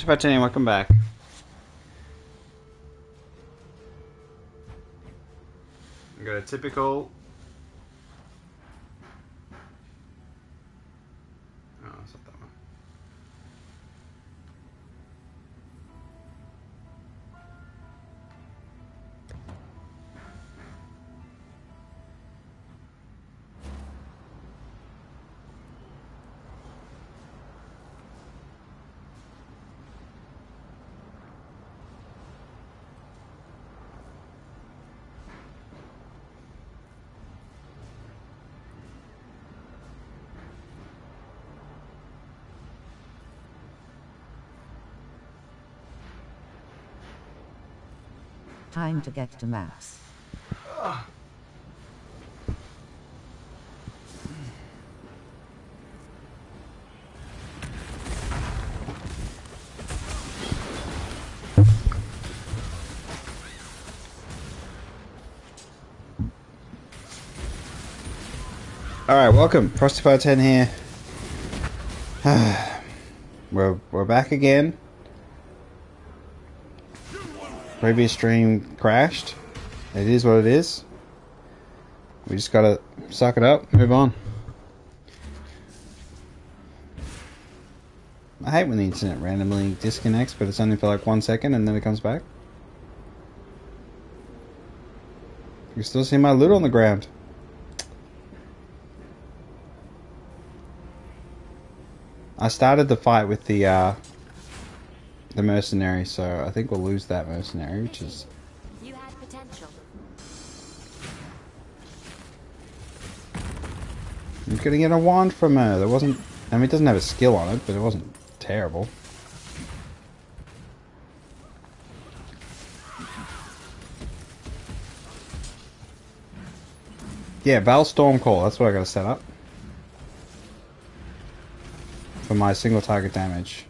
FrostyFire10, welcome back. We got a typical. Oh, it's not that one. Time to get to maps. Alright, welcome. FrostyFire10 here. We're back again. Previous stream crashed. It is what it is. We just gotta suck it up, move on. I hate when the internet randomly disconnects, but it's only for like 1 second and then it comes back. You still see my loot on the ground. I started the fight with the mercenary, so I think we'll lose that mercenary, which is... You had potential. I'm gonna get a wand from her. There wasn't... I mean, it doesn't have a skill on it, but it wasn't terrible. Yeah, Val Stormcall, that's what I gotta set up. For my single target damage.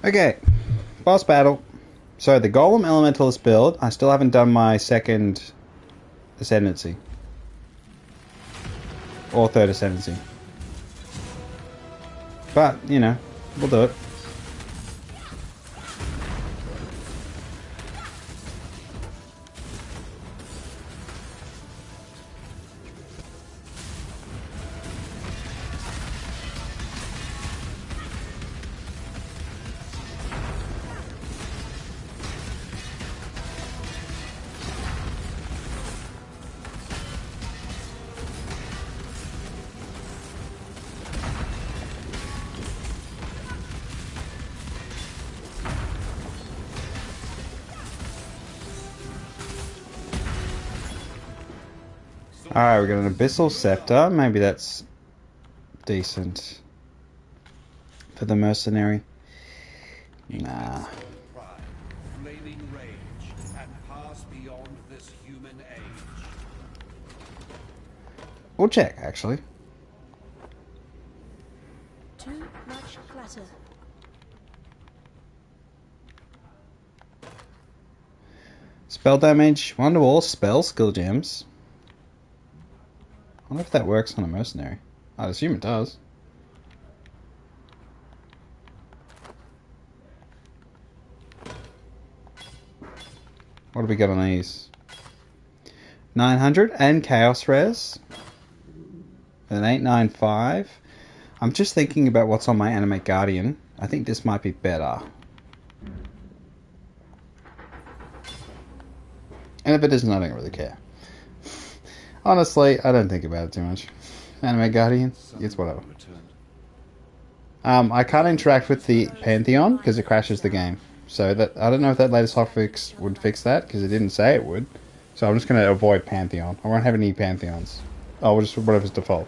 Okay, boss battle. So the Golem Elementalist build, I still haven't done my second ascendancy. Or third ascendancy. But, you know, we'll do it. Alright, we got an Abyssal Scepter. Maybe that's decent. For the mercenary. Nah. Flaming rage and pass beyond this human age. We'll check, actually. Too much clutter. Spell damage, 1 to all spell skill gems. I wonder if that works on a mercenary. I'd assume it does. What do we got on these? 900 and Chaos Res. An 895. I'm just thinking about what's on my Animate Guardian. I think this might be better. And if it isn't, I don't really care. Honestly, I don't think about it too much. Anime Guardian, it's whatever. I can't interact with the Pantheon because it crashes the game. So that I don't know if that latest hotfix would fix that because it didn't say it would. So I'm just going to avoid Pantheon. I won't have any Pantheons. Oh, we'll just whatever's default.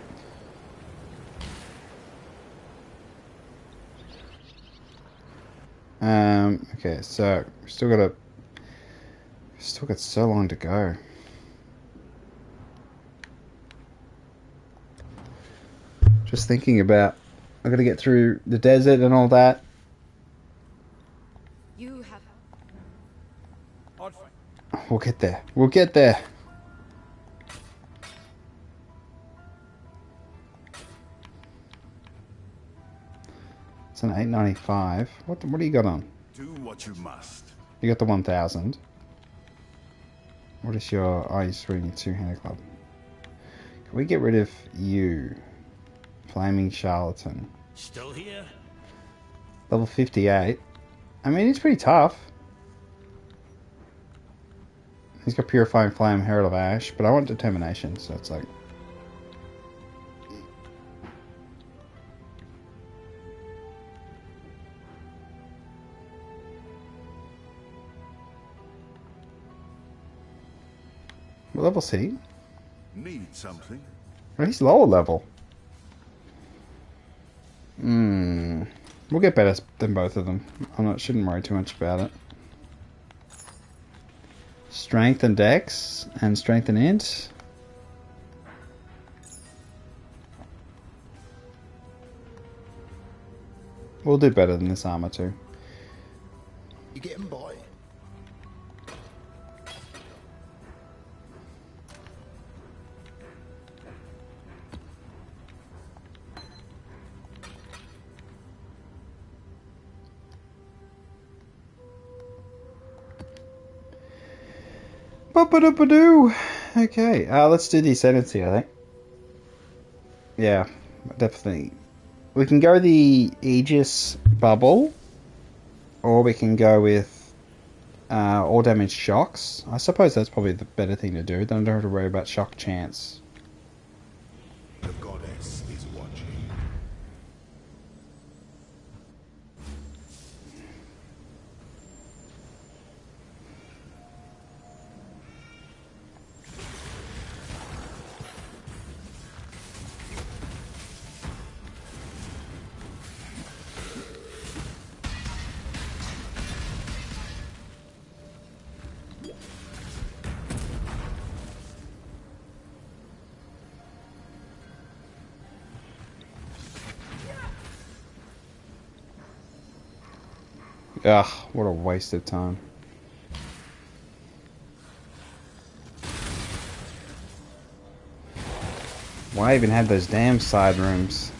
Okay, so we've still got so long to go. Just thinking about, I've got to get through the desert and all that. You have. We'll get there. We'll get there. It's an 895. What do you got on? Do what you must. You got the 1000. What is your... Oh, you're reading your two-handed club. Can we get rid of you? Flaming Charlatan. Still here? Level 58. I mean, he's pretty tough. He's got Purifying Flame, Herald of Ash, but I want Determination, so it's like... What level's he? Need something? Oh, he's lower level. We'll get better than both of them. Shouldn't worry too much about it. Strength and Dex, and Strength and Int. We'll do better than this armor too. You getting by? Ba-ba-da-ba-doo. Okay, let's do the Ascendancy, I think. Yeah, definitely. We can go the Aegis Bubble, or we can go with all damage shocks. I suppose that's probably the better thing to do. Then I don't have to worry about shock chance. The goddess is watching. Ugh, what a waste of time. Why even have those damn side rooms?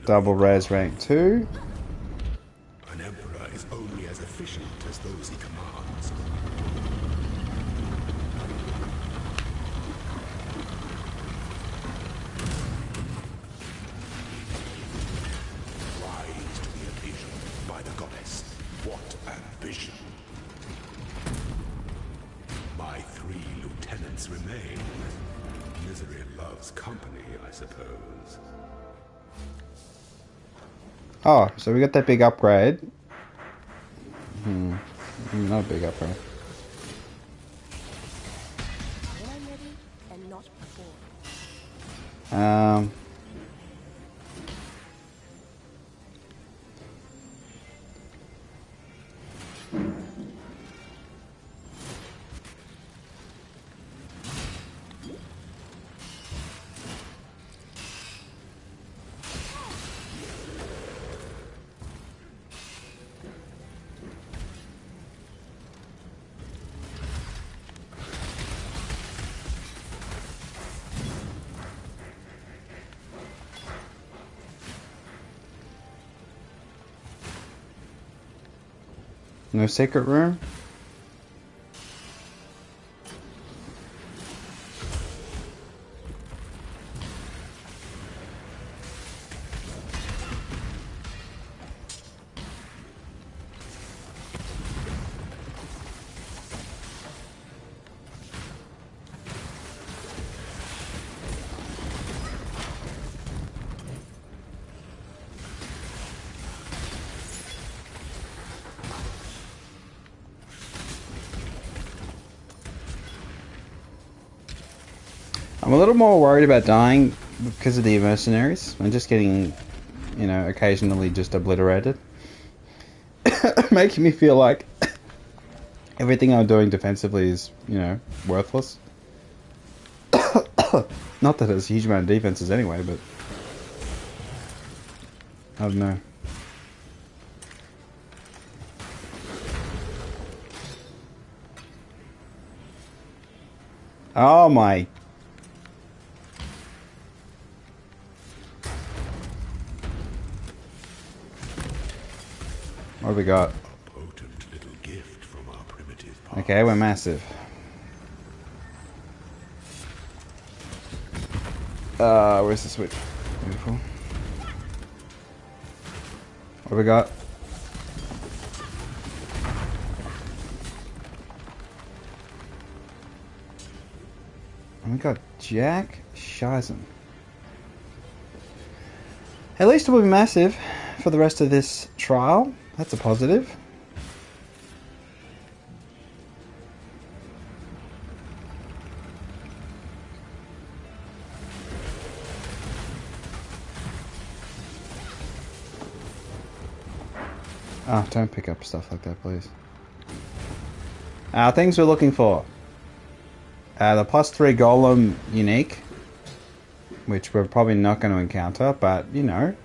Double res rank 2. An emperor is only as efficient as those he commands. Rise to the occasion by the goddess. What ambition! My 3 lieutenants remain. Misery loves company, I suppose. Oh, so we got that big upgrade. Not a big upgrade. When I'm ready and not before. No secret room? I'm a little more worried about dying because of the mercenaries. I'm just getting, you know, occasionally just obliterated. Making me feel like everything I'm doing defensively is, you know, worthless. Not that it's a huge amount of defenses anyway, but I don't know. Oh my. What have we got? A potent little gift from our primitive past. Okay, we're massive. Where's the switch? Beautiful. What have we got? And we got Jack Shizen. At least it will be massive for the rest of this trial. That's a positive. Oh, don't pick up stuff like that, please. Things we're looking for. The +3 Golem unique, which we're probably not going to encounter, but you never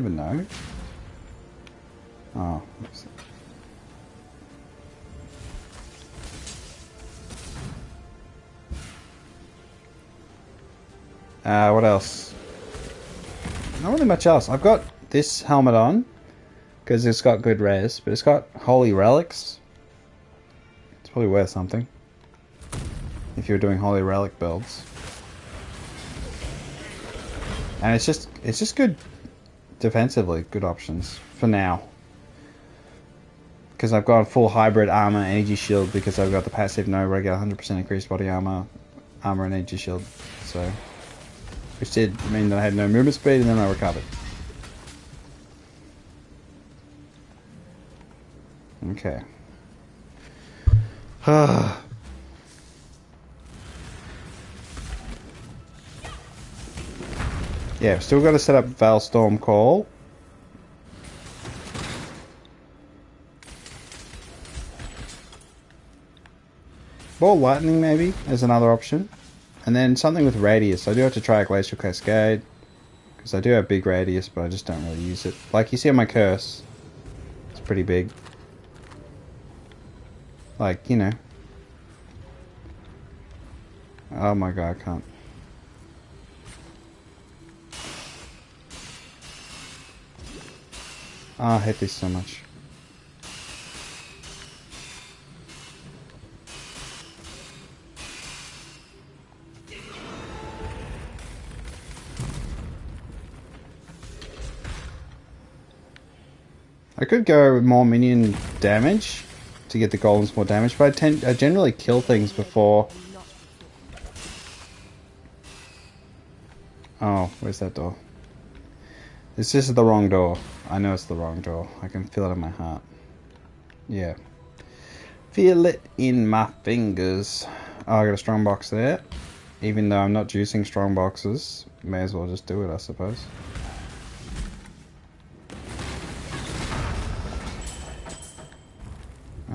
know. Oh. What else? Not really much else. I've got this helmet on because it's got good res, but it's got holy relics. It's probably worth something if you're doing holy relic builds. And it's just good defensively, good options for now. Because I've got full hybrid armor, energy shield, because I've got the passive no regular 100% increased body armor, and energy shield. So, which did mean that I had no movement speed, and then I recovered. Okay. Yeah, still got to set up Veilstorm Call. Ball Lightning maybe is another option. And then something with Radius. I do have to try a Glacial Cascade, because I do have big Radius, but I just don't really use it. Like you see on my curse, it's pretty big. Like, you know. Oh my god, I can't. Oh, I hate this so much. I could go with more minion damage to get the golems more damage, but I generally kill things before. Oh, where's that door? This is the wrong door. I know it's the wrong door. I can feel it in my heart. Yeah. Feel it in my fingers. Oh, I got a strong box there. Even though I'm not juicing strong boxes, may as well just do it, I suppose.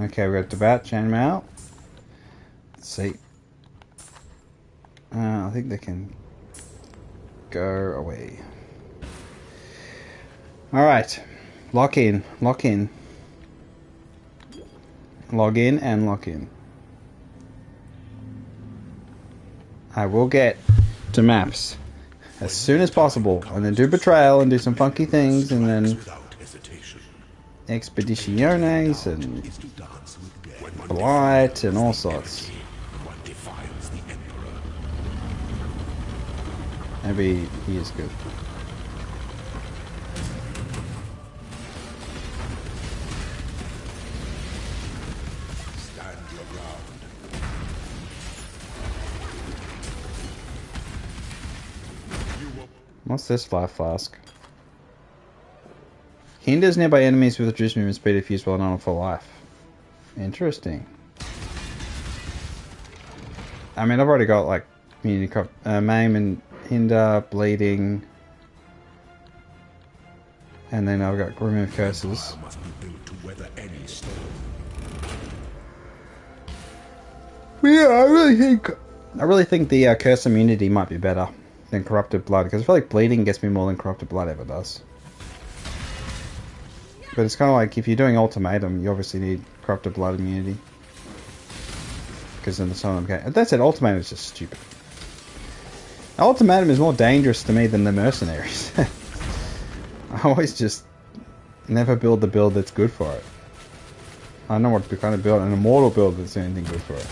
Okay, we got Debat, Chainmail. Let's see. I think they can go away. Alright. Lock in. Lock in. Log in and lock in. I will get to maps as soon as possible, and then do Betrayal and do some funky things, and then Expeditiones and Blight and all sorts. Maybe he is good. What's this life flask? Hinders nearby enemies with reduced movement speed if used while not on full life. Interesting. I mean, I've already got like Immunity crop, maim and hinder, bleeding, and then I've got remove curses. Must be built to weather any storm. Yeah, I really think the curse immunity might be better than corrupted blood, because I feel like bleeding gets me more than corrupted blood ever does. But it's kind of like if you're doing ultimatum, you obviously need corrupted blood immunity, because then some of them can. That said, ultimatum is just stupid. Ultimatum is more dangerous to me than the mercenaries. I always just never build the build that's good for it. I know what to kind of build an immortal build that's anything good for it.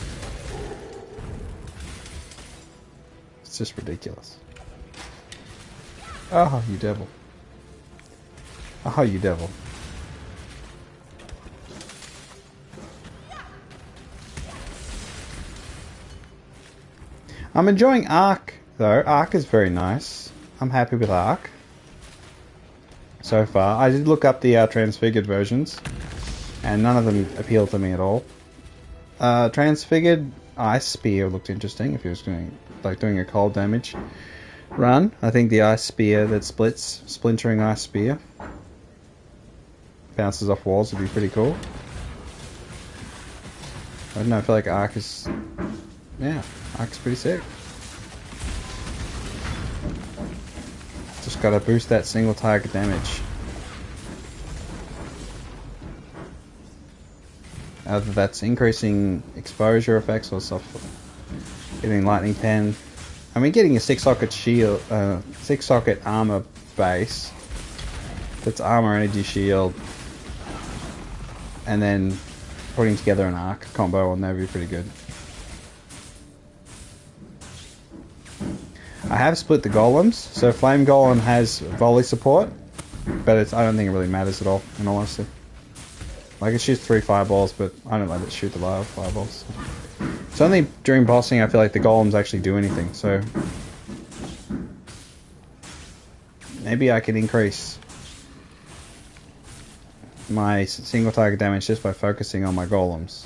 It's just ridiculous. Oh, you devil. Oh, you devil. I'm enjoying Arc, though. Arc is very nice. I'm happy with Arc so far. I did look up the transfigured versions, and none of them appeal to me at all. Transfigured Ice Spear looked interesting if he was doing a cold damage run. I think the Ice Spear that splits, Splintering Ice Spear, bounces off walls would be pretty cool. I don't know, I feel like Arc is... yeah, Arc's pretty sick. Just gotta boost that single target damage. Either that's increasing exposure effects or stuff. Getting lightning pen. I mean, getting a 6-socket shield, 6-socket armor base. That's armor, energy, shield, and then putting together an arc combo on there would be pretty good. I have split the golems, so Flame Golem has volley support, but I don't think it really matters at all, in all honesty. Like, it shoots 3 fireballs, but I don't let it shoot the live fireballs. It's only during bossing I feel like the golems actually do anything, so... maybe I can increase my single target damage just by focusing on my golems.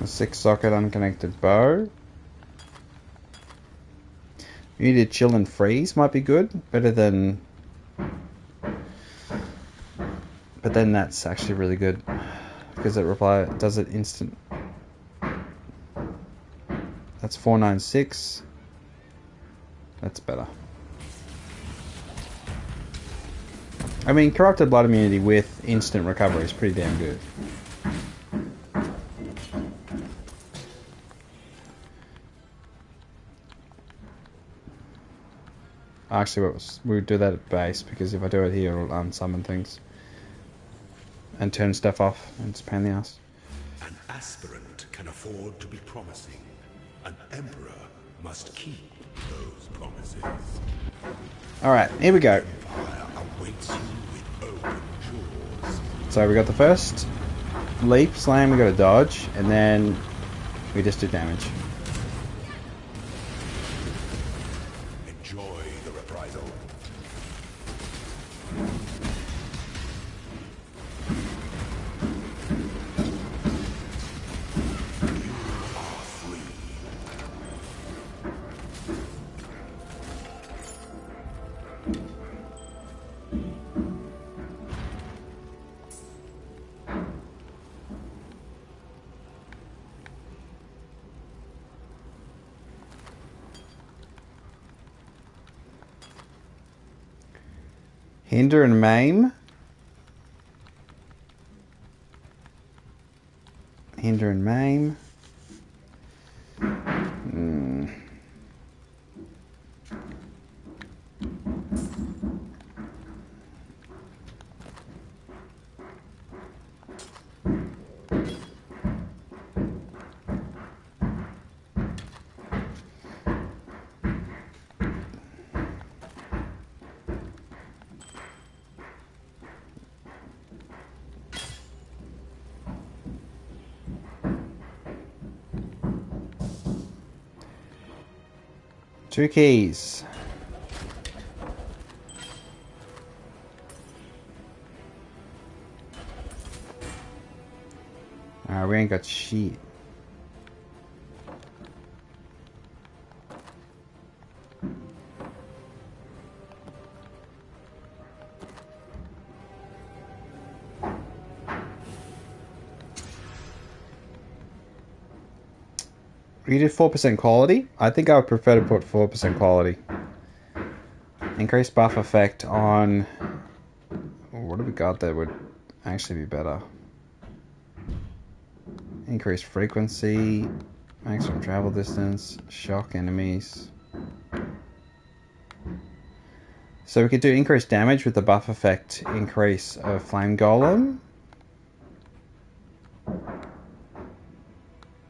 A 6-socket unconnected bow. Muted chill and freeze might be good. Better than... but then that's actually really good, because it does it instant. That's 496. That's better. I mean, corrupted blood immunity with instant recovery is pretty damn good. Actually, we would do that at base, because if I do it here, it'll unsummon things and turn stuff off, and it's a pain in the ass. An aspirant can afford to be promising. An emperor must keep those promises. Alright, here we go. Empire awaits you with open jaws. So we got the first leap, slam, we got a dodge, and then we just do damage. Enjoy the reprisal. Hinder and maim. Hinder and maim. Two keys. We ain't got shit. You did 4% quality? I think I would prefer to put 4% quality. Increased buff effect on... What have we got that would actually be better? Increased frequency, maximum travel distance, shock enemies. So we could do increased damage with the buff effect increase of Flame Golem.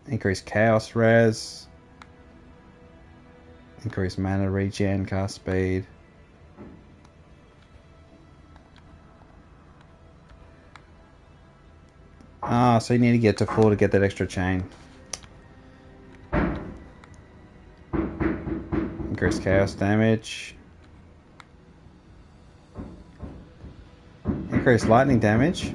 Increase chaos res. Increase mana regen, cast speed. So you need to get to 4 to get that extra chain. Increase chaos damage. Increase lightning damage.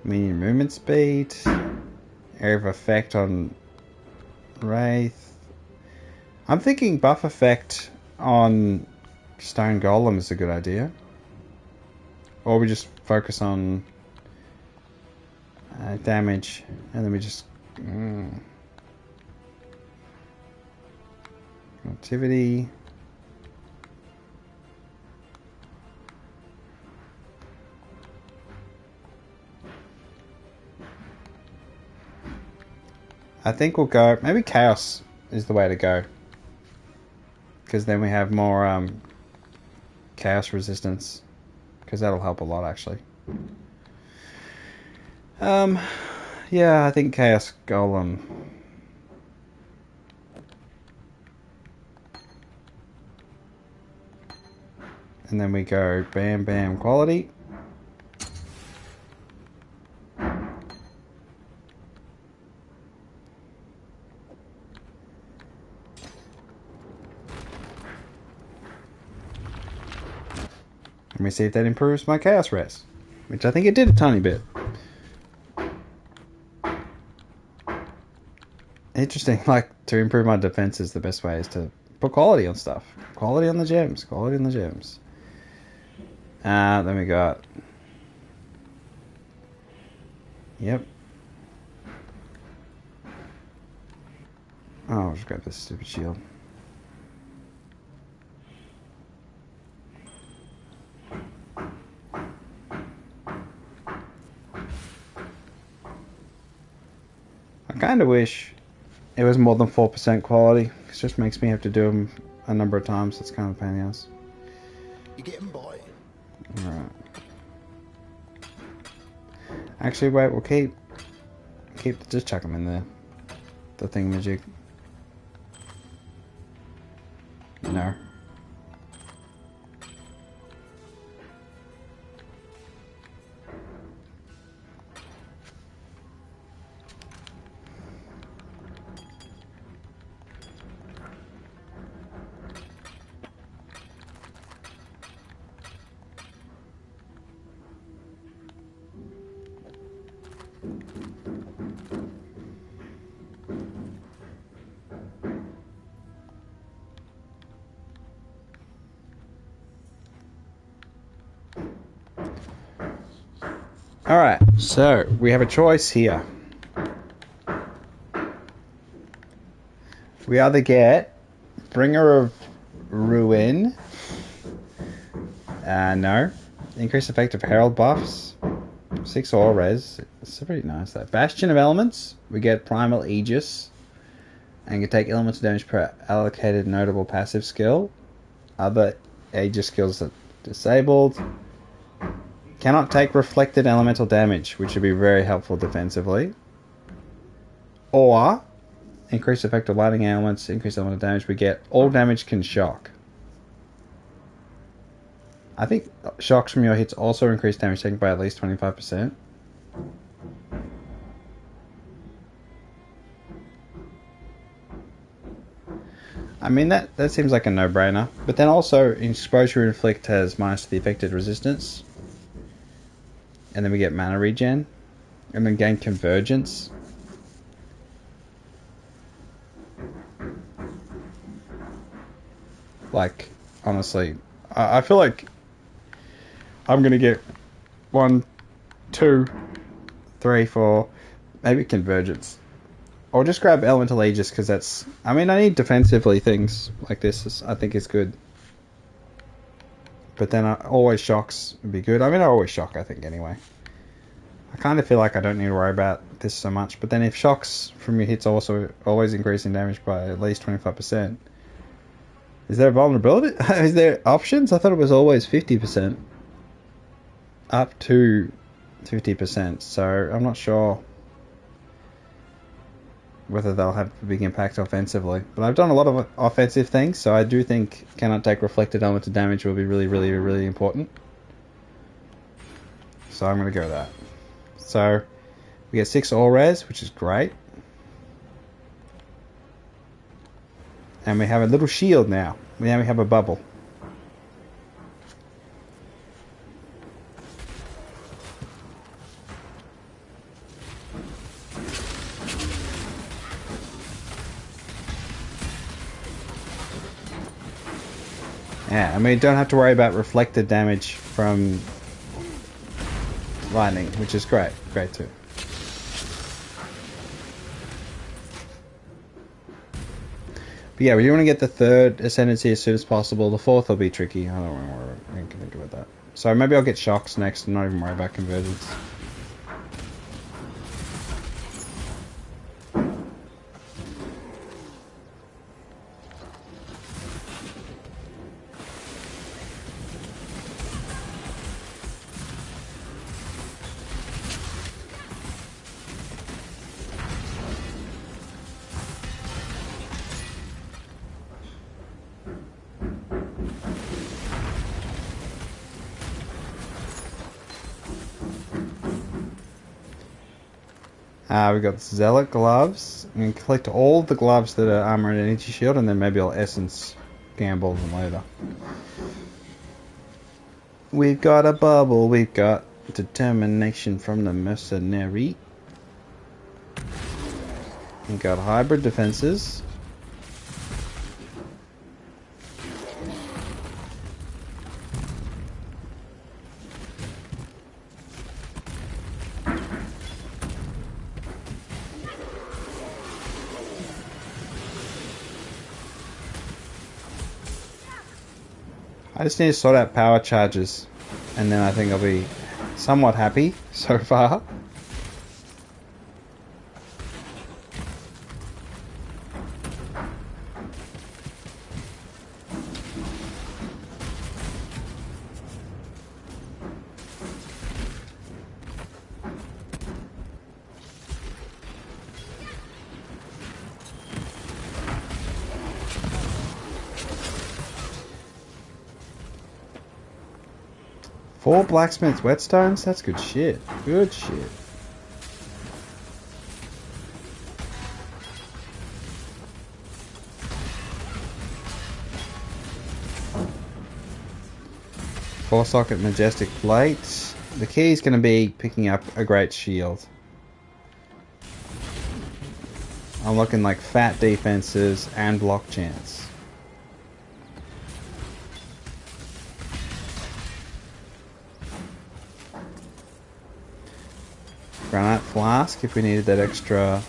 Minion movement speed. Area of effect on Wraith. I'm thinking buff effect on Stone Golem is a good idea. Or we just focus on damage and then we just... Activity. I think we'll go... Maybe Chaos is the way to go. Because then we have more Chaos resistance. Because that'll help a lot, actually. Yeah, I think Chaos Golem. And then we go bam, bam, quality. Let me see if that improves my chaos res, which I think it did a tiny bit. Interesting, like, to improve my defenses, the best way is to put quality on stuff. Quality on the gems, quality on the gems. Then we got... Yep. Oh, I'll just grab this stupid shield. I kind of wish it was more than 4% quality. It just makes me have to do them a number of times. It's kind of a pain in the ass. You getting by? Alright. Actually, wait, we'll keep just chuck them in there. The thingamajig. No. Alright, so we have a choice here. We either get Bringer of Ruin. No. Increased effect of Herald buffs. 6 all res. It's pretty nice though. Bastion of Elements. We get Primal Aegis. And you can take elemental damage per allocated notable passive skill. Other Aegis skills are disabled. Cannot take reflected elemental damage, which would be very helpful defensively. Or increased effect of lightning elements, increased elemental damage. We get all damage can shock. I think shocks from your hits also increase damage taken by at least 25%. I mean, that seems like a no-brainer. But then also, Exposure Inflict has minus the affected resistance. And then we get mana regen. And then gain Convergence. Like, honestly, I feel like I'm going to get 1, 2, 3, 4, maybe Convergence. Or just grab Elemental Aegis, because that's... I mean, I need defensively things like this, I think is good. But then always shocks would be good. I mean, I always shock, I think, anyway. I kind of feel like I don't need to worry about this so much. But then if shocks from your hits also always increasing damage by at least 25%. Is there a vulnerability? Is there options? I thought it was always 50%. Up to 50%. So I'm not sure whether they'll have a big impact offensively. But I've done a lot of offensive things, so I do think cannot take reflected elemental damage will be really, really, really important. So I'm going to go with that. So we get 6 all res, which is great. And we have a little shield now. Now we have a bubble. Yeah, I mean, don't have to worry about reflected damage from lightning, which is great. Great too. But yeah, we do want to get the 3rd Ascendancy as soon as possible. The 4th will be tricky. I don't want to think about that. So maybe I'll get Shocks next and not even worry about Convergence. We got Zealot gloves. We can collect all the gloves that are armor and energy shield, and then maybe I'll essence gamble them later. We've got a bubble. We've got determination from the mercenary. We've got hybrid defenses. I just need to sort out power charges, and then I think I'll be somewhat happy so far. Four blacksmith's whetstones? That's good shit. Good shit. Four socket majestic plates. The key is going to be picking up a great shield. I'm looking like fat defenses and block chance. Granite flask if we needed that extra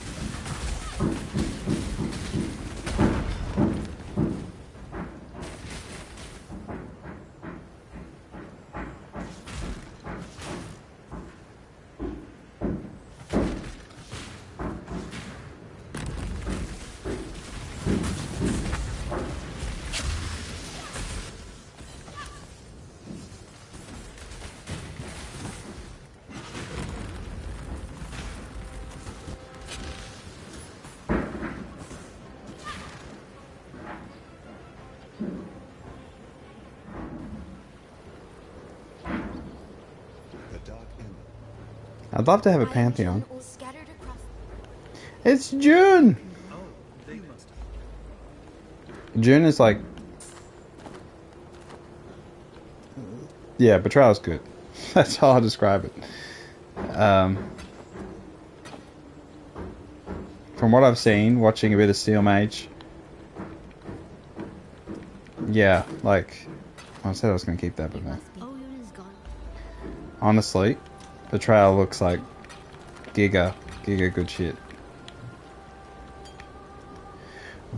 I'd love to have a I am pantheon. John, all scattered across. It's June! June is like... Yeah, Betrayal's good. That's how I describe it. From what I've seen, watching a bit of Steel Mage... Yeah, like... I said I was going to keep that, but no. Owen is gone. Honestly, Betrayal looks like giga good shit.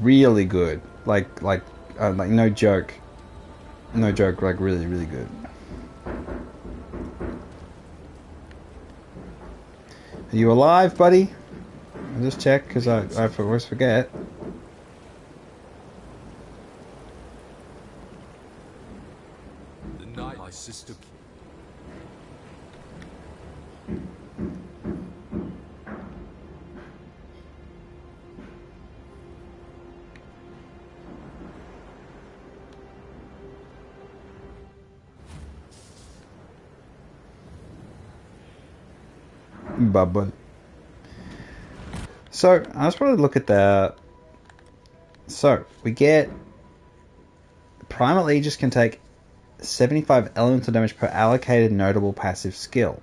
Really good. Like no joke. No joke, like really, really good. Are you alive, buddy? I'll just check, because I always forget. The night my sister... Bubble. So, I just want to look at that. So, we get... Primal Aegis can take 75 elemental damage per allocated notable passive skill.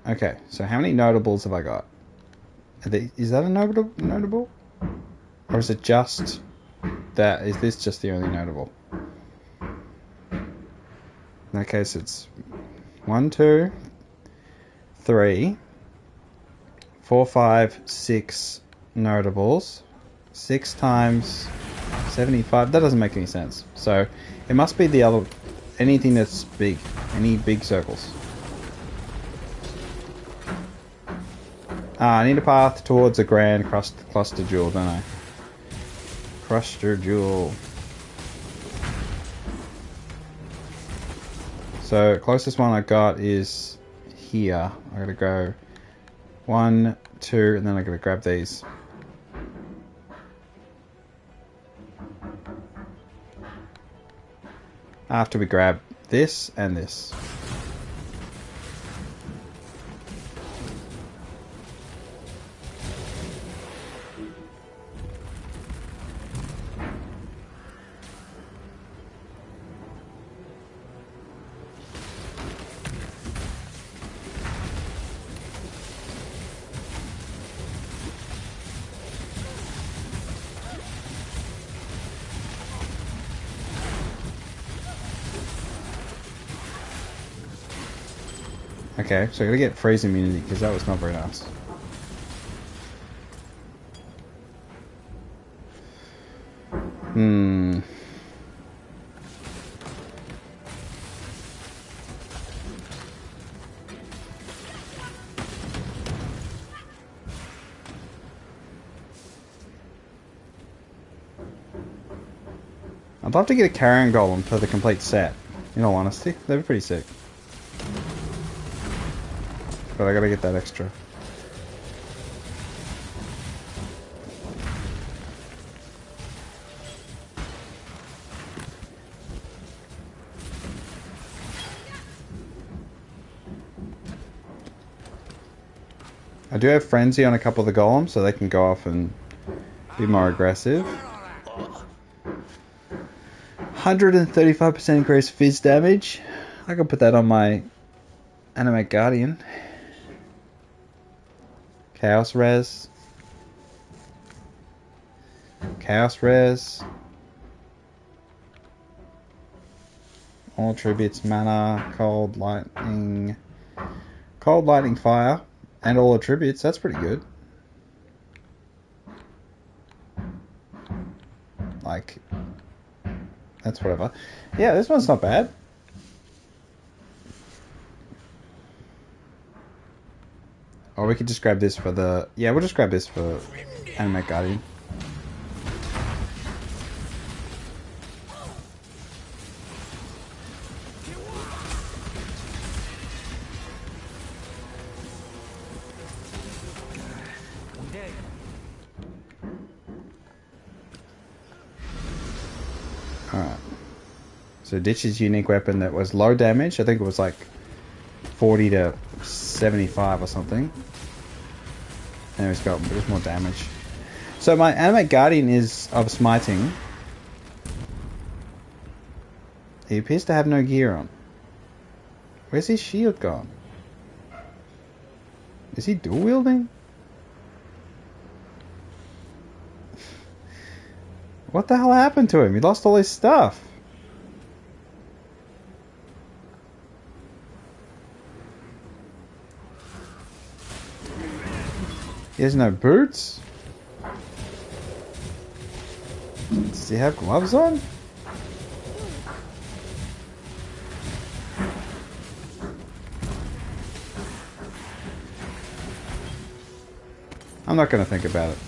Okay, so how many notables have I got? Is that a notable? Or is it just that? Is this just the only notable? In that case, it's 1, 2, 3, 4, 5, 6 notables. 6 times 75. That doesn't make any sense. So it must be the other... Anything that's big. Any big circles. I need a path towards a grand cluster jewel, don't I? Cluster jewel. So closest one I got is here. I gotta go 1, 2, and then I gotta grab these. After we grab this and this. Okay, so I gotta get freeze immunity because that was not very nice. I'd love to get a carrion golem for the complete set, in all honesty. They'd be pretty sick. But I gotta get that extra. I do have Frenzy on a couple of the golems, so they can go off and be more aggressive. 135% increased fizz damage. I can put that on my Animate Guardian. Chaos Res. Chaos Res. All attributes, mana, cold, lightning, fire, and all attributes. That's pretty good. Like, that's whatever. Yeah, this one's not bad. Or we could just grab this for the... Yeah, we'll just grab this for Animate Guardian. Alright. So ditch his unique weapon that was low damage. I think it was like 40 to 75 or something. And he's got a bit more damage. So my Animate Guardian is of smiting. He appears to have no gear on. Where's his shield gone? Is he dual wielding? What the hell happened to him? He lost all his stuff. He has no boots? Does he have gloves on? I'm not going to think about it.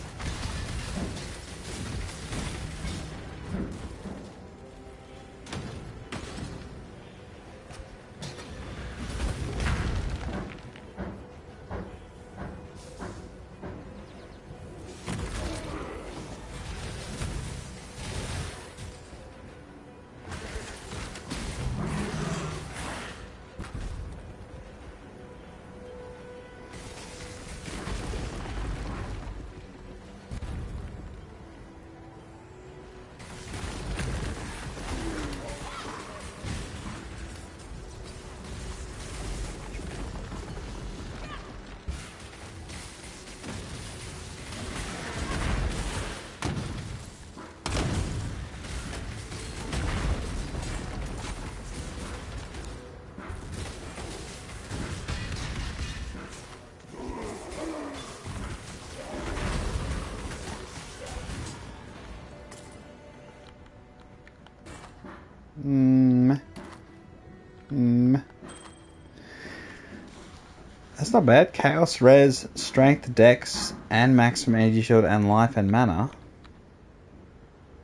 That's not bad. Chaos, Res, Strength, Dex, and Maximum Energy Shield, and Life and Mana.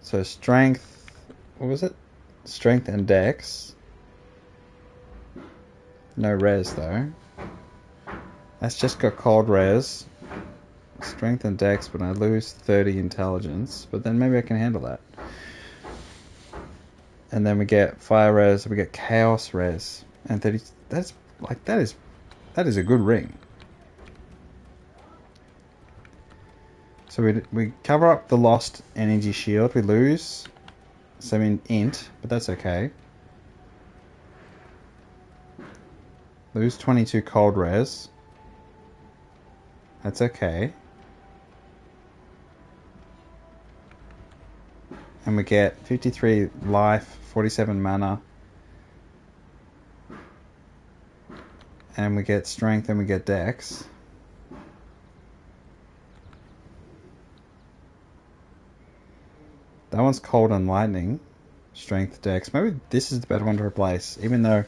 So Strength... What was it? Strength and Dex. No Res, though. That's just got Cold Res. Strength and Dex, but I lose 30 Intelligence. But then maybe I can handle that. And then we get Fire Res, we get Chaos Res, and 30. That's like that is a good ring. So we cover up the lost energy shield. We lose some int, but that's okay. Lose 22 cold res. That's okay. And we get 53 life, 47 mana. And we get strength and we get dex. That one's cold and lightning. Strength, dex. Maybe this is the better one to replace. Even though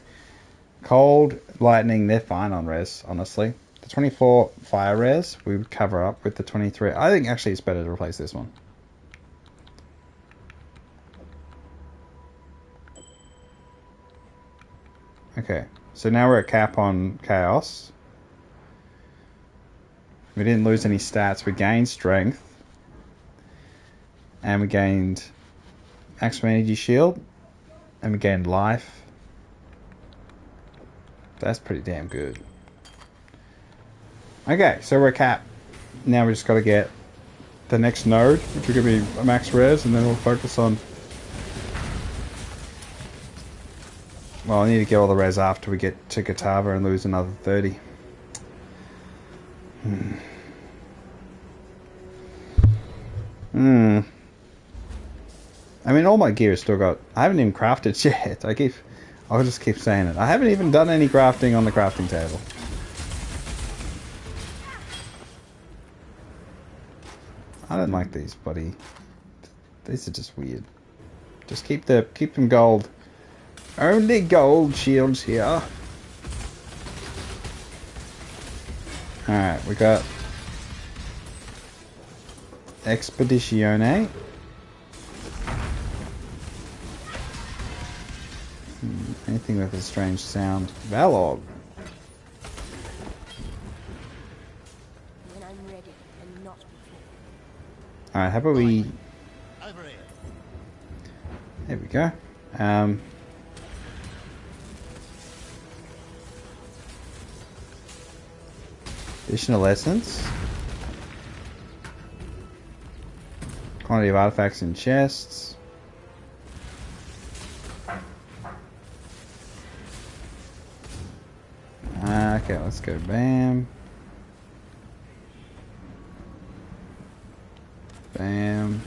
cold, lightning, they're fine on res, honestly. The 24 fire res, we would cover up with the 23. I think actually it's better to replace this one. Okay, so now we're at cap on chaos. We didn't lose any stats. We gained strength. And we gained maximum energy shield. And we gained life. That's pretty damn good. Okay, so we're at cap. Now we just got to get the next node, which is going to be a max res, and then we'll focus on... Well, I need to get all the res after we get to Katava and lose another 30. I mean, all my gear is still got... I haven't even crafted yet. I'll just keep saying it. I haven't even done any crafting on the crafting table. I don't like these, buddy. These are just weird. Just keep them gold. Only gold shields here. Alright, we got Expeditione. Anything with a strange sound. Valog. When I'm ready and not before. Alright, how about we... There we go. Additional essence. Quantity of artifacts in chests. Okay, let's go bam. Bam.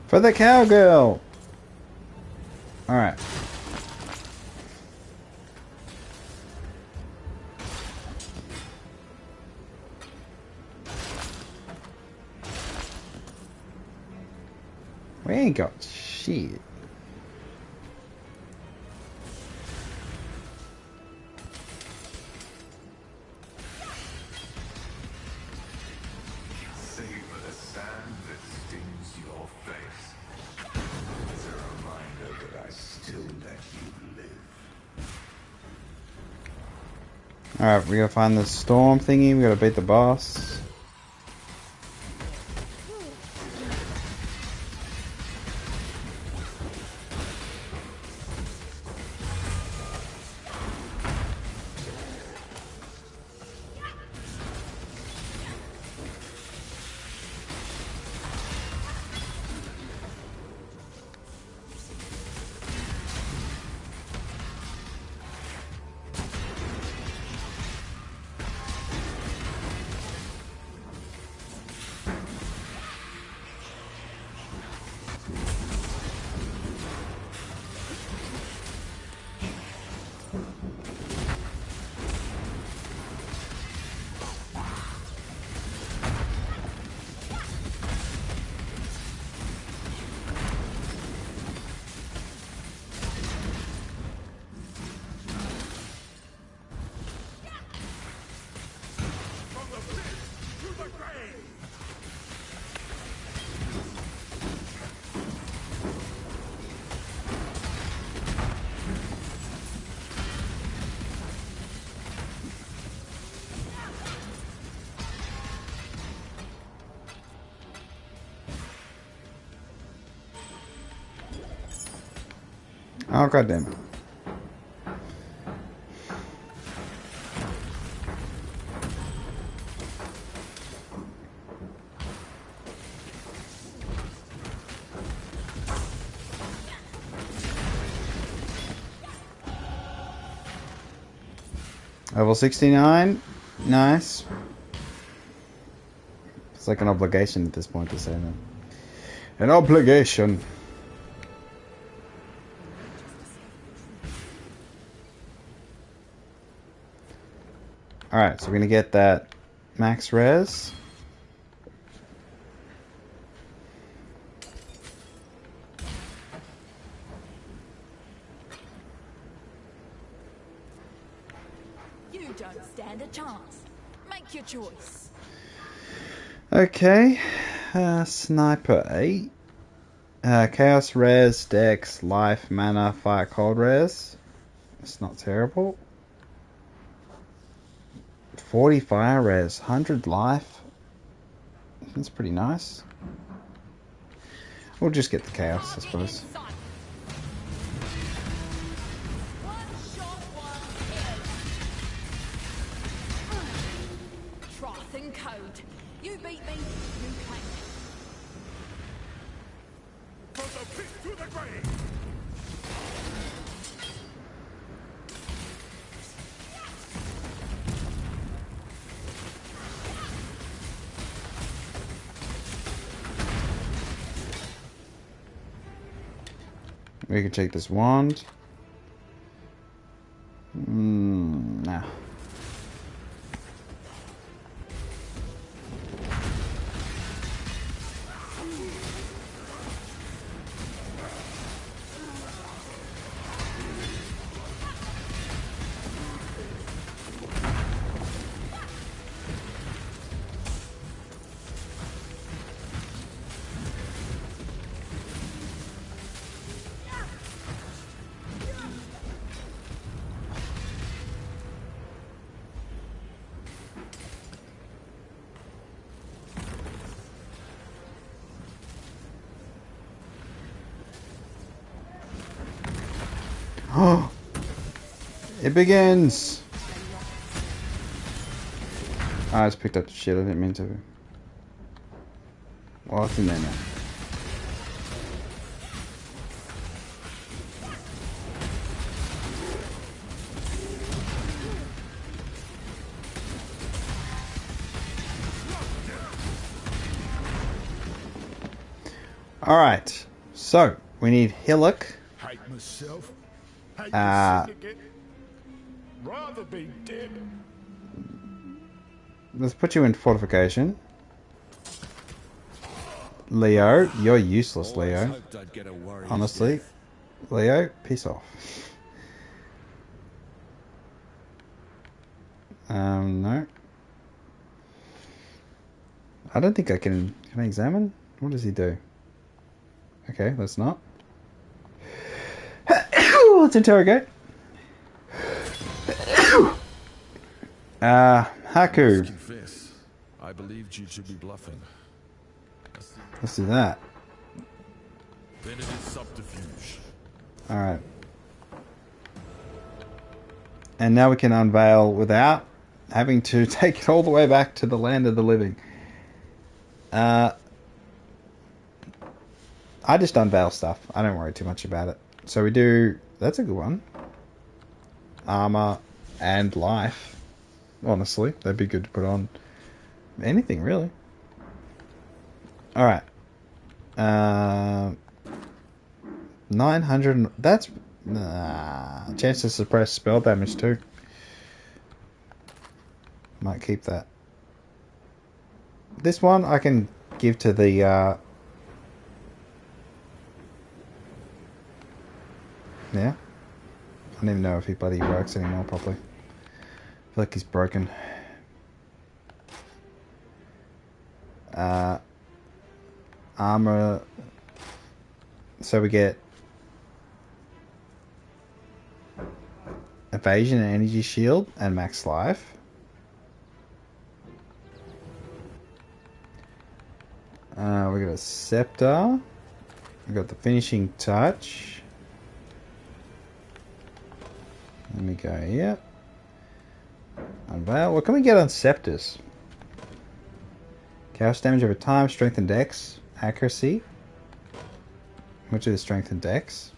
For the cowgirl! Alright. We ain't got shit. Alright, we gotta find the storm thingy, we gotta beat the boss. Oh, goddamn it. Level 69. Nice. It's like an obligation at this point to say that. An obligation. Alright, so we're going to get that max res. You don't stand a chance. Make your choice. Okay. Sniper 8. Chaos res, dex, life, mana, fire, cold res. It's not terrible. 40 fire res, 100 life. That's pretty nice. We'll just get the chaos, I suppose. Troth and code. You beat me, you claim it. From the pit to the grave! We can take this wand. Nah. Oh, it begins. I just picked up the shit. I didn't mean to. Well, it's in there now. Alright, so we need Hillock. Hate myself. Hate Uh, the syndicate. Rather be dead. Let's put you in fortification. Leo, you're useless, Leo. Hoped I'd get a warrior's Honestly, death. Leo, piss off. No. I don't think I can. Can I examine? What does he do? Okay, let's not. Let's interrogate. Haku. Confess, I believed you to be bluffing. Let's do that. Then it is subterfuge. Alright. And now we can unveil without having to take it all the way back to the land of the living. I just unveil stuff. I don't worry too much about it. So we do... That's a good one. Armor and life. Honestly, that'd be good to put on. Anything, really. Alright. 900... That's... chance to suppress spell damage too. Might keep that. This one I can give to the... Yeah. I don't even know if he bloody works anymore properly. I feel like he's broken. Armor. So we get evasion and energy shield and max life. We got a scepter. We got the finishing touch. Let me go here. Unveil. What can we get on scepters? Chaos damage over time, strength and dex, accuracy. Which is strength and dex?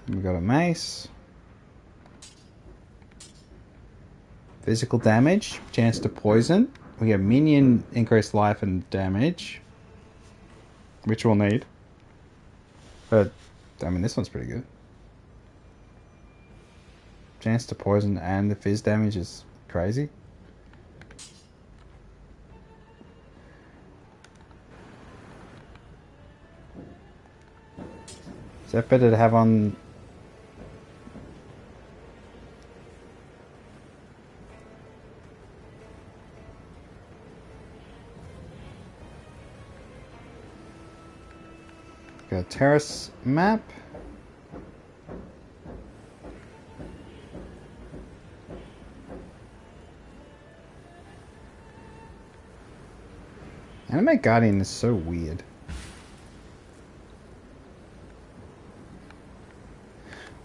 We got a mace. Physical damage, chance to poison. We get minion increased life and damage, which we'll need. But I mean, this one's pretty good. Chance to poison and the fizz damage is crazy. Is that better to have on? Got a terrace map. Anime Guardian is so weird.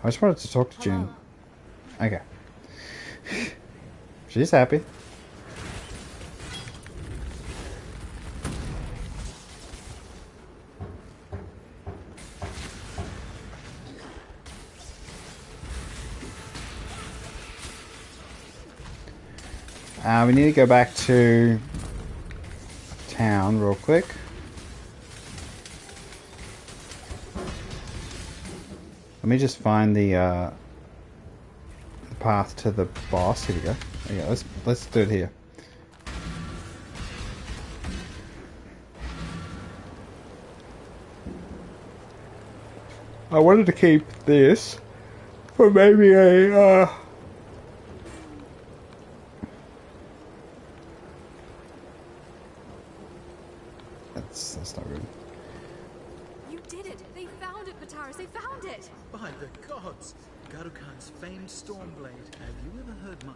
I just wanted to talk to June. Okay. She's happy. We need to go back to town real quick. Let me just find the path to the boss. Here we go. Okay, let's do it here. I wanted to keep this for maybe a That's not good. You did it! They found it, Pataris! They found it! By the gods! Garukan's famed Stormblade. Have you ever heard much?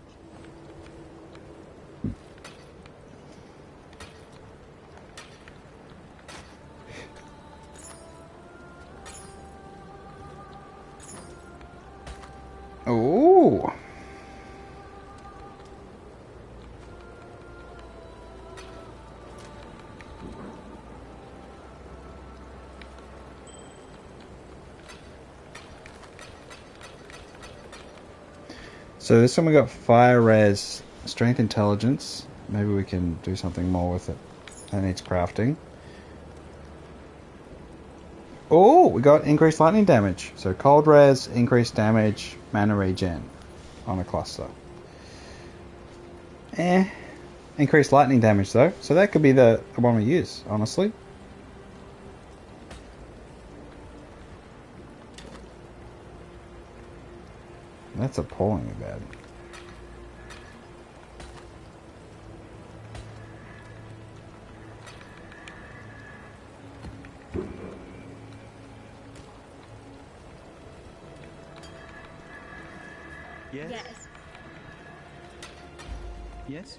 So this one we got fire res, strength intelligence. Maybe we can do something more with it. That needs crafting. Oh, we got increased lightning damage. So cold res, increased damage, mana regen on a cluster. Increased lightning damage though. So that could be the one we use, honestly. That's appallingly bad. Yes? Yes. Yes?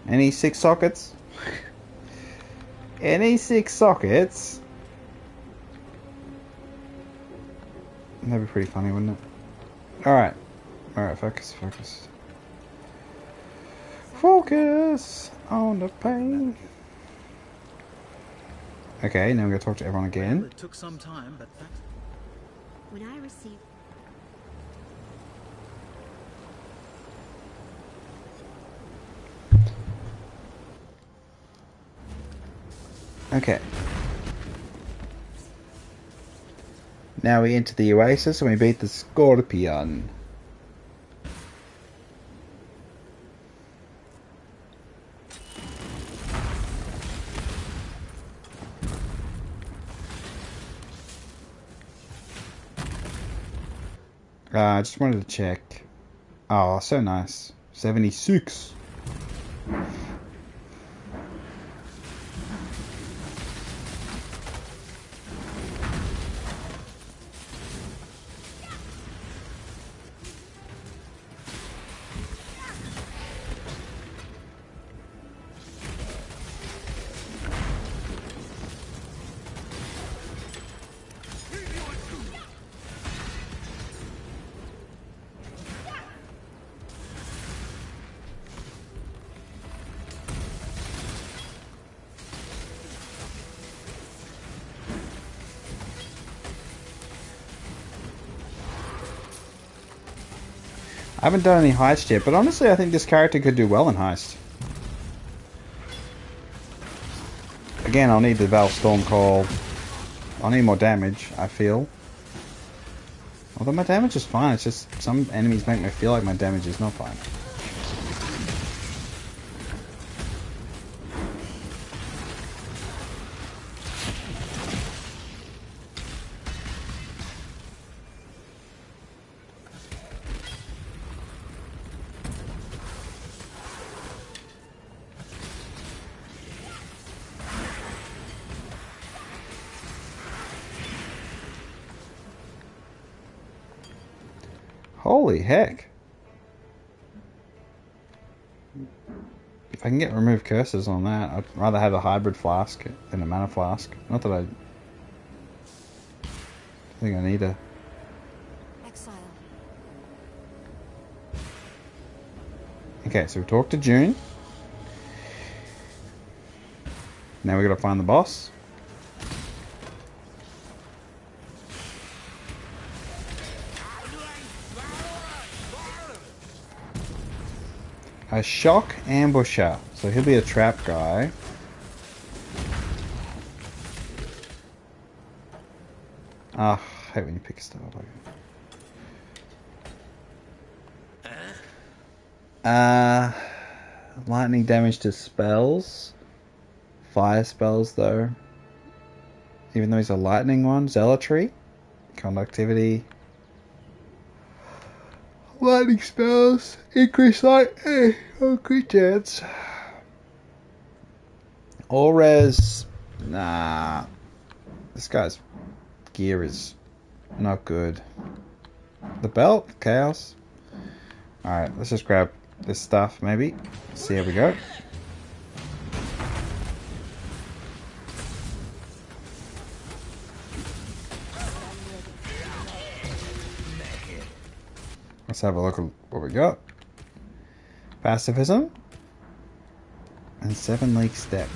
Any 6 sockets? Any 6 sockets? That'd be pretty funny, wouldn't it? Alright. Alright, focus, focus. Focus on the pain. Okay, now we're going to talk to everyone again. Well, it took some time, but that... When I receive... Okay. Now we enter the Oasis and we beat the Scorpion. I just wanted to check. Oh, so nice. 76. I haven't done any heist yet, but honestly I think this character could do well in heist. Again, I'll need the Val Storm Call. I'll need more damage, I feel. Although my damage is fine, it's just some enemies make me feel like my damage is not fine. Holy heck. If I can get remove curses on that, I'd rather have a hybrid flask than a mana flask. Not that I think I need a... Exile. Okay, so we talked to June. Now we gotta find the boss. A shock ambusher. So he'll be a trap guy. Ah, I hate when you pick stuff up like that. Lightning damage to spells. Fire spells though. Even though he's a lightning one. Zealotry. Conductivity. Lightning spells. Increase light. Chance. All res. Nah. This guy's gear is not good. The belt. Chaos. Alright, let's just grab this stuff maybe. See how we go. Let's have a look at what we got. Pacifism. And 7 League Step.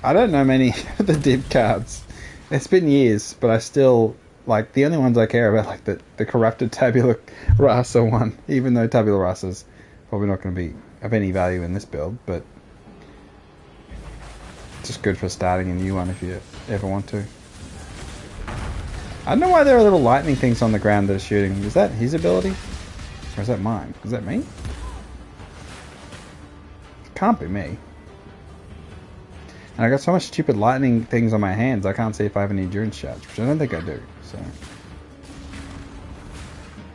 I don't know many of the div cards. It's been years, but I still like the only ones I care about, like the corrupted tabula rasa one. Even though tabula rasa's probably not going to be of any value in this build, but it's just good for starting a new one if you ever want to. I don't know why there are little lightning things on the ground that are shooting. Is that his ability? Or is that mine? Is that me? It can't be me. And I got so much stupid lightning things on my hands, I can't see if I have any endurance charge, which I don't think I do, so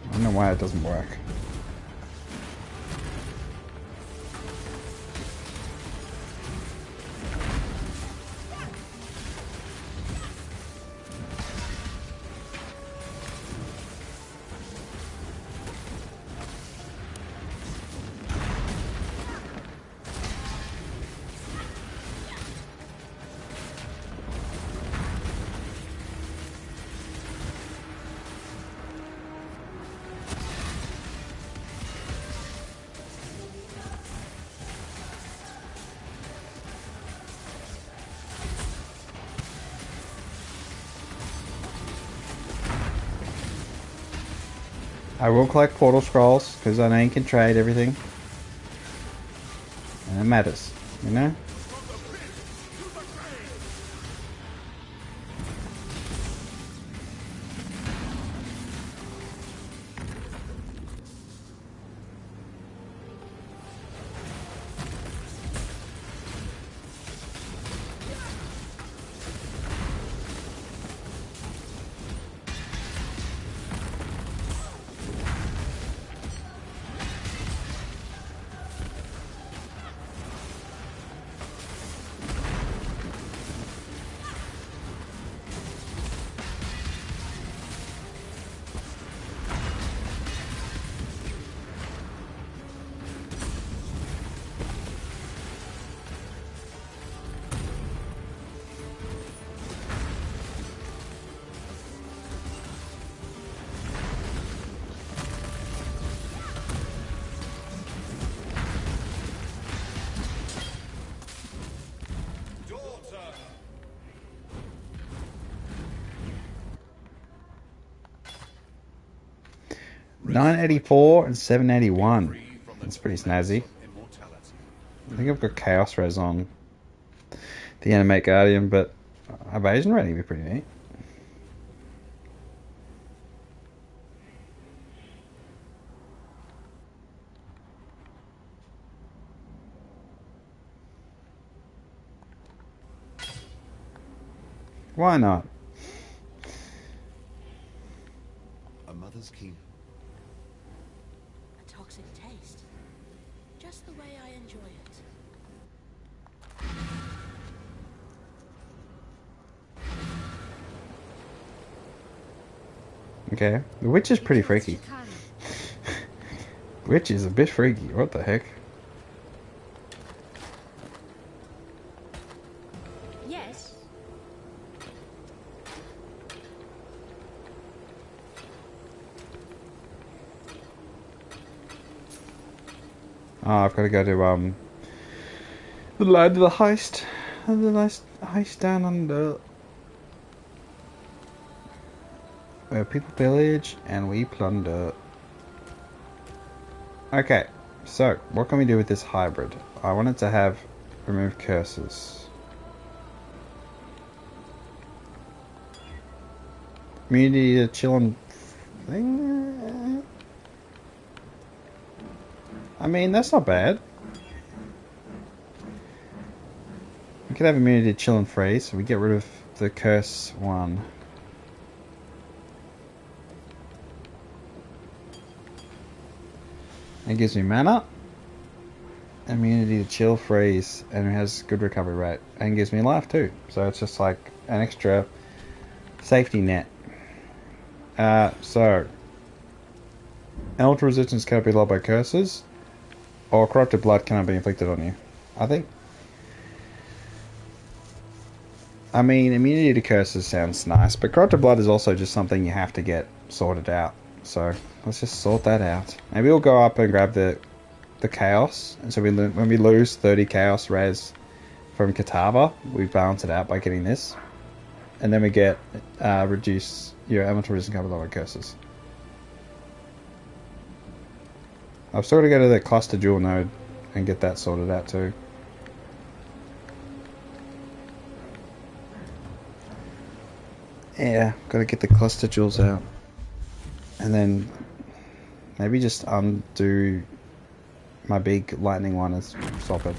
I don't know why it doesn't work. I will collect portal scrolls, because I know you can trade everything. And it matters, you know? Daughter. 984 and 781. That's pretty snazzy. I think I've got Chaos Res on the Animate Guardian, but Evasion Rating would be pretty neat. Why not? A mother's key. A toxic taste. Just the way I enjoy it. Okay. The witch is pretty freaky. Witch is a bit freaky. What the heck? Yes. Oh, I've got to go to the land of the heist. The nice heist down under where people pillage and we plunder. Okay, so what can we do with this hybrid? I wanted to have remove curses. Immunity to chill on thing. I mean, that's not bad. We could have immunity to chill and freeze, so we get rid of the curse one. It gives me mana, immunity to chill, freeze, and it has good recovery rate, and gives me life too. So it's just like an extra safety net. So Elemental resistance cannot be lowered by curses, or corrupted blood cannot be inflicted on you. I mean, immunity to curses sounds nice, but corrupted blood is also just something you have to get sorted out. So let's just sort that out. Maybe we'll go up and grab the chaos, and so when we lose 30 chaos res, from Katava. We balance it out by getting this. And then we get reduce your elemental resist and cover lower curses. I've still got to go to the cluster jewel node and get that sorted out too. Yeah, got to get the cluster jewels out. And then maybe just undo my big lightning one and swap it.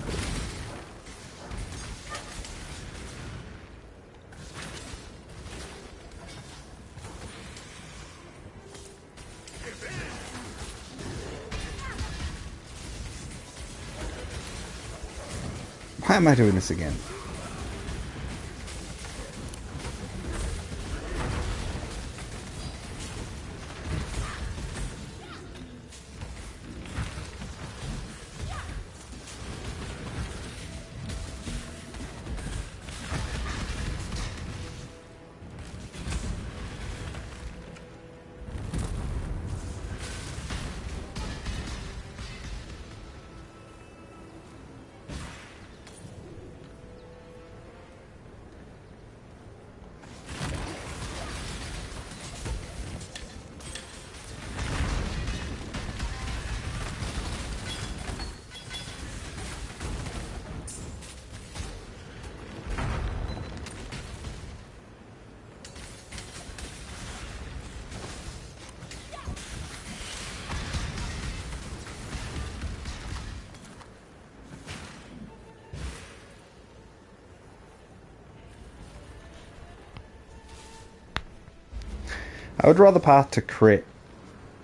Why am I doing this again? I would rather path to crit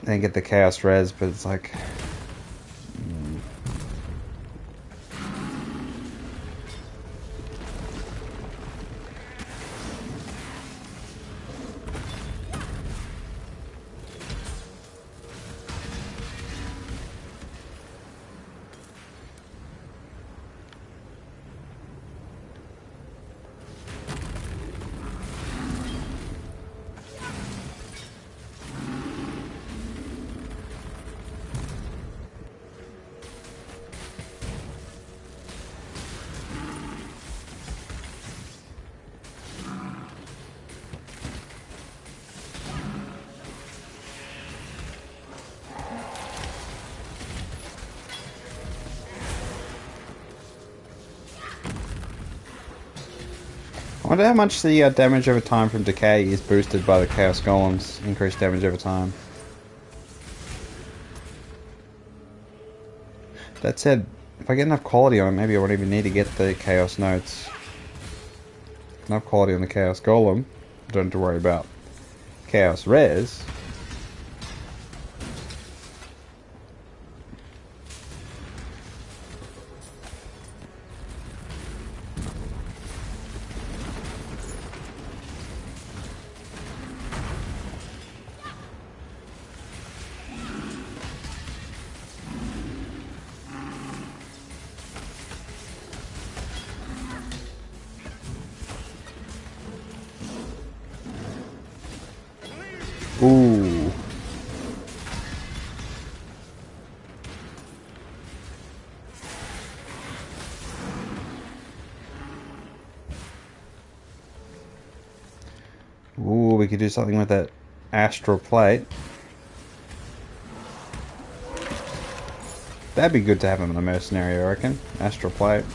than get the chaos res, but it's like... I wonder how much the damage over time from decay is boosted by the Chaos Golems. Increased damage over time. That said, if I get enough quality on it, maybe I won't even need to get the Chaos Notes. Enough quality on the Chaos Golem. Don't have to worry about Chaos Res. Ooh. Ooh, we could do something with that astral plate. That'd be good to have him in a mercenary, I reckon. Astral plate.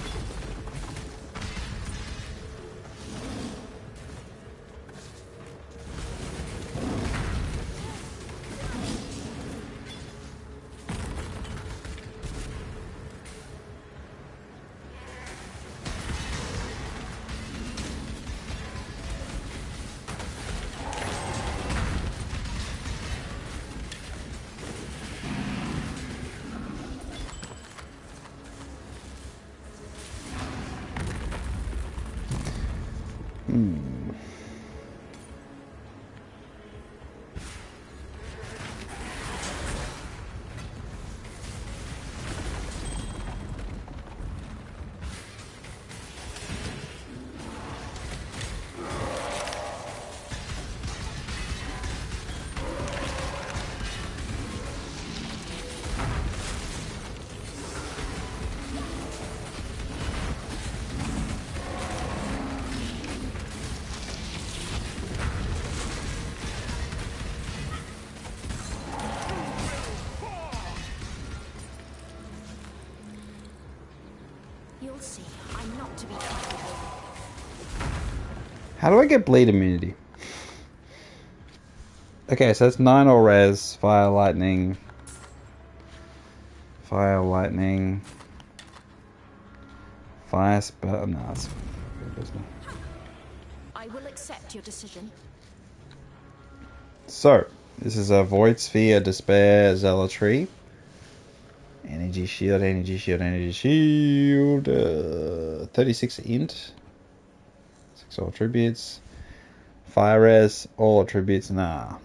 see. I'm not to be trifled with. How do I get bleed immunity? Okay, so that's 9 all res, fire, lightning, fire spell. No, that's I will accept your decision. so. This is a void sphere, despair, zealotry, energy shield, energy shield, energy shield. 36 int, 6 all attributes, fire res, all attributes. Nah.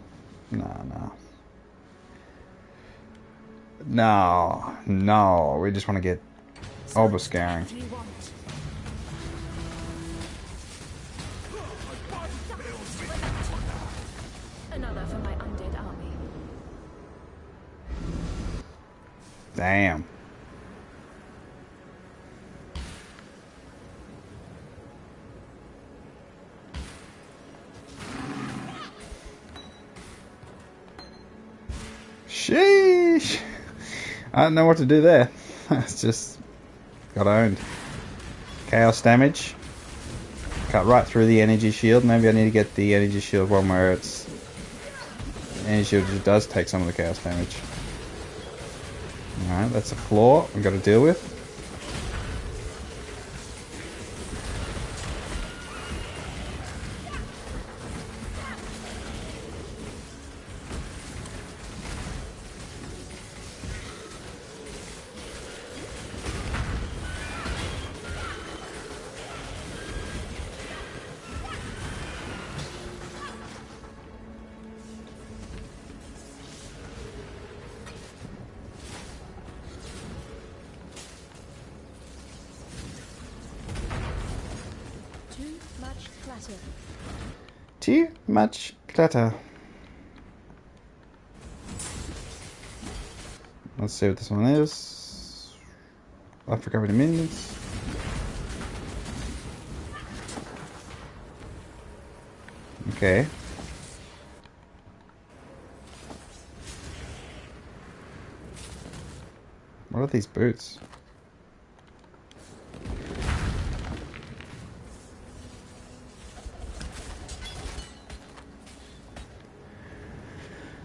No, we just want to get overscaring. Do you want? Another for my undead army. Damn. Sheesh. I don't know what to do there. It's just got owned. Chaos damage. Cut right through the energy shield. Maybe I need to get the energy shield one where it's... energy shield just does take some of the chaos damage. Alright, that's a flaw I've got to deal with. Too much clutter. Let's see what this one is. Life recovery minions. Okay. What are these boots?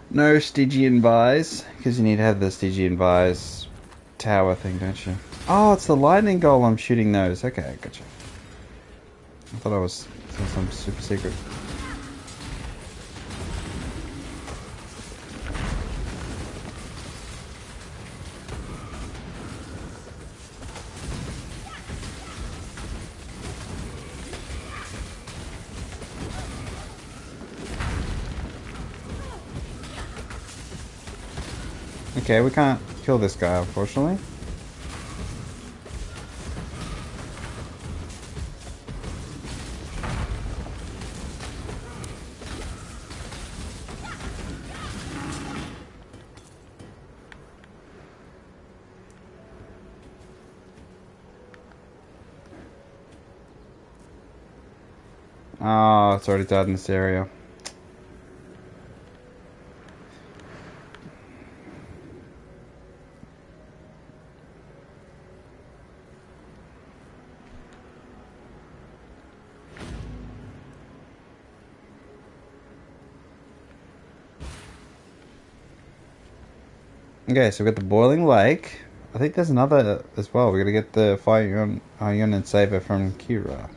No Stygian Vise, because you need to have the Stygian Vise tower thing, don't you? Oh, it's the lightning golem shooting those. Okay, gotcha. I thought I was some super secret. Okay, we can't kill this guy, unfortunately. Oh, it's already died in this area. Okay, so we've got the Boiling Lake. I think there's another as well. We're going to get the Fire Ion and Saber from Kira.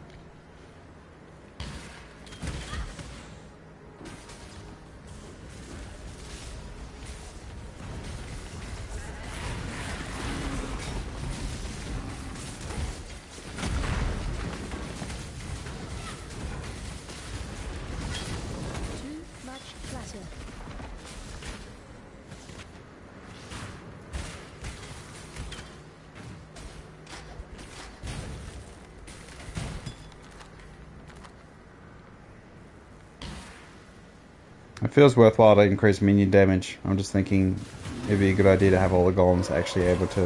It feels worthwhile to increase minion damage. I'm just thinking it'd be a good idea to have all the golems actually able to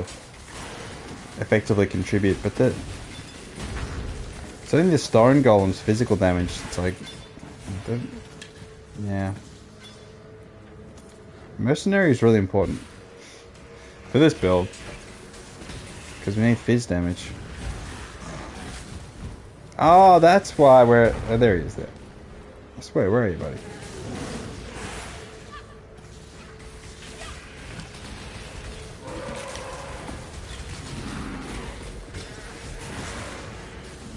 effectively contribute. But so I think the stone golem's physical damage, it's like, yeah. Mercenary is really important for this build because we need fizz damage. Oh, that's why we're... Oh, there he is there. I swear, where are you, buddy?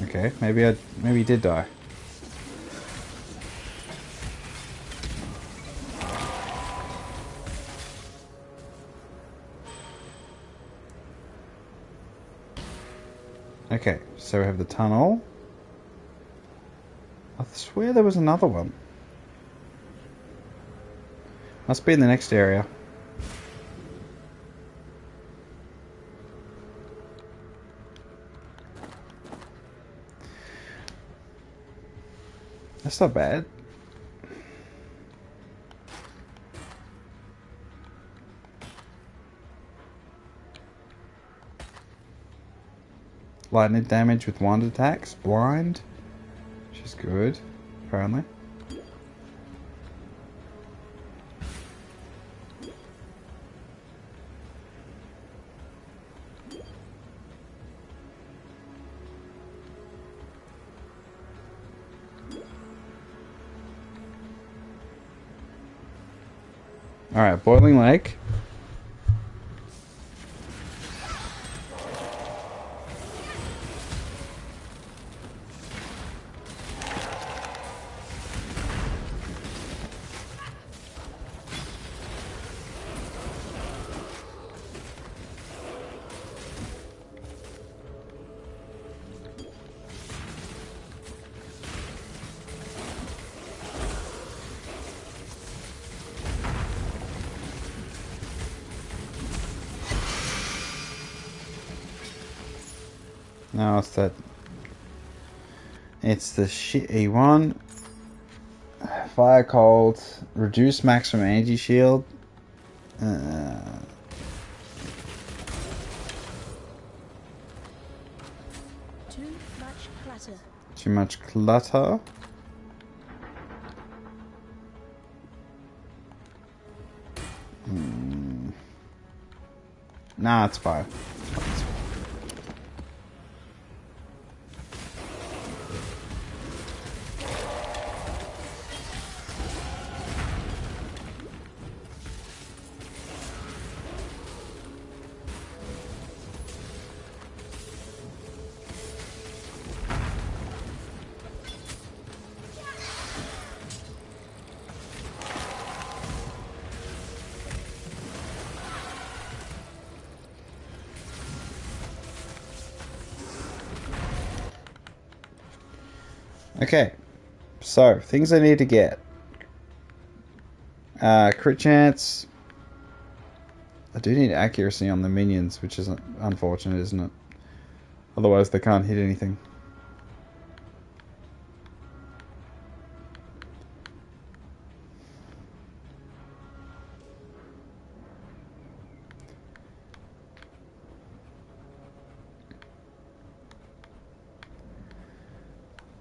Okay, maybe he did die. Okay, so we have the tunnel. I swear there was another one. Must be in the next area. That's not bad. Lightning damage with wand attacks. Blind. Which is good, apparently. Alright, Boiling Lake. No, it's that. It's the shitty one. Fire Cold. Reduce maximum energy shield. Too much clutter. Too much clutter. Nah, it's fine. Okay, so things I need to get. Crit chance. I do need accuracy on the minions, which is unfortunate, isn't it? Otherwise they can't hit anything.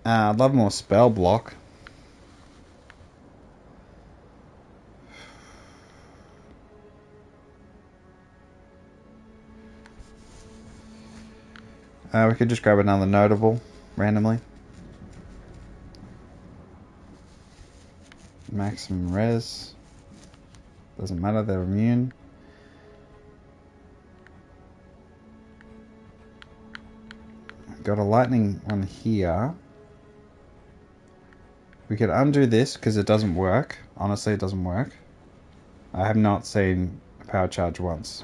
I'd love more spell block. We could just grab another notable randomly. Maximum res. Doesn't matter, they're immune. Got a lightning one here. We could undo this because it doesn't work. Honestly, it doesn't work. I have not seen a power charge once.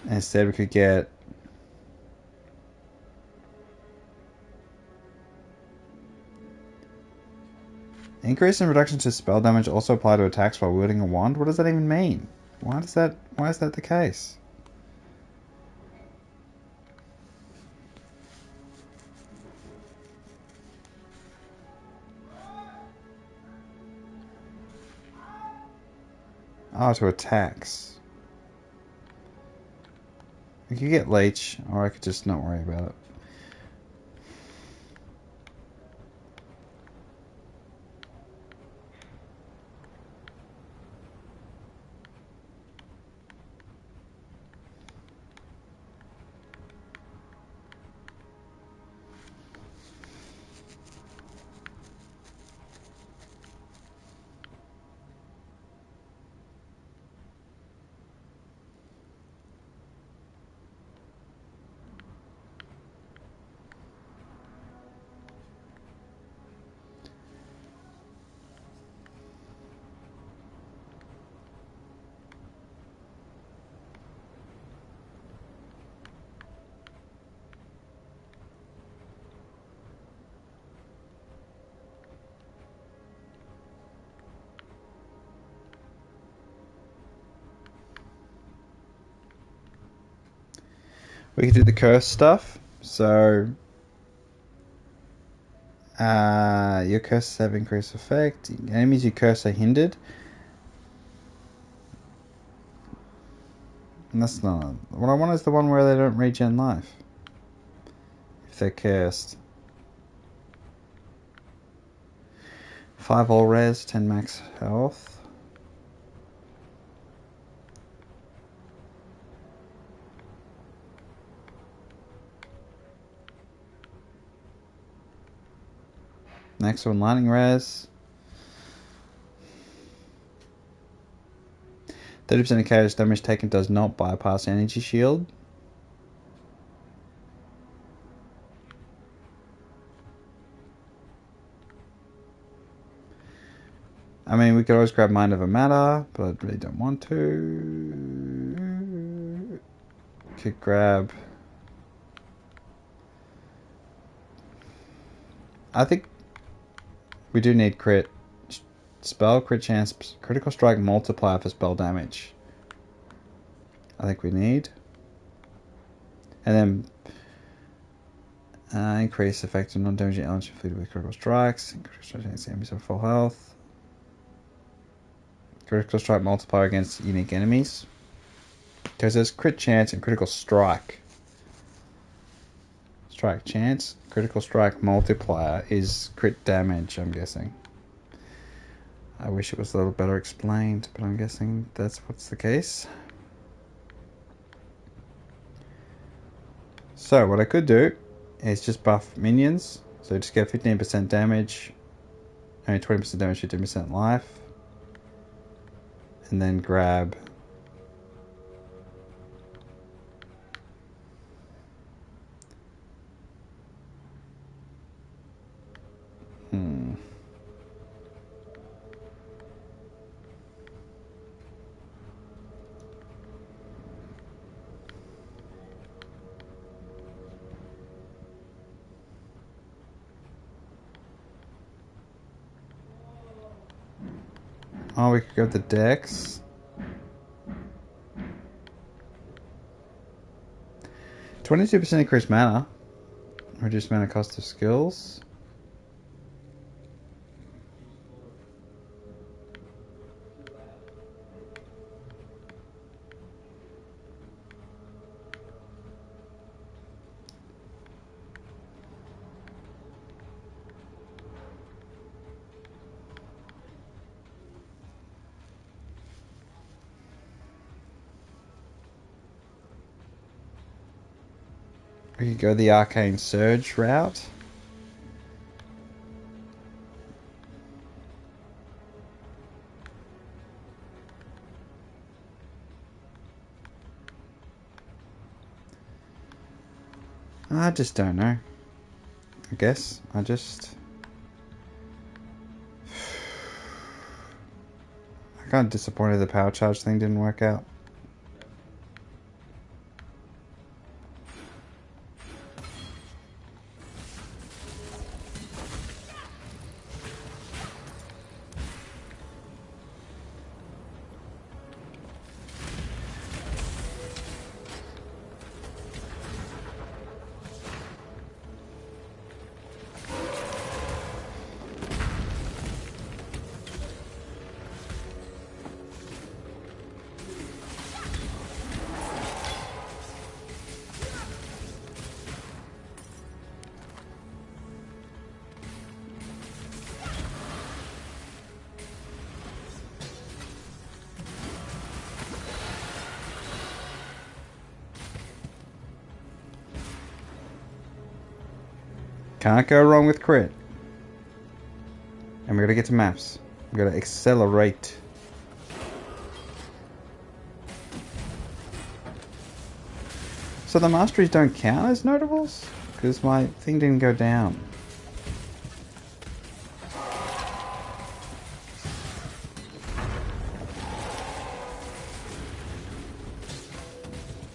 Instead, we could get increase in reduction to spell damage also apply to attacks while wielding a wand. What does that even mean? Why is that the case? Oh, to attacks. We could get leech, or I could just not worry about it. We can do the curse stuff. So, your curses have increased effect. Enemies you curse are hindered. And that's not... What I want is the one where they don't regen life. If they're cursed. 5 all res, 10 max health. Next one, lightning res. 30% of chaos damage taken does not bypass energy shield. I mean, we could always grab Mind Over Matter, but I really don't want to. Could grab... I think we do need crit. Spell, crit chance, critical strike multiplier for spell damage. I think we need. And then increase effect of non-damaging elements inflicted with critical strikes. Critical strike against enemies of full health. Critical strike multiplier against unique enemies. Because there's crit chance and critical strike. Strike chance. Critical strike multiplier is crit damage, I'm guessing. I wish it was a little better explained, but I'm guessing that's what's the case. So what I could do is just buff minions. So just get 15% damage, only 20% damage, 15% life. And then grab... Oh, we could go with the Dex. 22% increased mana. Reduced mana cost of skills. We could go the Arcane Surge route. I just don't know. I guess I just... I got disappointed the power charge thing didn't work out. Can't go wrong with crit. And we're gonna get to maps. We're gonna accelerate. So the masteries don't count as notables? Because my thing didn't go down.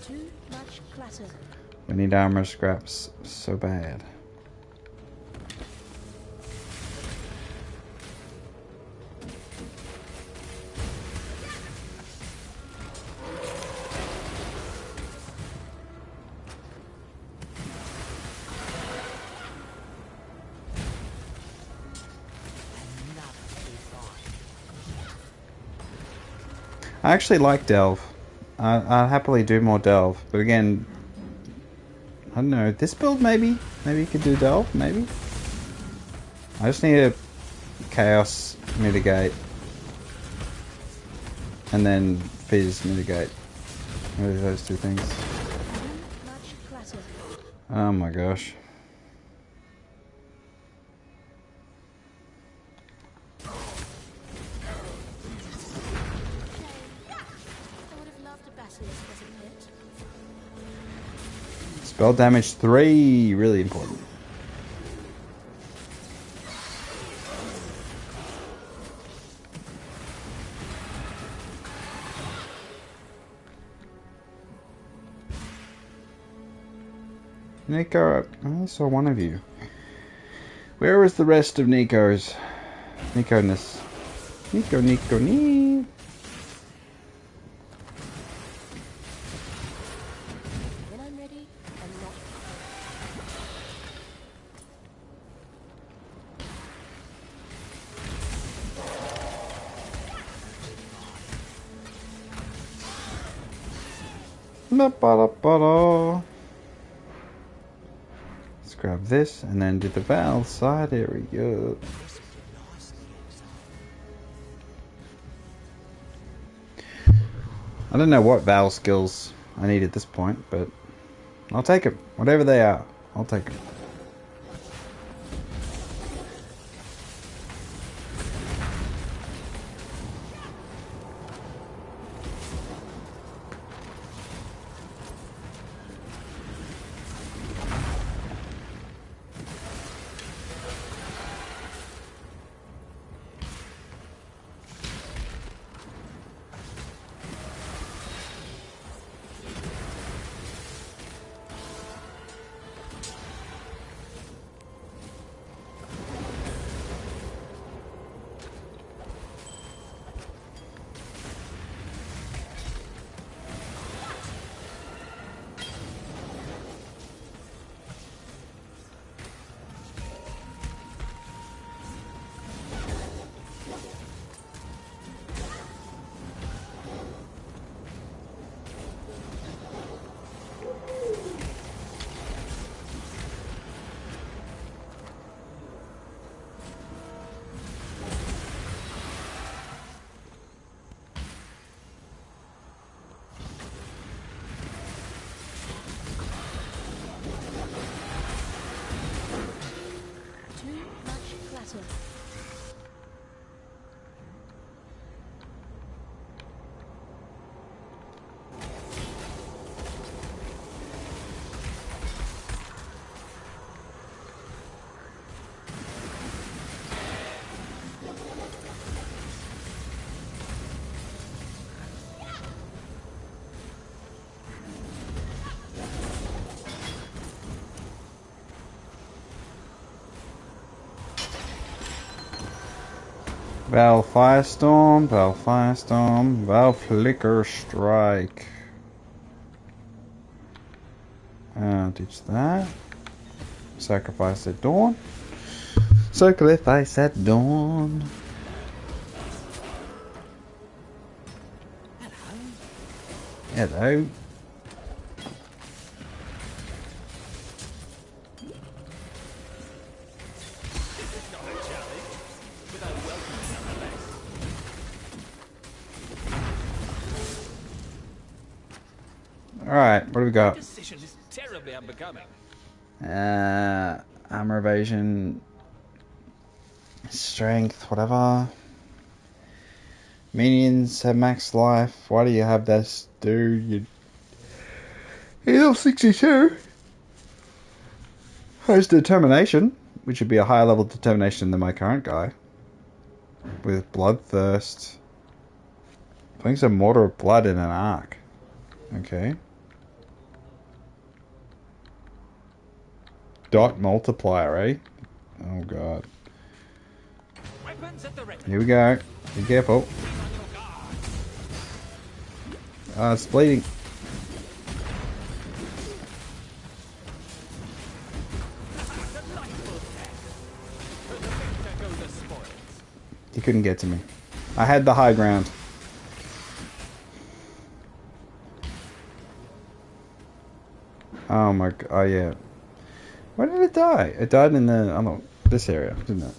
Too much clutter. We need armor scraps so bad. I actually like Delve. I'll happily do more Delve. But again, I don't know. This build maybe? Maybe you could do Delve? Maybe? I just need a Chaos mitigate. And then Fizz mitigate. Maybe those two things. Much clatter. Oh my gosh. I would have loved a Basilisk wasn't hit. Spell damage 3, really important. Nico, I saw one of you. Where was the rest of Nico's? Nico-ness. Nico, Nico, nee. When I'm ready, I'm not. Ba-ba-da-ba-da. Let's grab this and then do the valve side. There we go. I don't know what Val skills I need at this point, but I'll take them. Whatever they are, I'll take them. Too much clatter. Val Firestorm, Val Firestorm, Val Flicker Strike. Ditch that. Sacrifice at dawn. Sacrifice at dawn. Hello. Alright, what do we got? Decision is terribly unbecoming. Armor evasion, strength, whatever. Minions have max life. Why do you have this, dude? Heal 62 has determination, which would be a higher level determination than my current guy. With bloodthirst. Putting some mortar of blood in an arc. Okay. Dot multiplier, eh? Oh god. Weapons at the ready. Here we go. Be careful. It's bleeding. He couldn't get to me. I had the high ground. Oh my god. Oh yeah. Where did it die? It died in the this area, didn't it?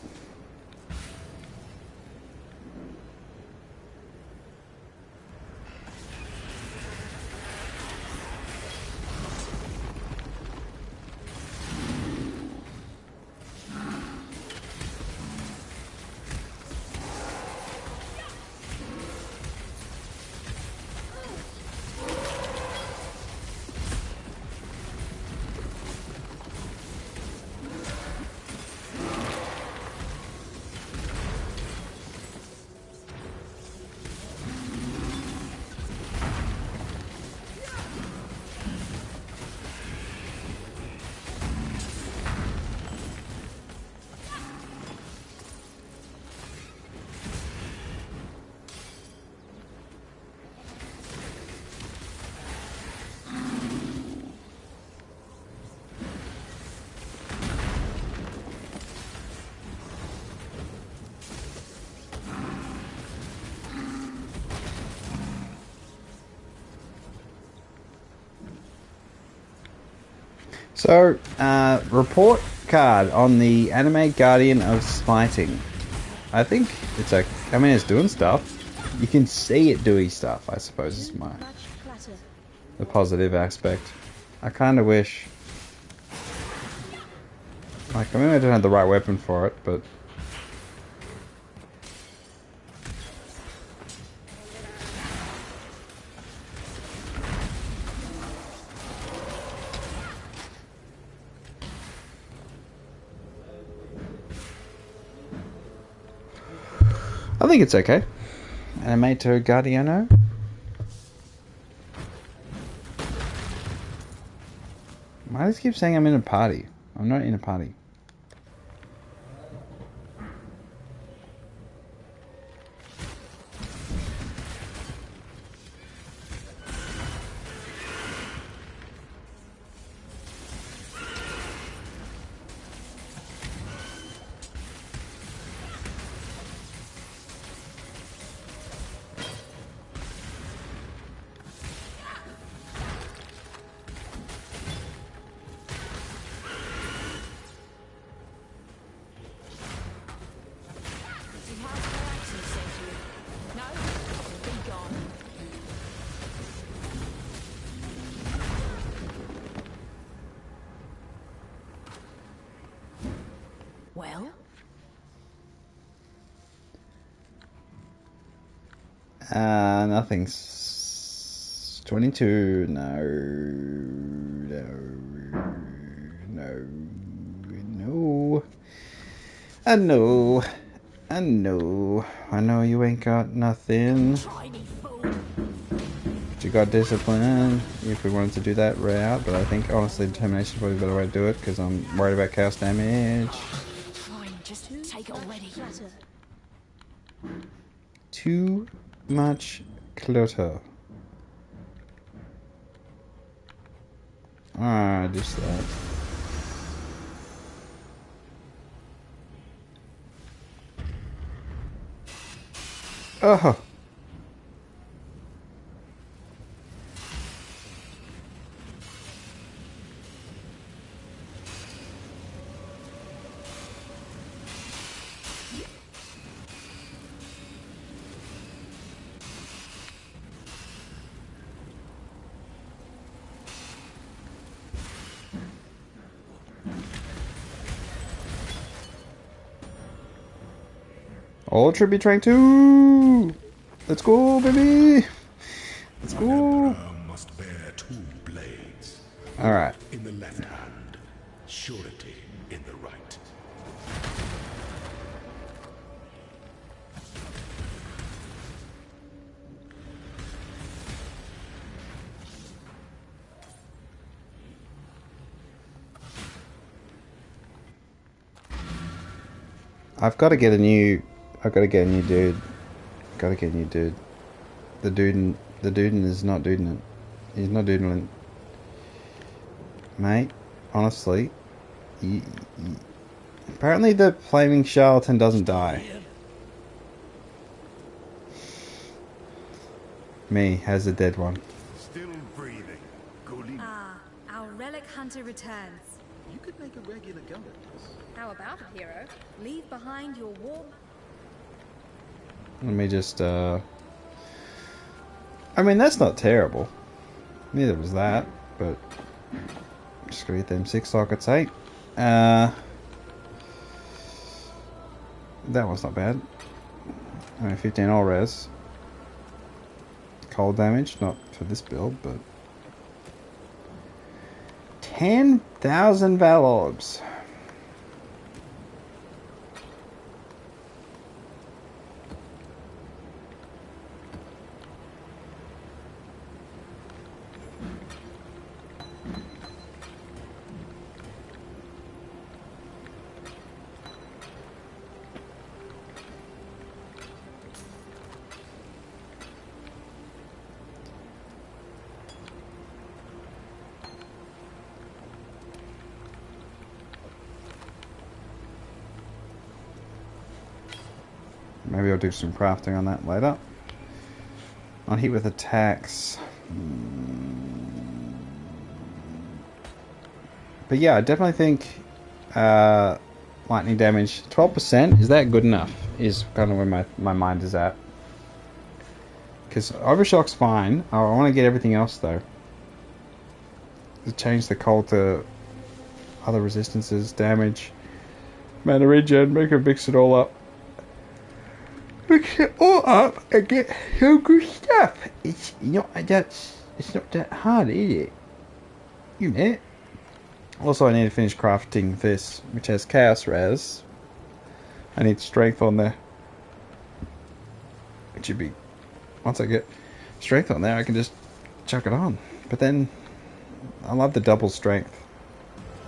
So, report card on the anime Guardian of Smiting. I think it's okay. I mean, it's doing stuff. You can see it doing stuff, I suppose, is the positive aspect. I kind of wish... Like, I mean, I don't have the right weapon for it, but... I think it's okay. Animator Guardiano. Why does it keep saying I'm in a party? I'm not in a party. Well, Nothing's 22. No, I know. I know you ain't got nothing. tiny fool. But you got discipline if we wanted to do that route, but I think honestly determination is probably a better way to do it because I'm worried about chaos damage. Fine, just take it already. Too much clutter. Ah, just that. Oh. All tribute train 2! Let's go, baby! Let's go! Emperor must bear two blades. Alright. In the left hand, surety in the right. I've got to get a new dude. Gotta get a new dude. The dude is not doodling it. He's not doodling. Mate, honestly, apparently the flaming charlatan doesn't die. Me has a dead one. Still breathing. Golem. Our relic hunter returns. You could make a regular go at this. How about it, hero? Leave behind your warm... Let me just, I mean, that's not terrible. Neither was that, but... Just gonna get them 6 sockets, 8. That was not bad. Only 15 all res. Cold damage, not for this build, but... 10,000 Val Orbs. Maybe I'll do some crafting on that later. On hit with attacks. But yeah, I definitely think lightning damage, 12%, is that good enough? Is kind of where my mind is at. Because Overshock's fine. I want to get everything else though. To change the cold to other resistances, damage, mana regen, make her mix it all up. Mix it all up and get some good stuff. It's not that hard, is it? You know. Also, I need to finish crafting this, which has Chaos Res. I need strength on there. It should be... Once I get strength on there, I can just chuck it on. But then, I love the double strength.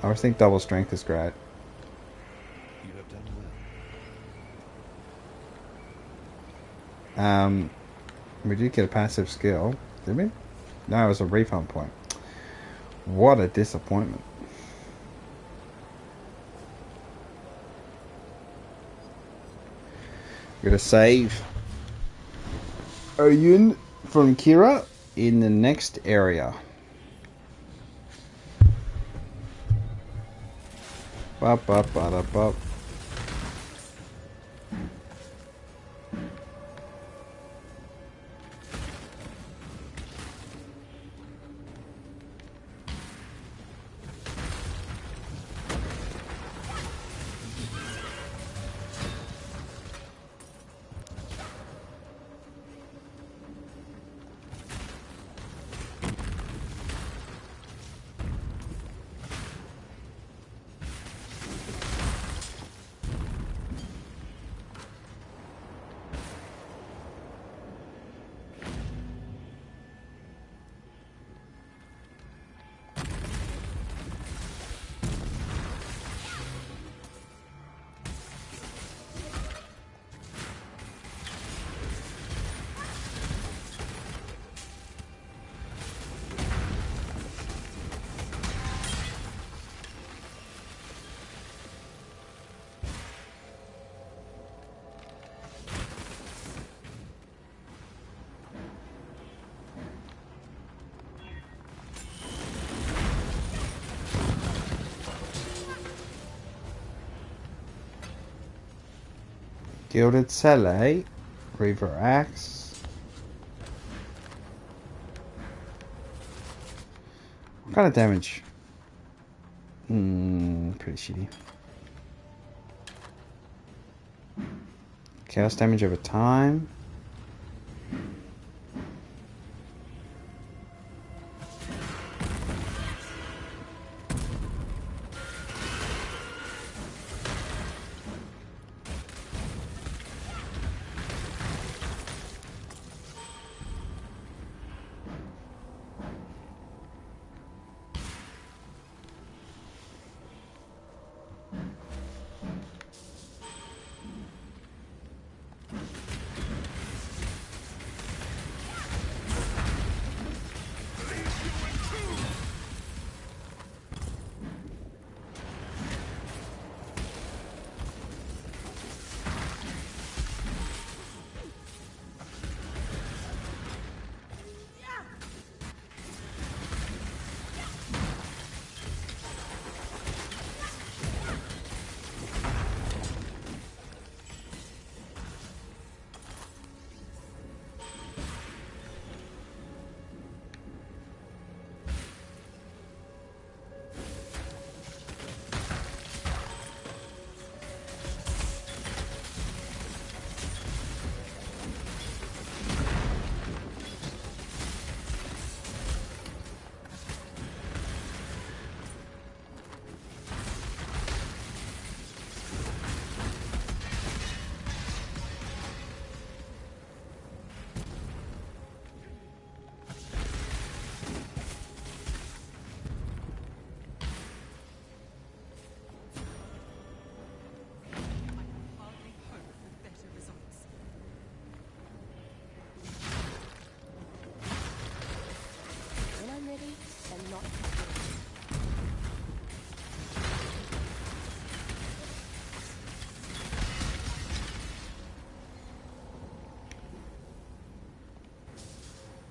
I always think double strength is great. You have done well. We did get a passive skill, did we? No, it was a refund point. What a disappointment. We're gonna save Oyun from Kira in the next area. Bop, bop, bop, bop. Gilded Sele, Reaver Axe. What kind of damage? Pretty shitty. Chaos damage over time.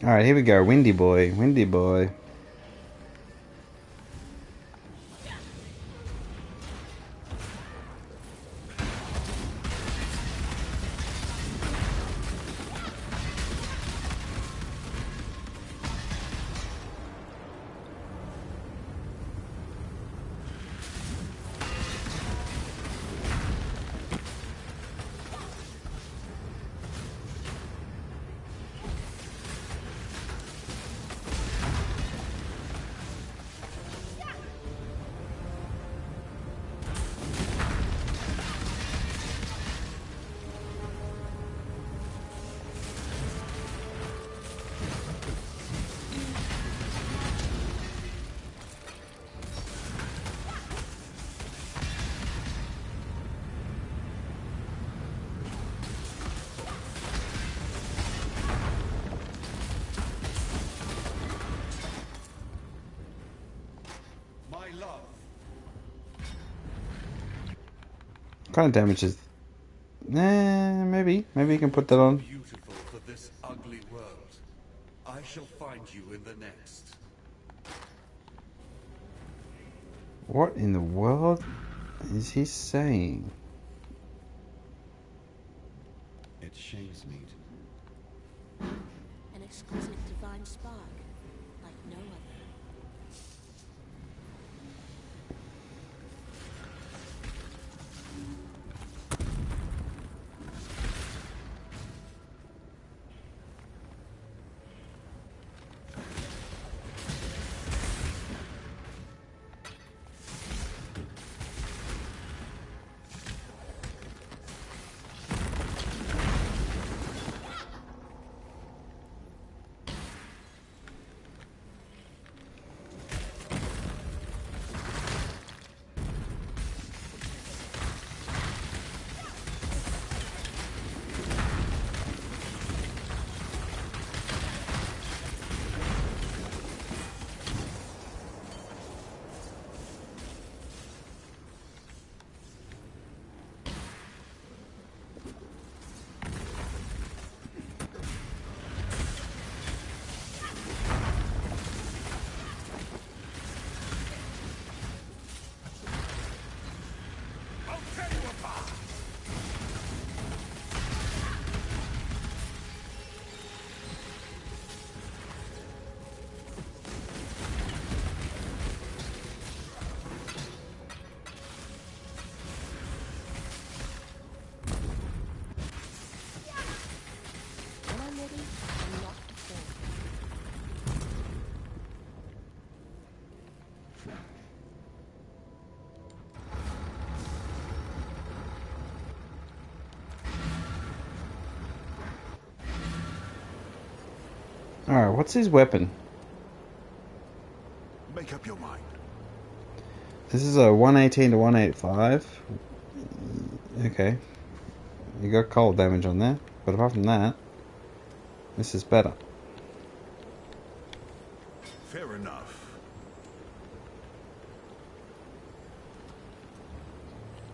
Alright, here we go. Windy boy. Windy boy. My love. What kind of damage is... maybe. Maybe you can put that on. Beautiful for this ugly world. I shall find you in the next. What in the world is he saying? It shames me. An exquisite divine spark, like no other. When I'm ready, I'm not to fall. Alright, what's his weapon? Make up your mind. This is a 118 to 185. Okay. You got cold damage on there. But apart from that, this is better. Fair enough.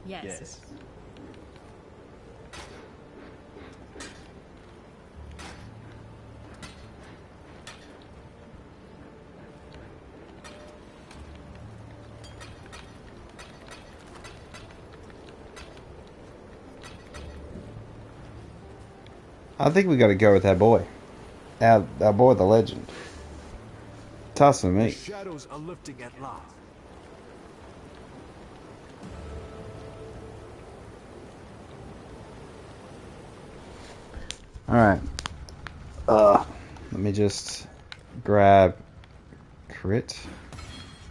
Yes. I think we got to go with our boy. Our boy, the legend. Toss and me. Shadows are lifting at last. Alright. Let me just grab crit,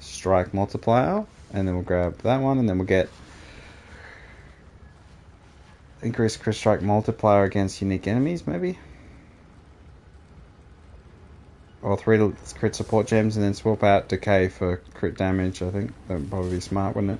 strike multiplier, and then we'll grab that one, and then we'll get increase crit strike multiplier against unique enemies, maybe? Or 3 crit support gems, and then swap out decay for crit damage, I think. That would probably be smart, wouldn't it?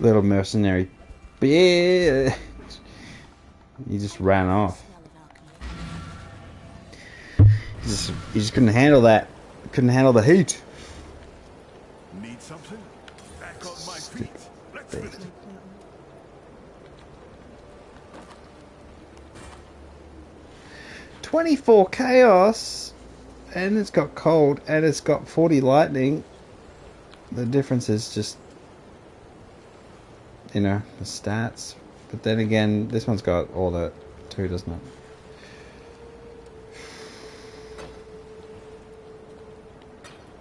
Little mercenary bitch. He just ran off. He just couldn't handle that. Couldn't handle the heat. Need something? Back on my feet. Let's move. 24 chaos, and it's got cold, and it's got 40 lightning. The difference is just, you know, the stats. But then again, this one's got all that too, doesn't it?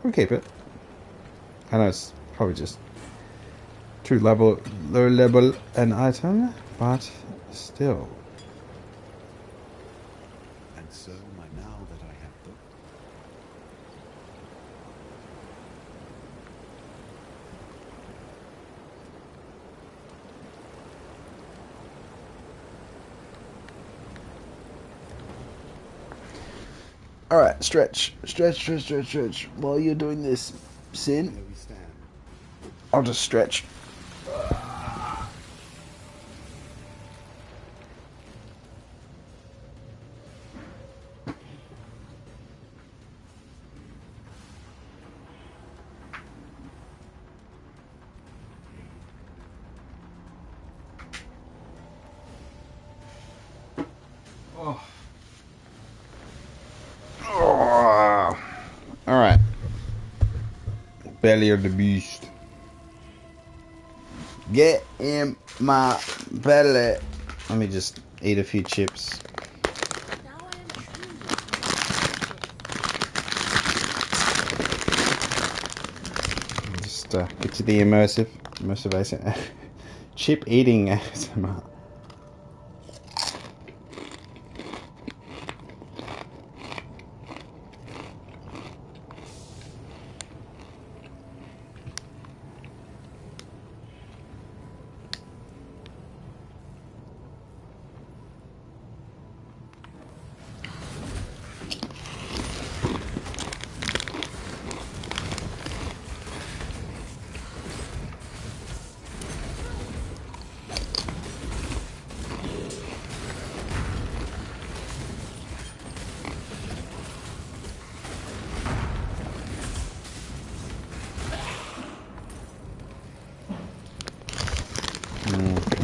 We'll keep it. I know it's probably just low level an item, but still. And so now that I have booked. Alright, stretch. While you're doing this, Sin, Where we stand. I'll just stretch. Alright. Belly of the beast. Get in my belly. Let me just eat a few chips. Now I am truly Just get to the immersive ASMR. Chip eating ASMR.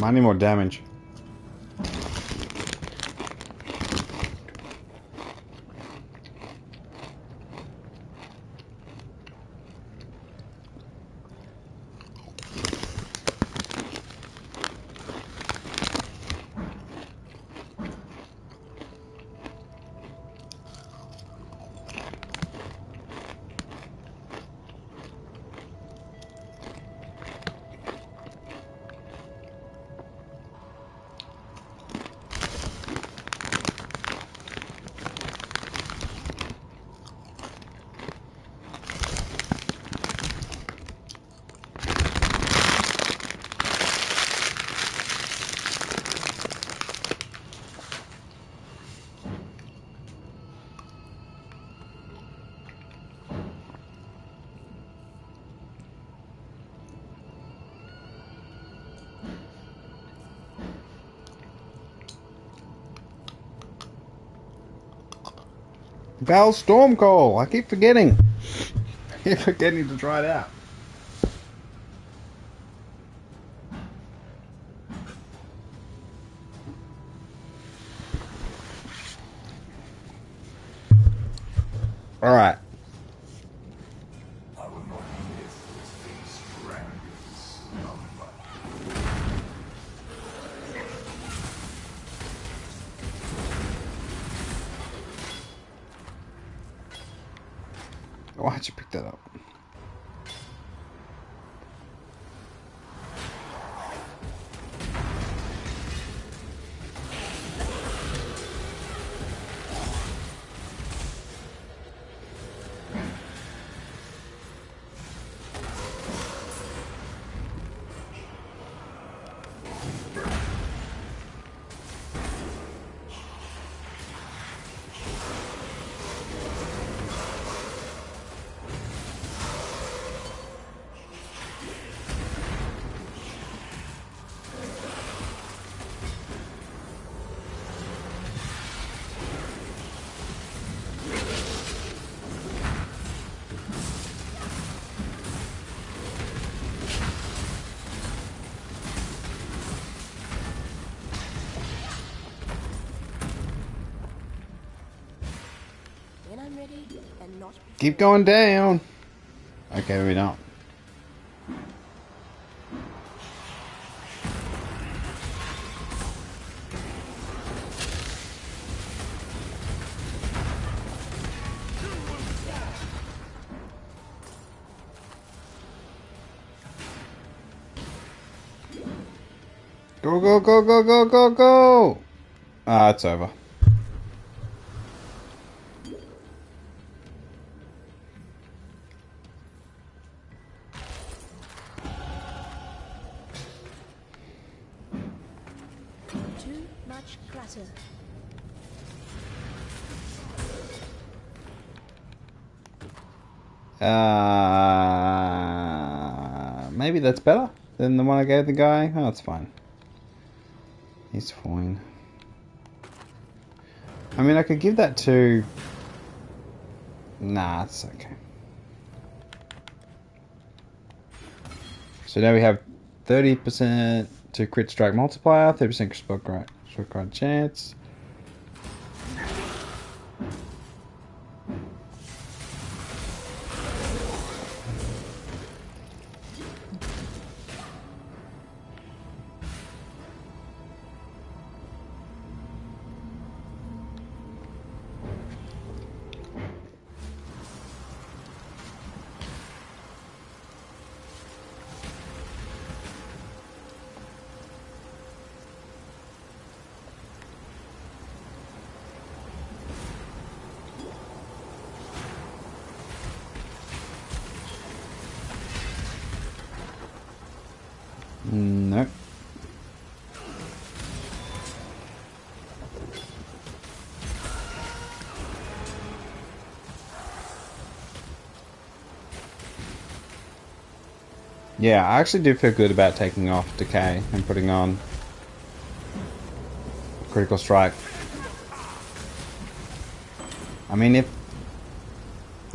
I need more damage. Val Stormcall. I keep forgetting. I keep forgetting to try it out. All right. Why'd you pick that up? When I'm ready, and not Keep going down. Okay, maybe not. Go, go, go, go, go, go, go! Ah, it's over. too much clutter. Maybe that's better than the one I gave the guy. Oh, it's fine. He's fine. I mean, I could give that to... Nah, it's okay. So now we have 30% to crit strike multiplier, 30% spell card chance. No. Yeah, I actually do feel good about taking off Decay and putting on Critical Strike. I mean, if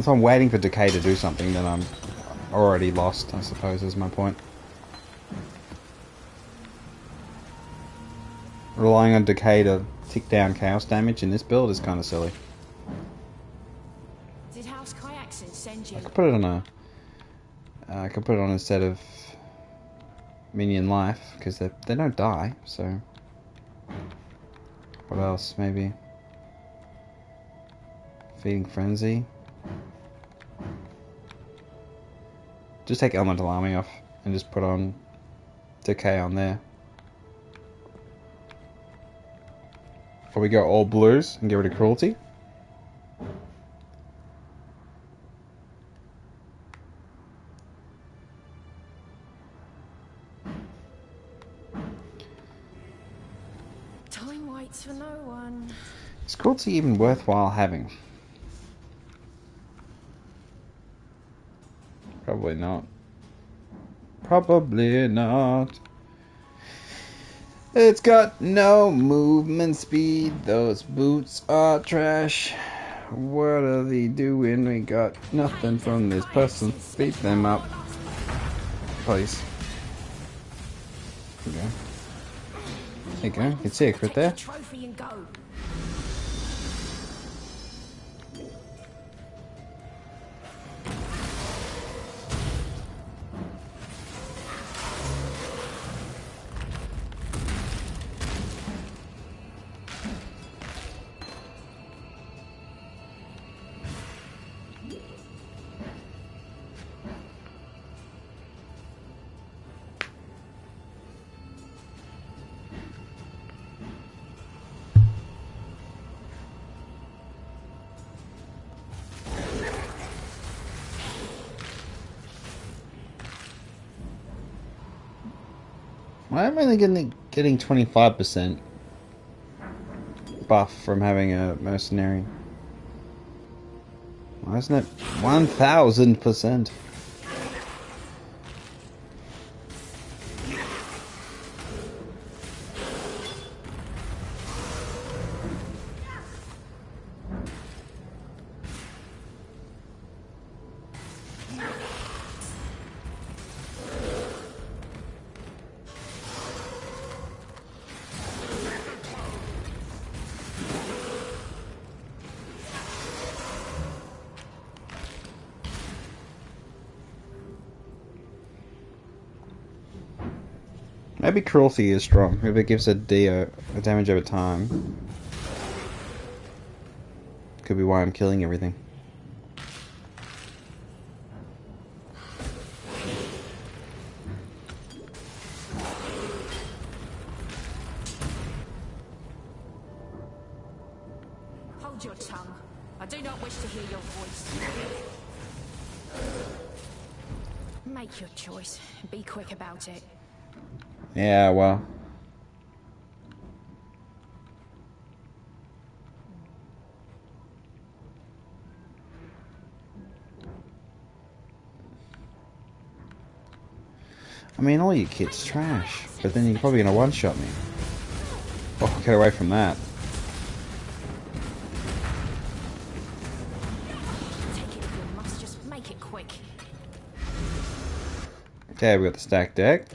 I'm waiting for Decay to do something, then I'm already lost, I suppose, is my point. Relying on Decay to tick down chaos damage in this build is kind of silly. Did House Kayakson send you? I could put it on a... I could put it on instead of minion life, because they don't die, so... What else, maybe? Feeding Frenzy. Just take Elemental Army off and just put on Decay on there. Or we go all blues and get rid of Cruelty. Time waits for no one. Is Cruelty even worthwhile having? Probably not. Probably not. It's got no movement speed. Those boots are trash. What are they doing? We got nothing from this person. Beat them up. Please. There you go. There you go. You can see a crit there. Trophy and go. Why am I only getting 25% buff from having a mercenary? Why isn't it 1000%? Maybe cruelty is strong. Maybe it gives a damage over time. Could be why I'm killing everything. Hold your tongue. I do not wish to hear your voice. Make your choice. Be quick about it. Yeah, well. I mean, all your kit's trash, but then you're probably gonna one-shot me. Oh, get away from that. Take it if you must, just make it quick. Okay, we got the stack deck.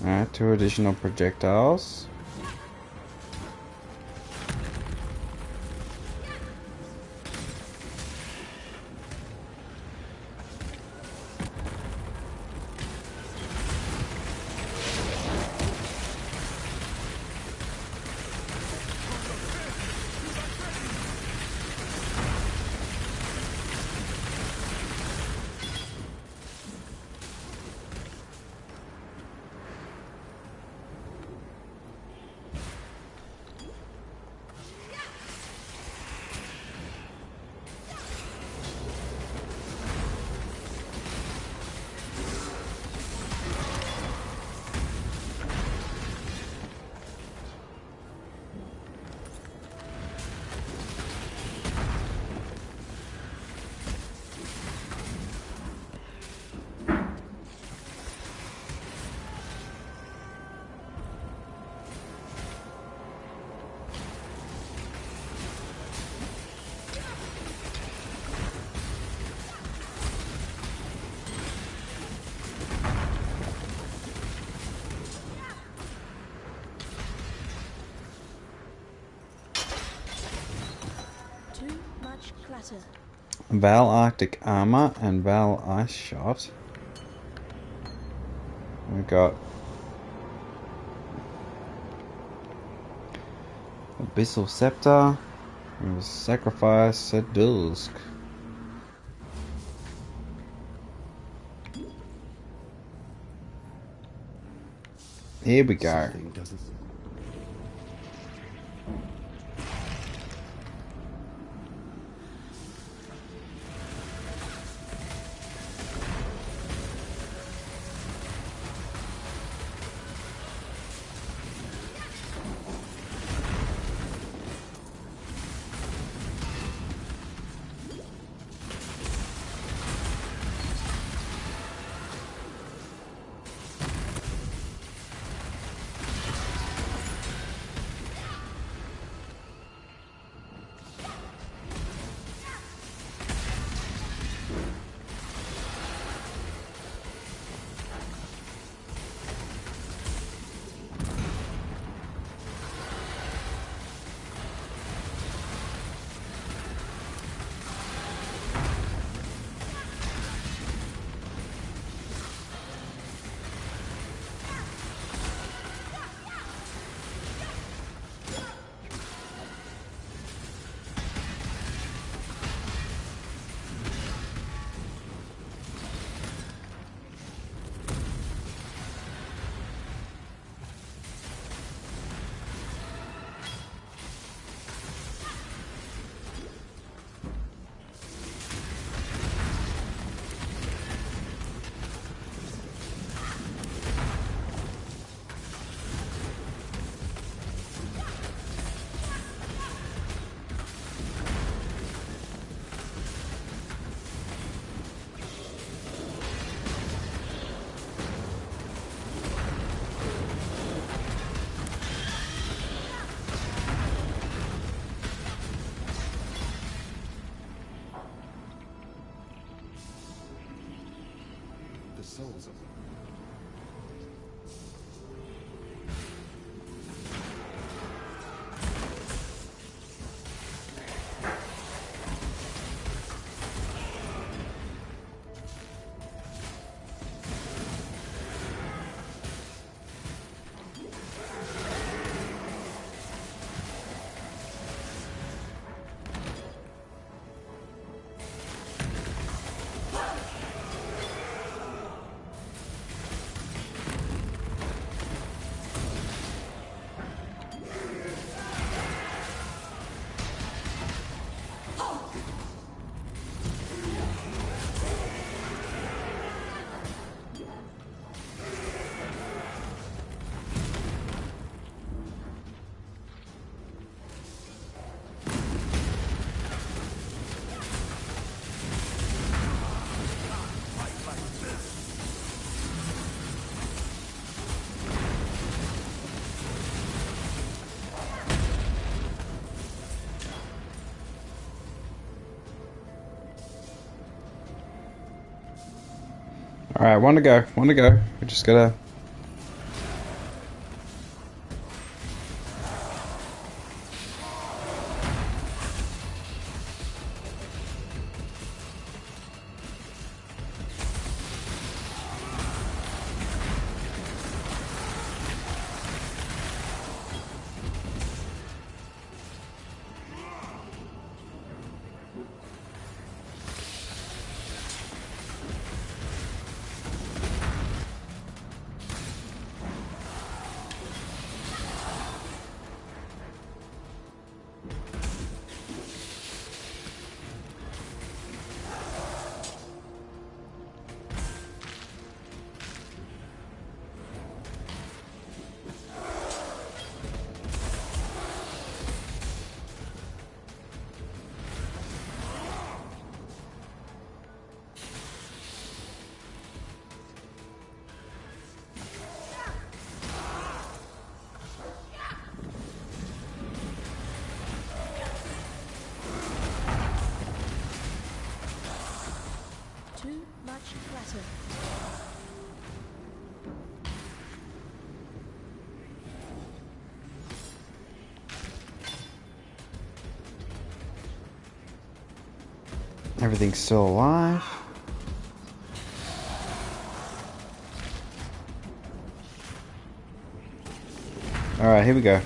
Alright, 2 additional projectiles. Too much clutter. Val Arctic Armor and Val Ice Shot. We've got Abyssal Scepter and Sacrifice at Dusk. Here we go. Something doesn't. souls of them. Alright, one to go. We just gotta... Too much clutter. Everything's still alive. Alright, here we go.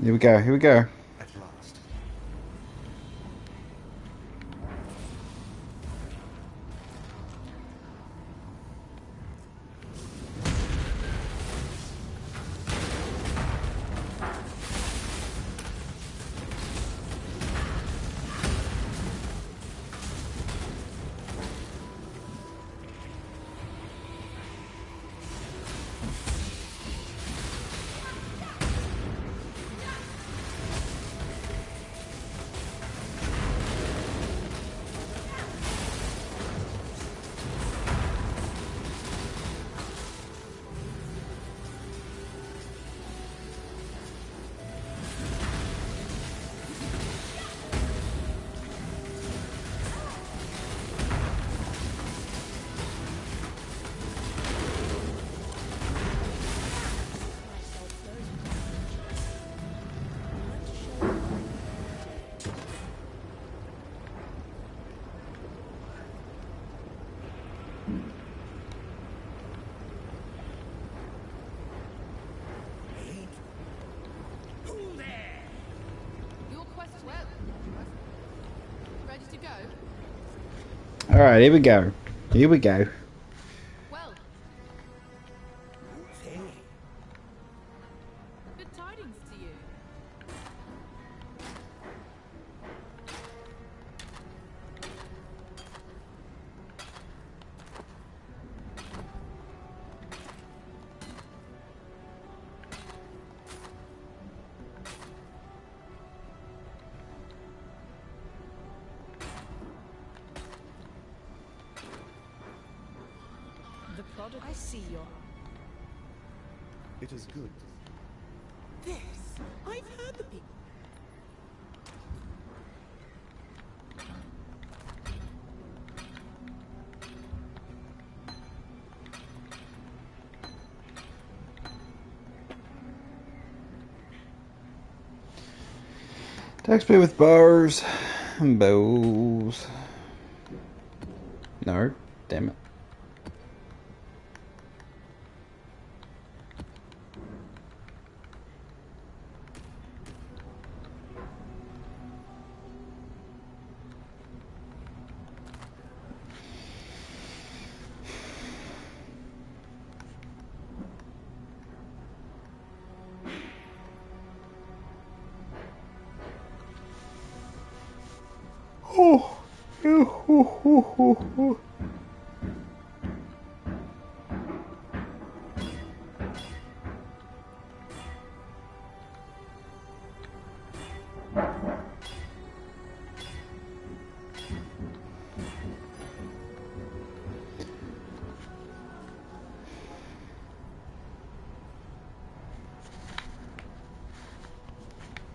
Here we go, here we go. At last. Your quest well. Ready to go? Alright, here we go. Here we go. Well. Good tidings to you. The product. I see your. It is good. This. I've heard the people. Text me with bars and bows. No, damn it. Oh.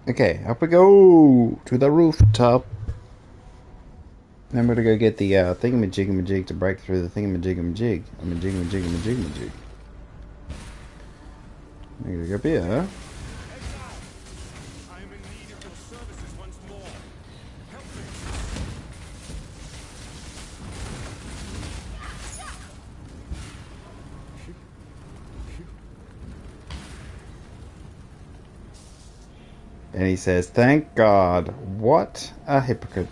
Okay, up we go to the rooftop. Then we're gonna go get the thingamajig to break through the thingamajig. Majig. I'm gonna go up here. Exile! I am in need of your services once more. Help me! And he says, "Thank God." What a hypocrite.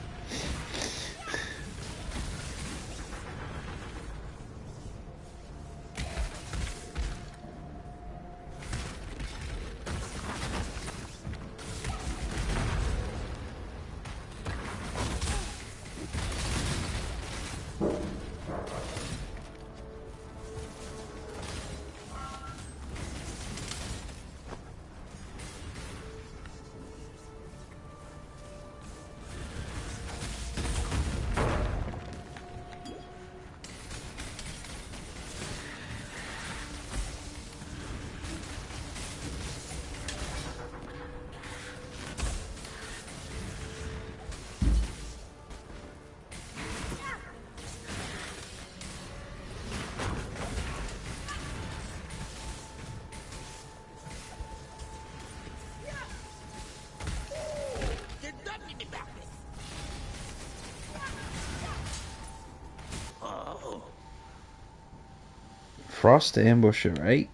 Frost to ambush at 8.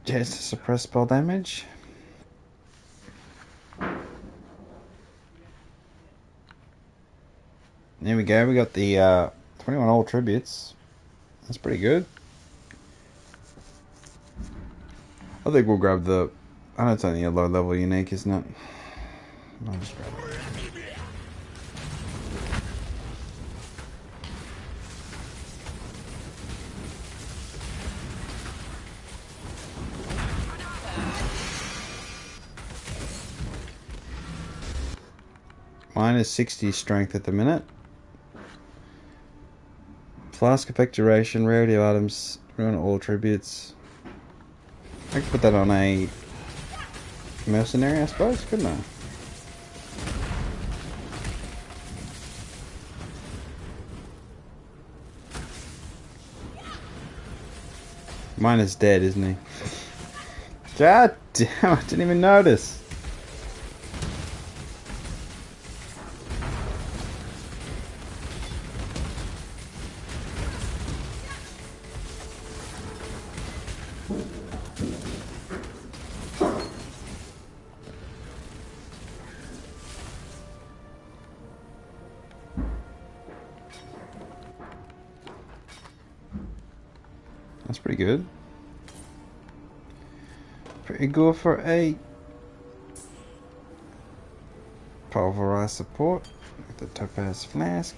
Chance to suppress spell damage. There we go. We got the 21 old tributes. That's pretty good. I think we'll grab the. I know it's only a low level unique, isn't it? I'll just grab it. Mine is 60 strength at the minute. Flask effect duration, rarity of items, ruin all tributes. I could put that on a mercenary, I suppose, couldn't I? Mine is dead, isn't he? God damn, I didn't even notice. That's pretty good. Pretty good for a pulverized support with the topaz flask.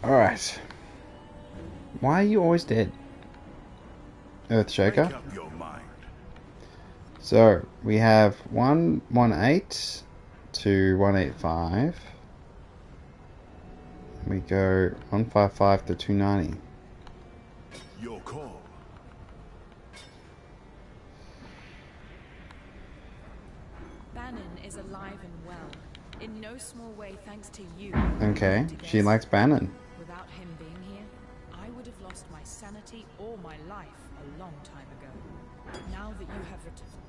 Alright. Why are you always dead? Earthshaker. Make up your mind. So, we have 118 to 185. We go 155 to 290. Your call. Bannon is alive and well. In no small way thanks to you. Okay, she likes Bannon. Without him being here, I would have lost my sanity or my life a long time ago. Now that you have returned.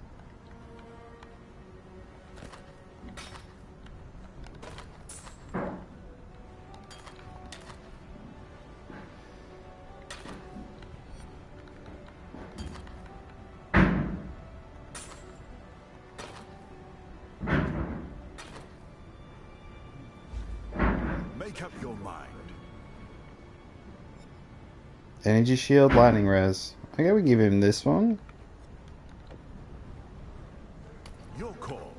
Make up your mind. Energy shield, lightning res. Okay, we give him this one. Your call.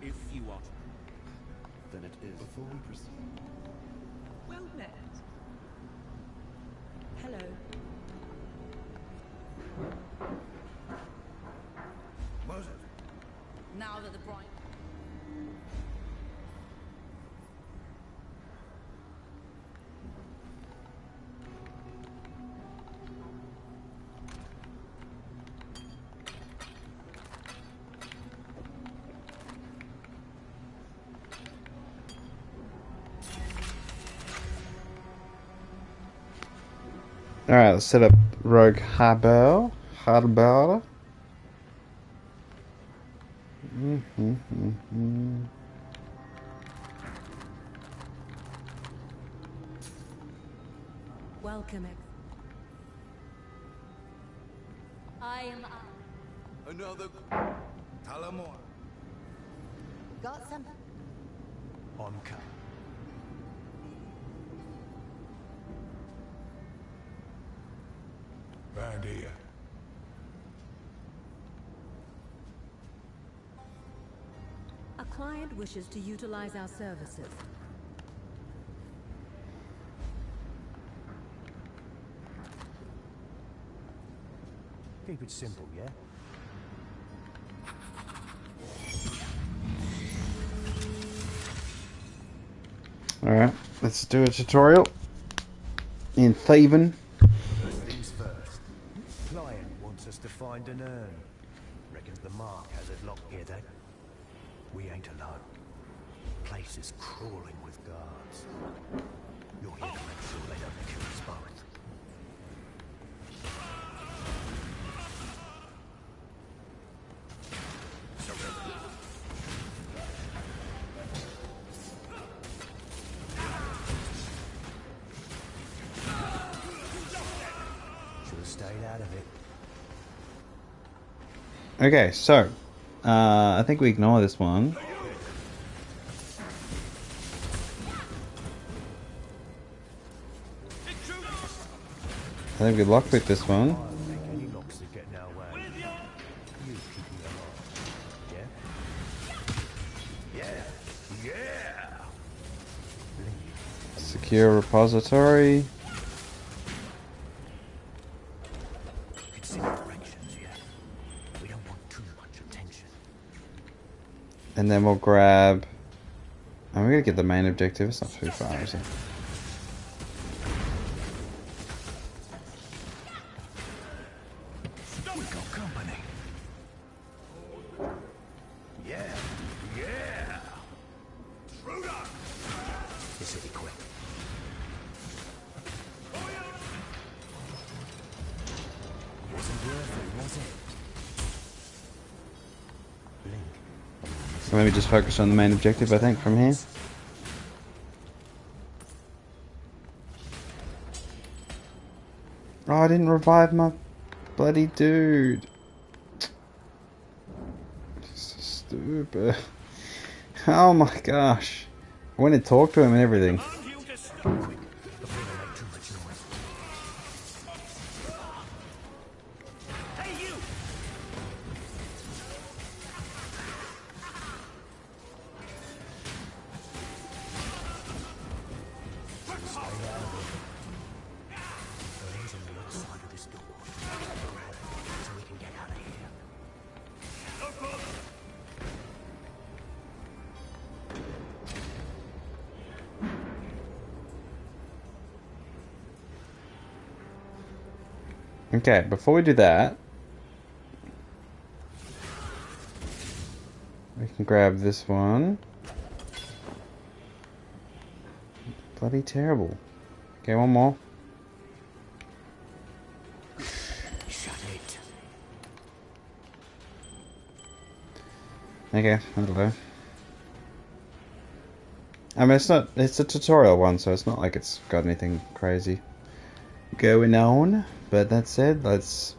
If you want. Then it is. Before we proceed. Well met. Hello. Was it? Now that the bright. Alright, let's set up Rogue Harbor. Welcome. I am Another. Talamor. got some. On cut. Bandia. A client wishes to utilize our services. Keep it simple, yeah? Alright, let's do a tutorial in thieving. First things first. Client wants us to find an urn. Reckons the mark has it locked here, then. We ain't alone. Place is crawling with guards. You're here to make sure they don't kill us both. Should have stayed out of it. Okay, so I think we ignore this one. I think we lockpick this one. Think any locks that get in our way. You keep your eye. Yeah? Yeah! Yeah! Secure repository. Consider directions, yeah? We don't want too much attention. And then we'll grab... I'm gonna get the main objective. It's not too far, is it? We got company. Yeah! Yeah! Intruder! This will be quick. Wasn't worth it, was it? Blink. So maybe just focus on the main objective, I think, from here. Oh, I didn't revive my bloody dude. So stupid. Oh my gosh. I went and talked to him and everything. Quick, before they make too much noise. Hey, you! Okay, before we do that, we can grab this one. Bloody terrible. Okay, one more. Shut it. Okay, that'll do. I mean, it's a tutorial one, so it's not like it's got anything crazy going on. But that said, let's...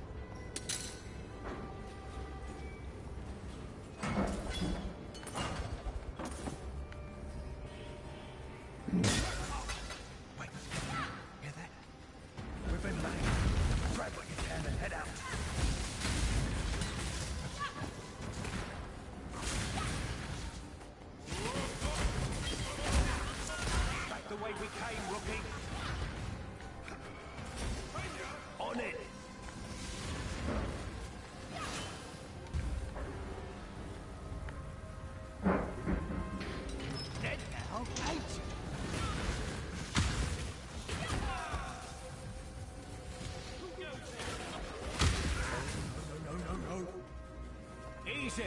Easy.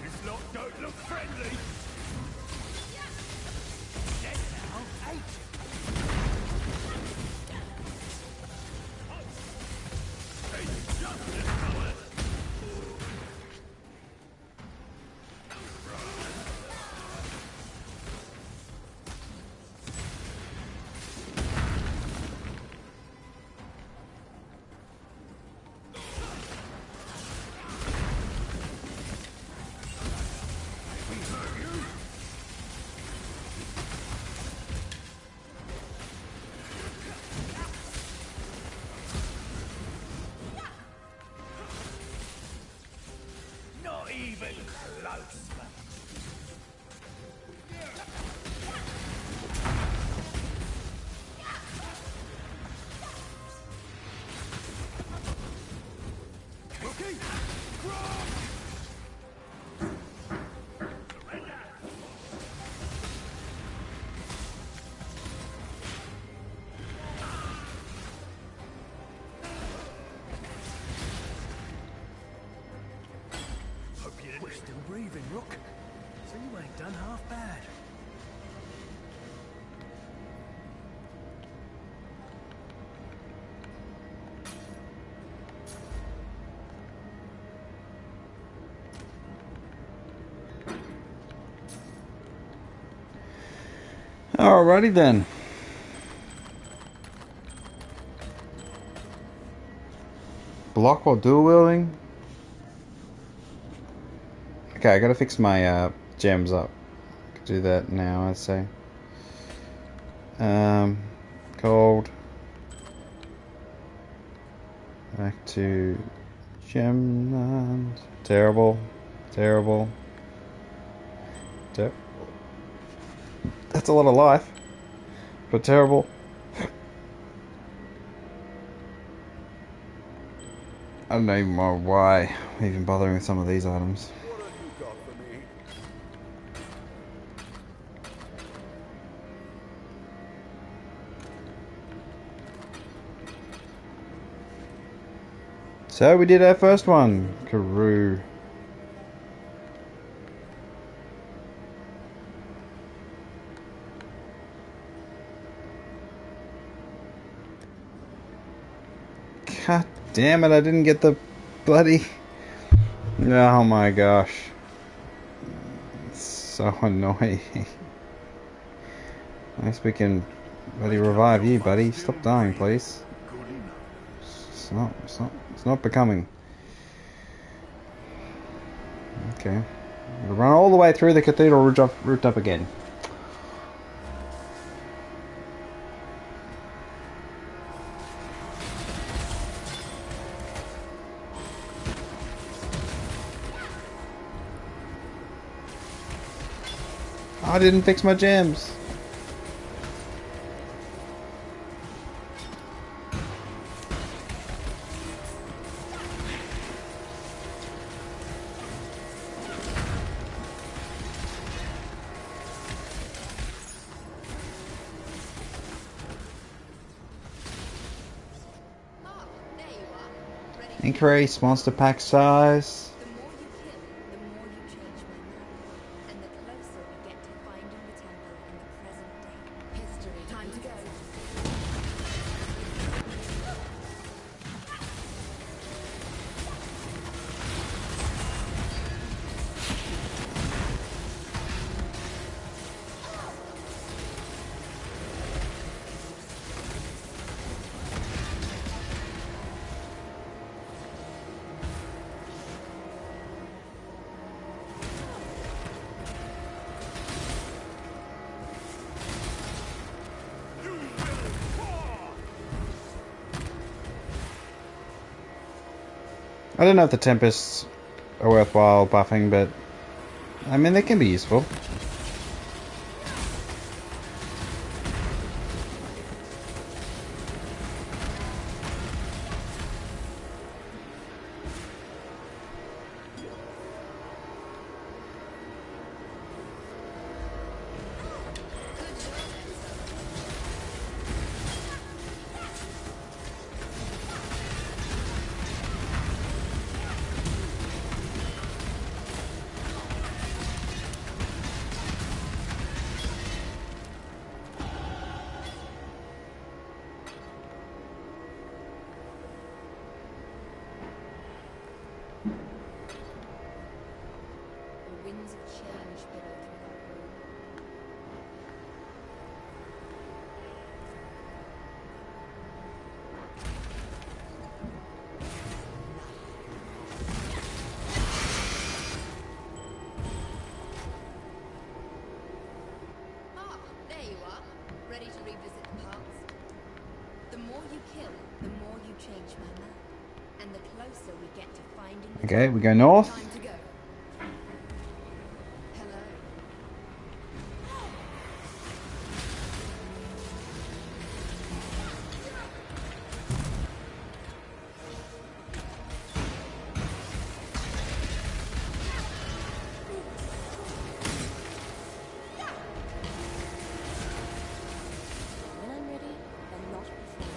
This lot don't look friendly. Dead now, ain't you? Not even close. Rookie! We're still breathing, Rook. So you ain't done half bad. Alrighty then. Block while dual wielding? Okay, I gotta fix my gems up. Could do that now, I'd say. Cold. Back to gem. Terrible. Terrible. That's a lot of life. But terrible. I don't even know why I'm even bothering with some of these items. What have you got for me? So we did our first one. Karoo. God damn it, I didn't get the bloody... Oh my gosh. It's so annoying. At least we can bloody revive you, buddy. Stop dying, please. It's not becoming. Okay. We'll run all the way through the cathedral route up again. I didn't fix my gems. Increase monster pack size. The more you kill, the more you change my mind. And the closer we get to finding the temple in the present day. History. Time to go. I don't know if the Tempests are worthwhile buffing, but I mean, they can be useful. The winds of change billow through that room. Ah, there you are. Ready to revisit the past. The more you kill, the more you change my map. And the closer we get to finding the Okay, we go north. time to go. Hello. When I'm ready, and not before.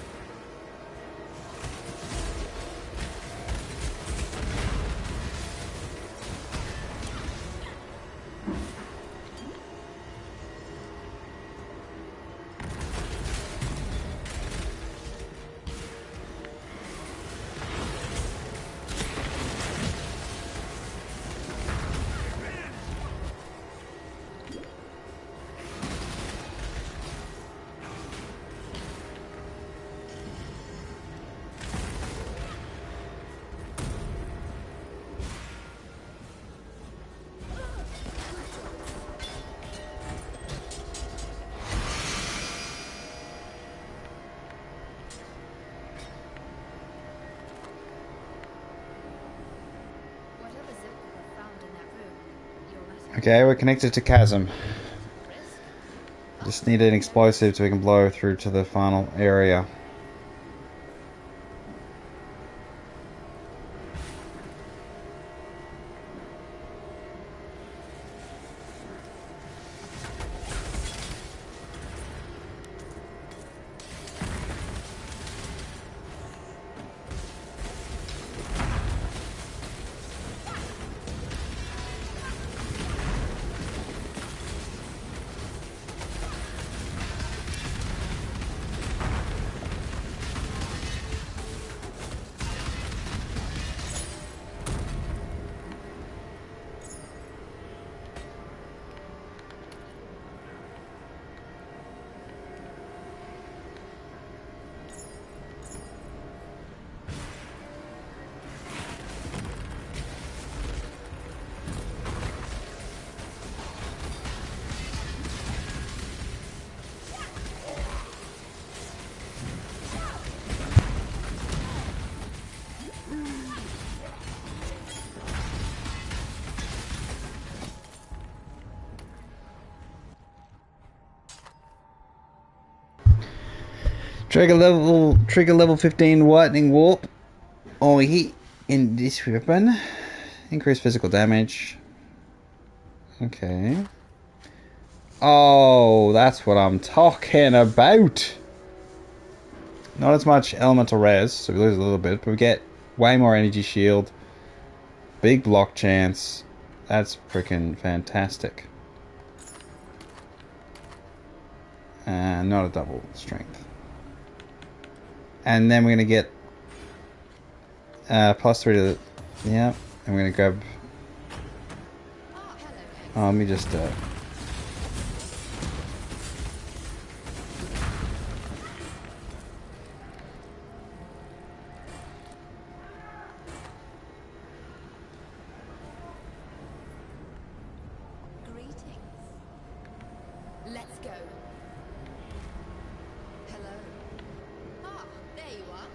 Whatever Zipper found in that room, you'll let Okay, we're connected to Chasm. Just need an explosive so we can blow through to the final area. Trigger level 15 Lightning Warp. Or heat in this weapon. Increase physical damage. Okay. Oh, that's what I'm talking about. Not as much elemental res, so we lose a little bit, but we get Way more energy shield. Big block chance. That's freaking fantastic. Not a double strength. And then we're going to get +3 to the... Yeah, I'm going to grab... Oh, let me just... Let's go. Hello. Ah, there you are.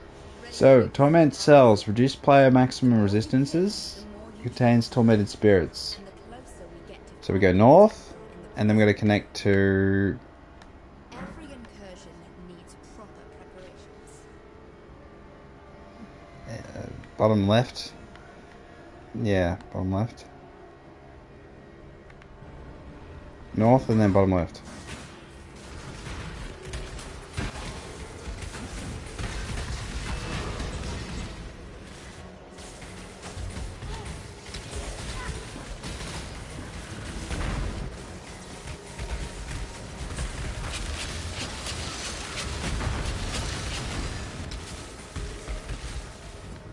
Ready So, Torment Cells. Reduce player maximum resistances. Contains Tormented Spirits. and the closer we get to So we go north. And then we're going to connect to... every incursion needs proper preparations. bottom left. Yeah, bottom left. North and then bottom left.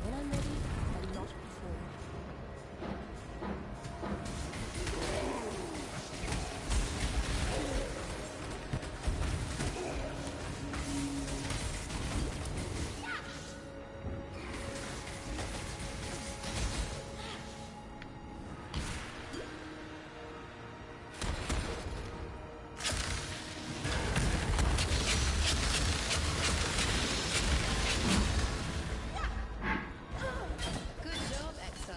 When I'm ready, and not before. Good job, Exile.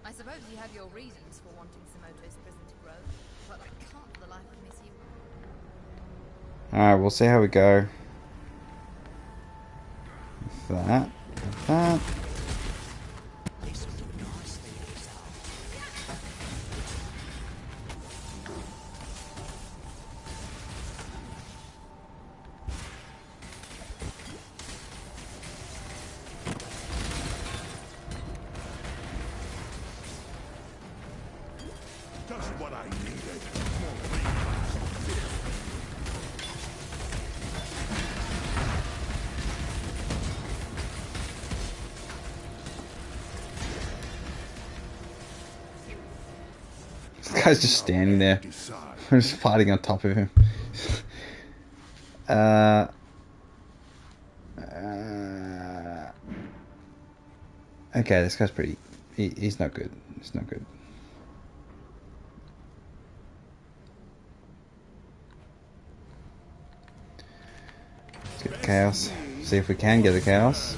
I suppose you have your reasons for wanting Samoto's prison to grow, but I can't for the life of me see Alright, we'll see how we go. With that. With that. Just what I needed. This guy's just standing there. Decide. We're just fighting on top of him. Okay, this guy's pretty... He's not good. He's not good. Let's get the chaos. See if we can get the chaos.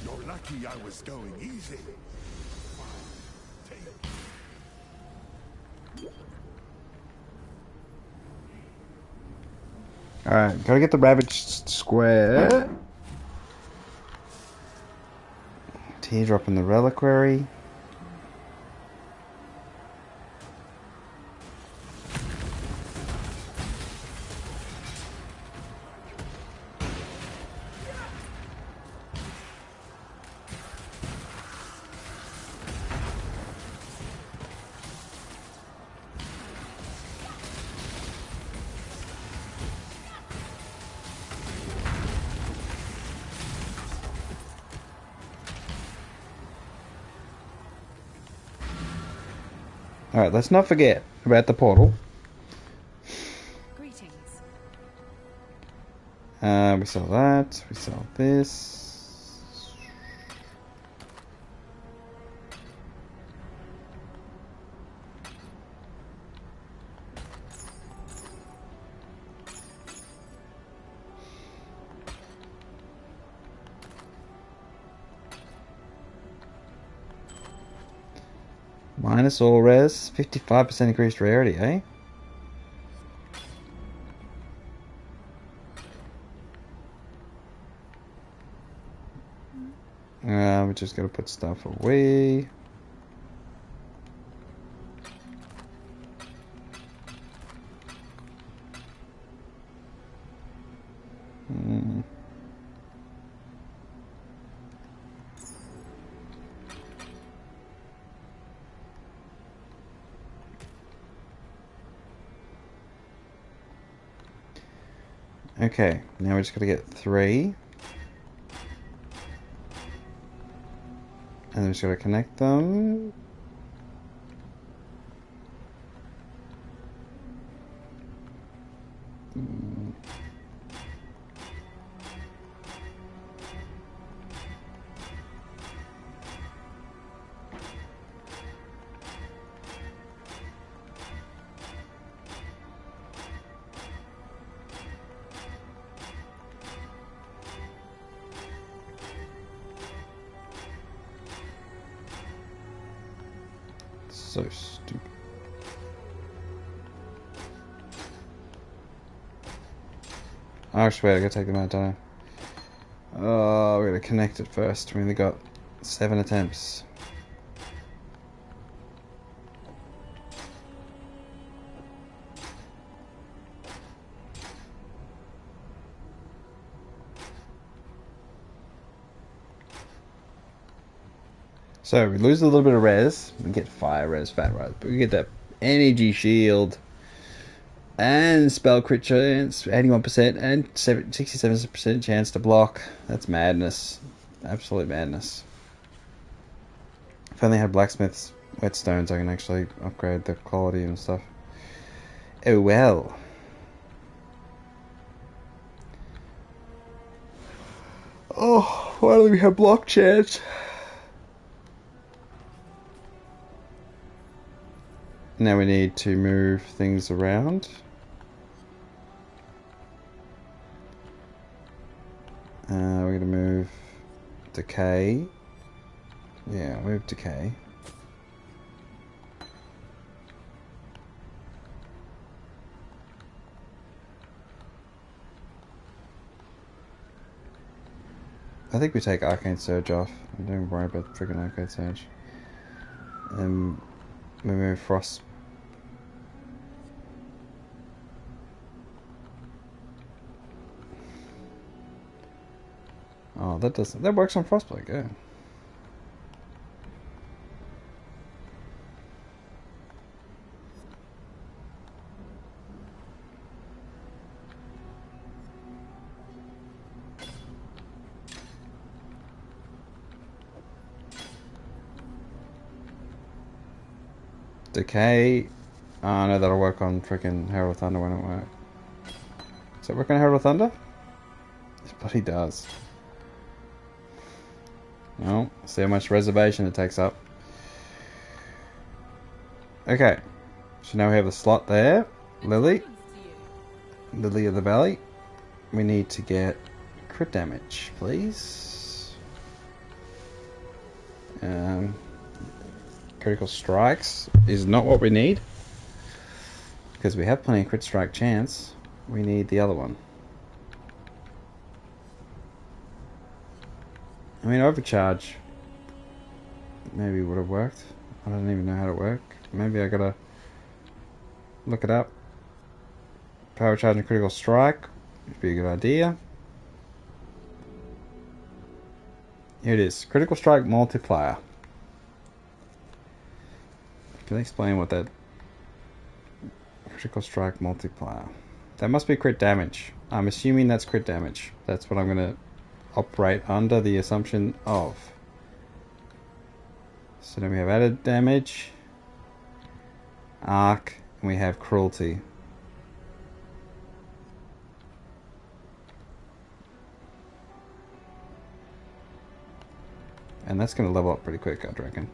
You're lucky I was going easy. Alright, gotta get the Ravaged Square. Teardrop in the Reliquary. Alright, let's not forget about the portal. Greetings. We sell that, we sell this. Minus all res, 55% increased rarity, eh? We're just gonna put stuff away. Okay, now we're just gonna get 3. And then we're just gonna connect them. So stupid. Oh, actually, wait, I gotta take them out, don't I? Oh, we're gonna connect it first. We only got 7 attempts. So we lose a little bit of res. We get fire res, fat res, but we get that energy shield and spell crit chance, 81%, and 67% chance to block. That's madness, absolute madness. If I only had blacksmith's whetstones, I can actually upgrade the quality and stuff. Oh well. Oh, why do we have block chance? Now we need to move things around. We're going to move decay. Yeah, move decay. I think we take Arcane Surge off. I don't worry about freaking Arcane Surge. And we move Frost. Oh, that works on Frostblade, good. Decay. Oh no, that'll work on freaking Herald of Thunder when it works. Does that work on Herald of Thunder? It bloody does. Well, see how much reservation it takes up. Okay, so now we have the slot there. Lily of the Valley. We need to get crit damage, please. Critical strikes is not what we need, because we have plenty of crit strike chance. We need the other one. I mean, overcharge maybe would have worked. I don't even know how to work. Maybe I gotta look it up. Power charge and critical strike would be a good idea. Here it is. Critical strike multiplier. Can I explain what that critical strike multiplier? That must be crit damage. I'm assuming that's crit damage. That's what I'm gonna operate under the assumption of. So then we have added damage, arc, and we have cruelty. And that's going to level up pretty quick, I'd reckon.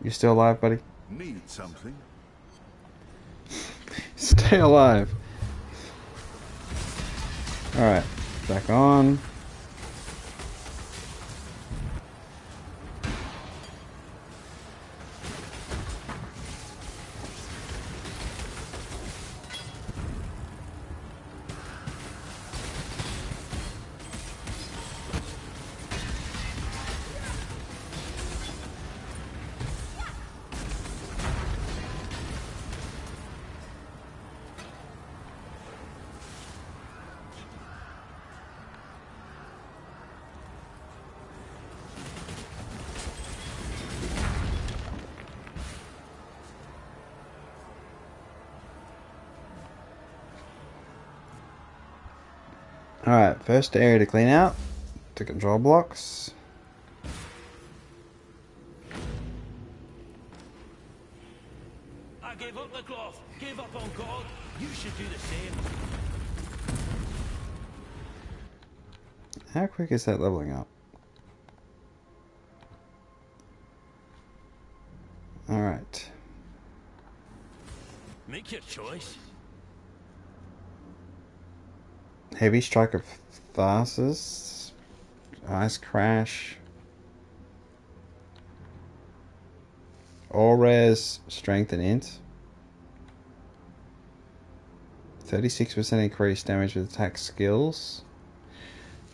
You still alive, buddy? Need something? Stay alive. Alright, back on. Alright, first area to clean out. To control blocks. I gave up the cloth, gave up on God. You should do the same. How quick is that leveling up? Alright. Make your choice. Heavy Strike of Tharsis. Ice Crash. All res, Strength and Int. 36% increased damage with attack skills.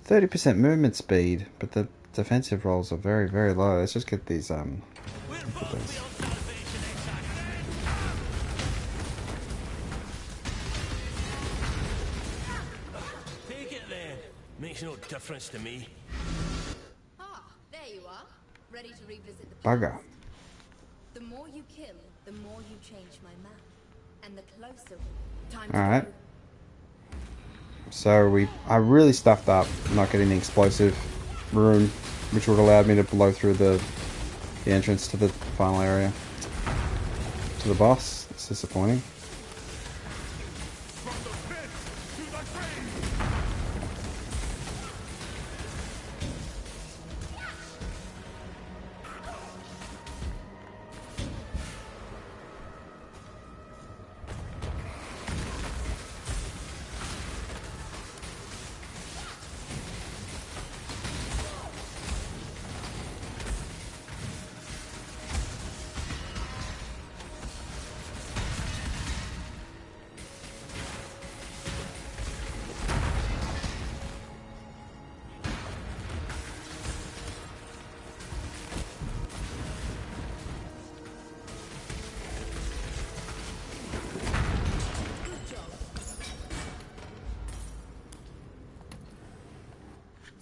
30% movement speed, but the defensive rolls are very, very low. Let's just get these Take it then. Makes no difference to me. Ah, there you are. Ready to revisit the Bugger. past. The more you kill, the more you change my map. And the closer time to Alright. go. So I really stuffed up not getting the explosive room, which would have allowed me to blow through the entrance to the final area. To the boss. It's disappointing.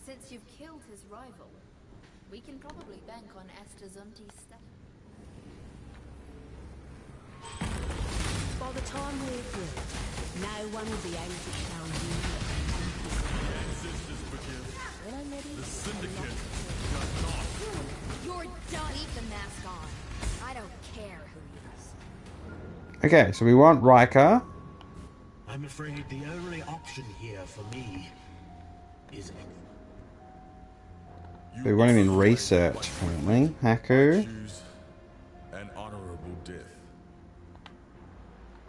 Since you've killed his rival, we can probably bank on Estazunti's stuff. By the time we're through, no one will be able to challenge you. When I'm ready, The Syndicate You're done. Leave the mask on. I don't care who he is. Okay, so we want Riker. I'm afraid the only option here for me is We want him in research currently. Haku. choose an honorable death.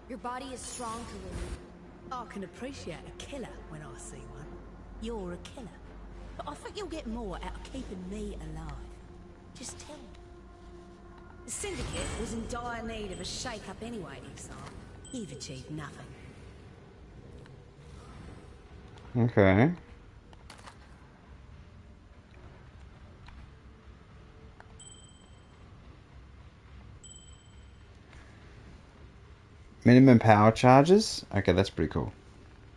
Your body is strong, Kalulu. I can appreciate a killer when I see one. You're a killer. But I think you'll get more out of keeping me alive. Just tell me. The Syndicate was in dire need of a shake-up anyway, Exile. You've achieved nothing. Okay. Minimum power charges. Okay, that's pretty cool.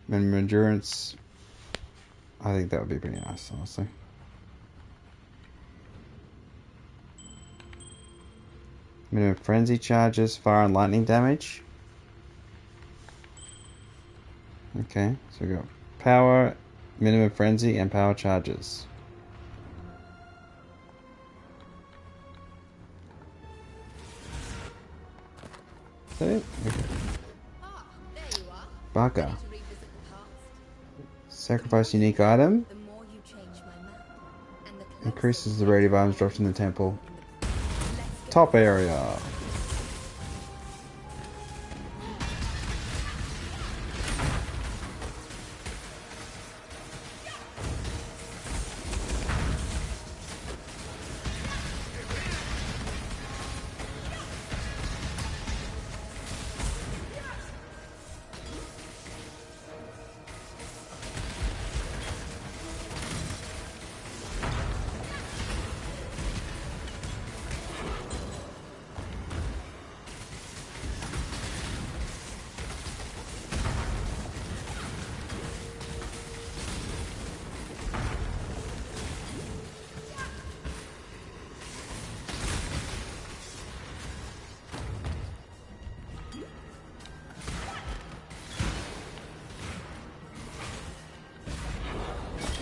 Minimum endurance. I think that would be pretty nice, honestly. Minimum frenzy charges, fire and lightning damage. Okay, so we got power, minimum frenzy, and power charges. Is that it? Okay. Ah, there you are. Bugger. Ready to revisit the past. Sacrifice unique item. The more you change my map. And the closer Increases the rate of items dropped in the temple. Top area.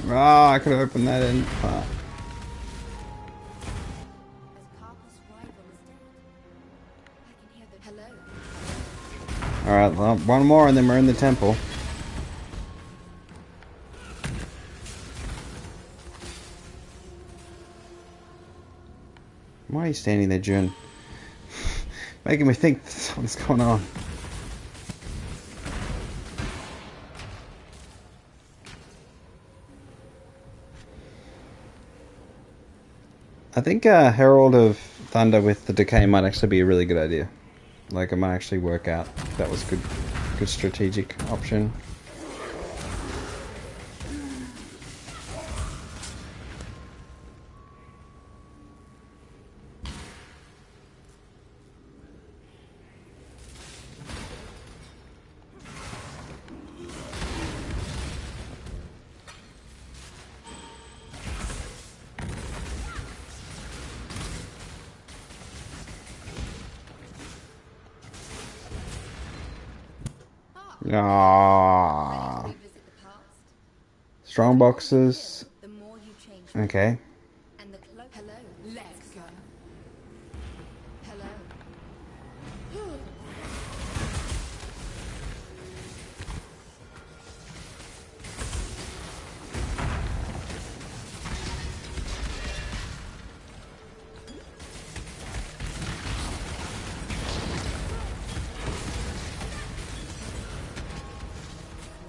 Ah, I could have opened that in part. Alright, well, one more and then we're in the temple. Why are you standing there, June? Making me think something's going on. I think Herald of Thunder with the Decay might actually be a really good idea. Like, it might actually work out. That was good strategic option. Ah, strong boxes. Okay. Hello. Let's go. Hello.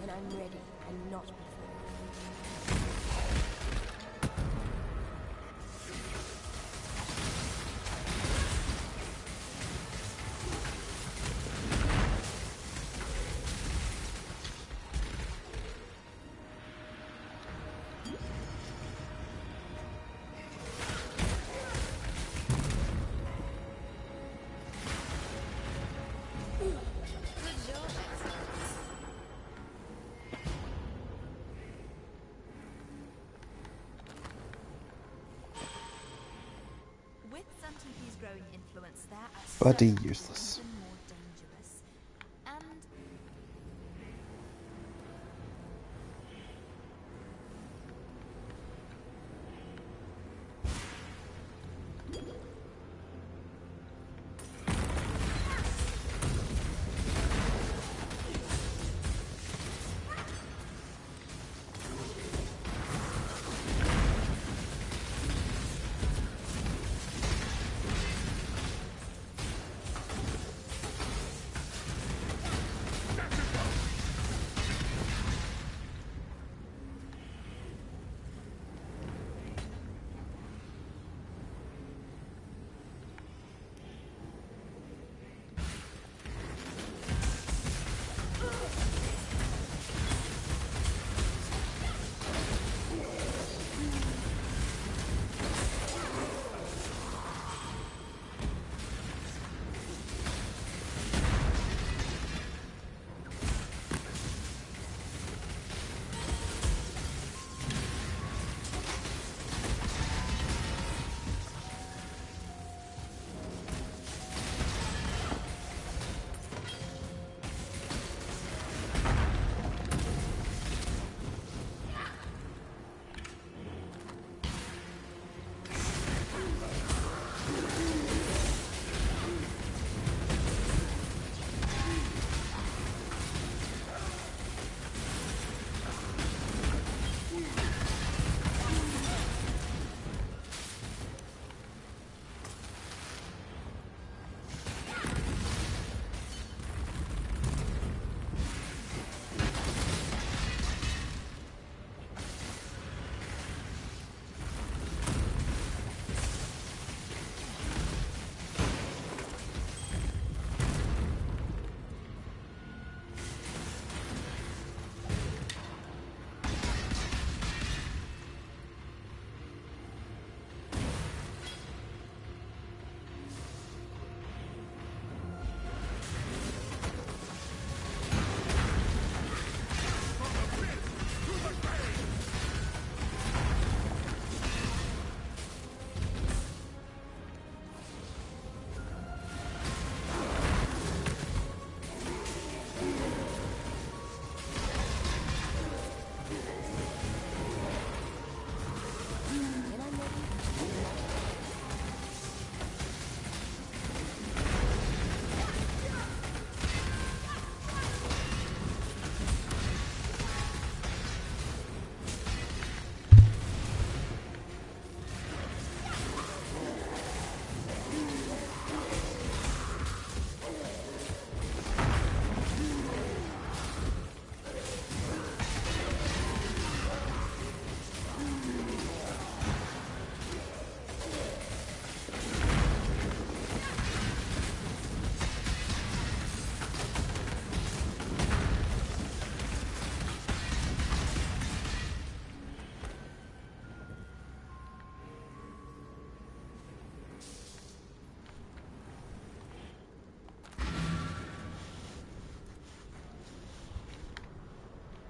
When I'm ready and not before. With some TP's growing influence, there are Bloody certainly useless. even more dangerous. And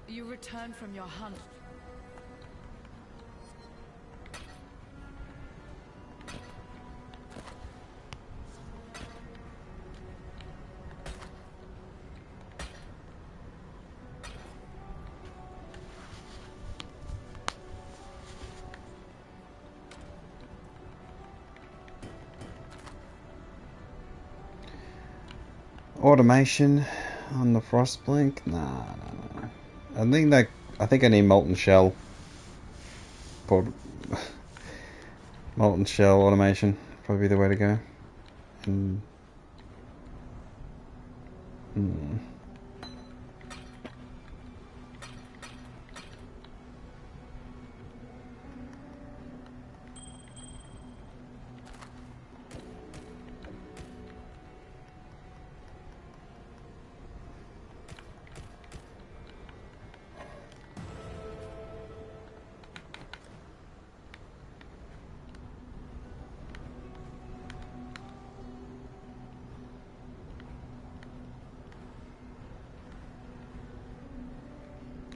You return from your hunt. Automation on the Frostblink? Nah. I think I need Molten Shell. Molten Shell automation. Probably the way to go.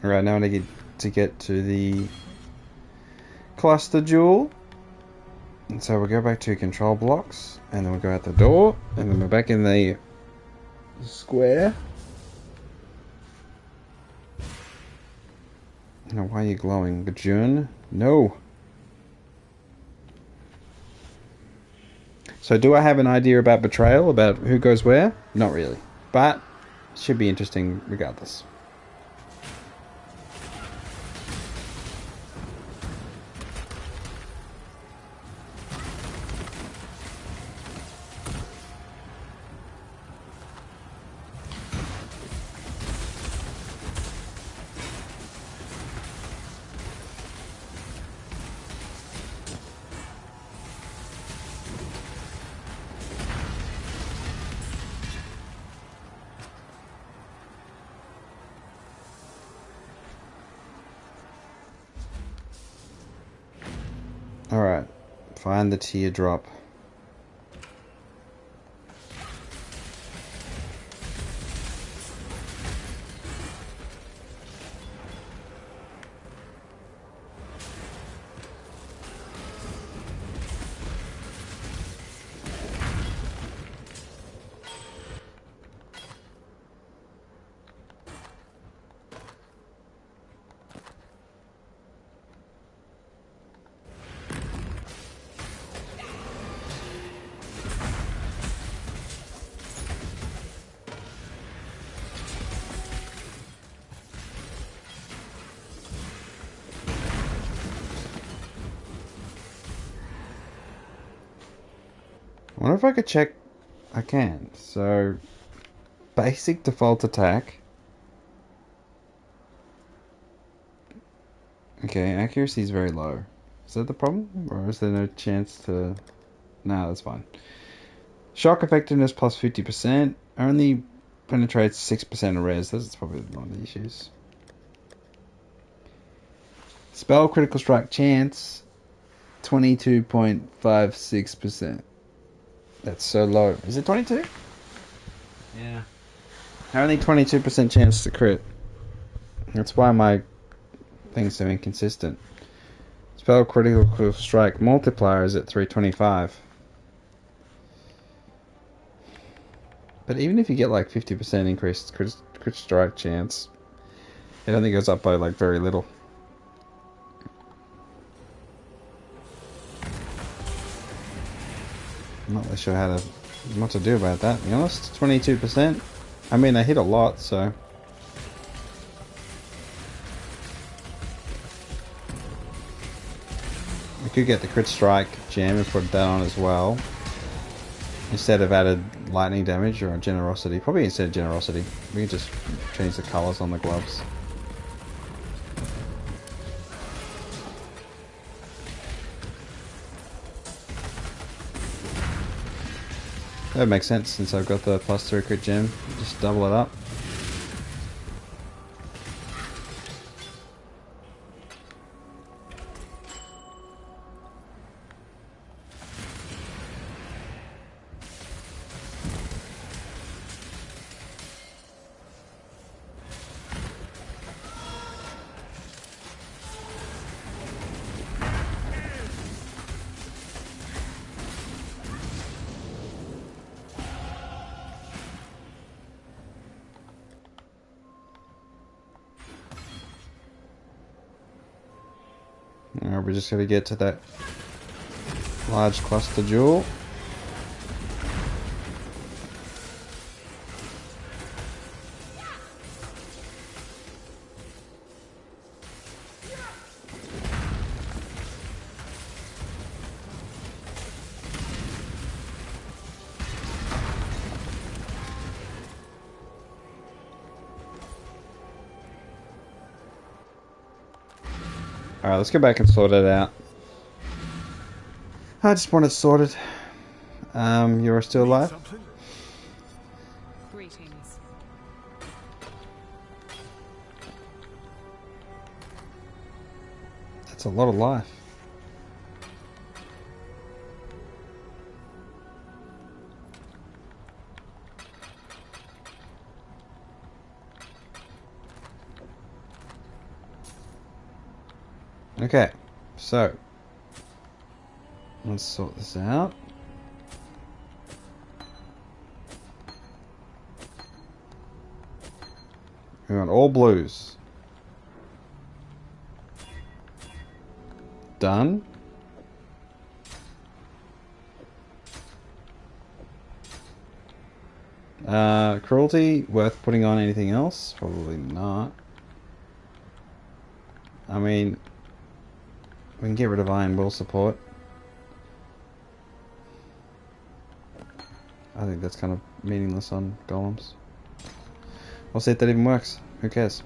Alright, now I need to get to the cluster jewel. And so we'll go back to control blocks, and then we'll go out the door, and then we're back in the square. Now, why are you glowing? Bajun? No! So do I have an idea about betrayal, about who goes where? Not really. But, should be interesting regardless. Alright, find the teardrop. I wonder if I could check. I can. So, basic default attack. Okay, accuracy is very low. Is that the problem? Or is there no chance to... No, that's fine. Shock effectiveness plus 50%. Only penetrates 6% of res. That's probably one of the issues. Spell critical strike chance 22.56%. That's so low. Is it 22? Yeah. Only 22% chance to crit. That's why my thing's so inconsistent. Spell critical strike multiplier is at 325. But even if you get like 50% increased crit strike chance, it only goes up by like very little. I'm not really sure what to do about that, to be honest. 22%. I mean, I hit a lot, so... We could get the crit strike gem and put that on as well. Instead of added lightning damage or generosity. Probably instead of generosity. We can just change the colours on the gloves. That makes sense since I've got the +3 crit gem. Just double it up. Now we're just going to get to that large cluster jewel. Alright, let's go back and sort it out. I just want it sorted. You're still alive? Greetings. That's a lot of life. Okay, so let's sort this out. We want all blues. Done. Cruelty, worth putting on anything else? Probably not. I mean, we can get rid of Iron Will support. I think that's kind of meaningless on golems. We'll see if that even works. Who cares?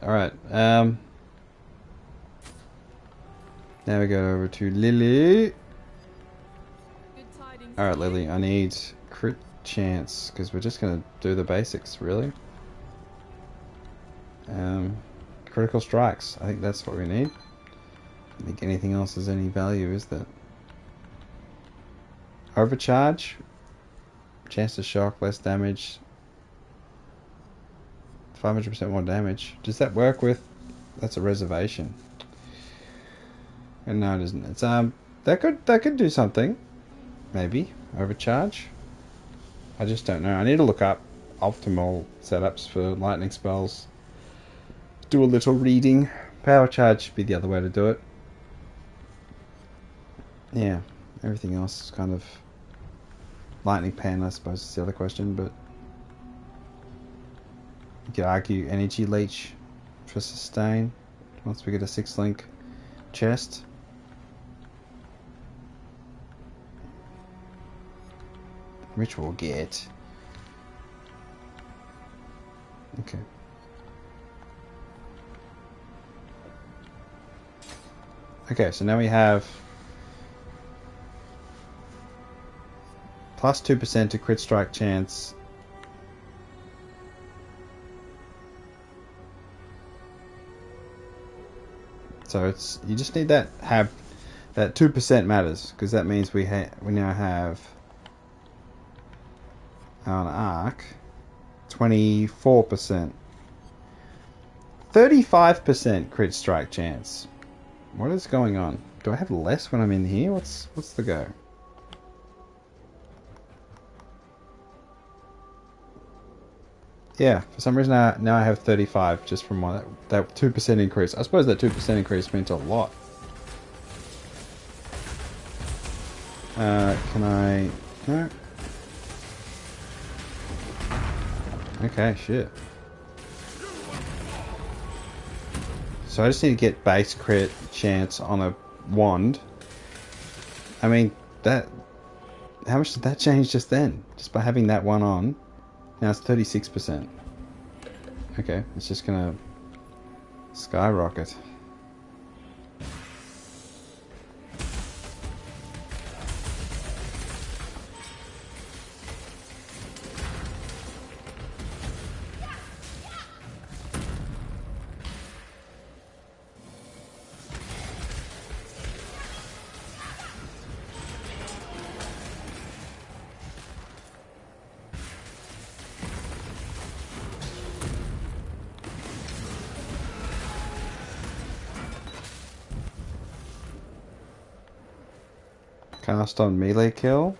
Alright, now we go over to Lily. Alright, Lily, I need crit chance, because we're just going to do the basics, really. Critical strikes, I think that's what we need. I don't think anything else has any value, is there? Overcharge. Chance to shock, less damage. 500% more damage. Does that work with... That's a reservation. And no, it isn't. It's that could do something. Maybe. Overcharge. I just don't know. I need to look up optimal setups for lightning spells. Do a little reading. Power charge should be the other way to do it. Yeah, everything else is kind of lightning pen, I suppose, is the other question, but you could argue energy leech for sustain once we get a 6-link chest. Which we'll get. Okay. Okay, so now we have plus 2% to crit strike chance. So it's, you just need that, have that 2% matters, because that means we now have on arc 24%, 35% crit strike chance. What is going on? Do I have less when I'm in here? What's the go? Yeah, for some reason now I have 35 just from that 2% increase. I suppose that 2% increase meant a lot. Can I... No. Okay, shit. So I just need to get base crit chance on a wand. I mean, that... How much did that change just then? Just by having that one on. Now it's 36%. Okay, it's just gonna skyrocket. Cast on melee kill.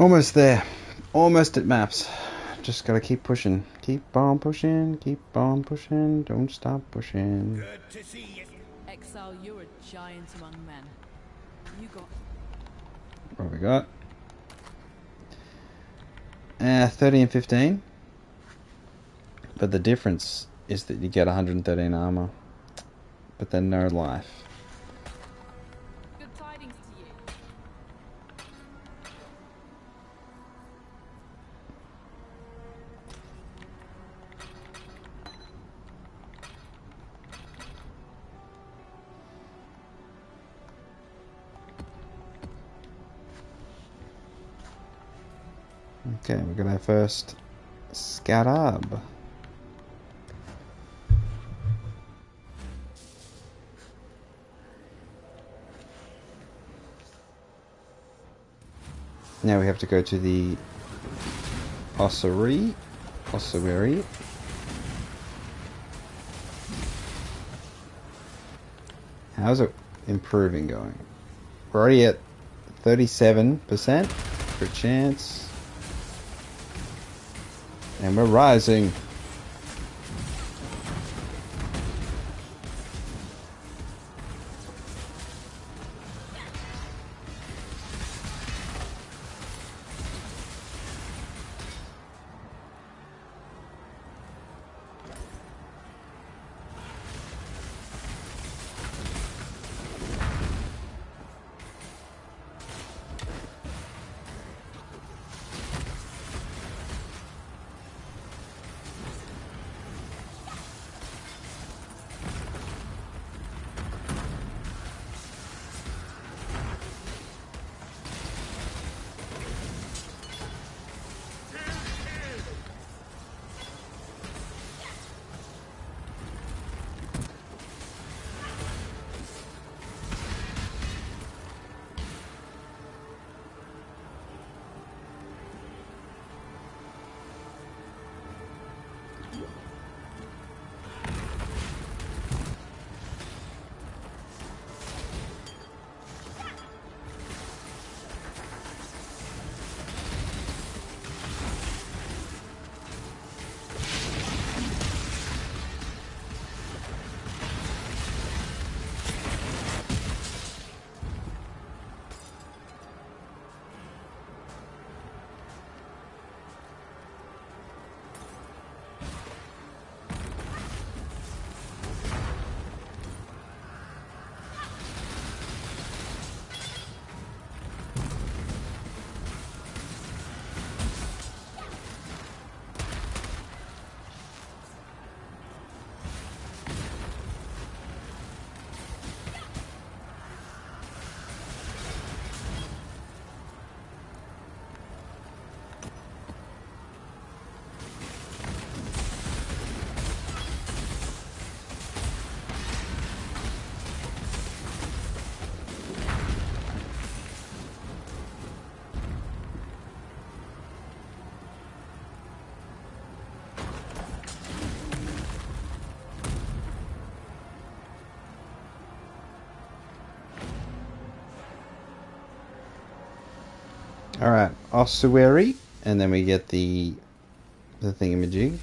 Almost there. Almost at maps. Just gotta keep pushing. Keep on pushing. Keep on pushing. Don't stop pushing. Good to see you. Exile, you're a giant among men. You got... What have we got? 30 and 15. But the difference is that you get 113 armor. But then no life. Good tidings to you. Okay, we got our first scarab. Now we have to go to the ossuary. How's it improving going? We're already at 37% for chance. And we're rising. Alright, ossuary, and then we get the thingamajig.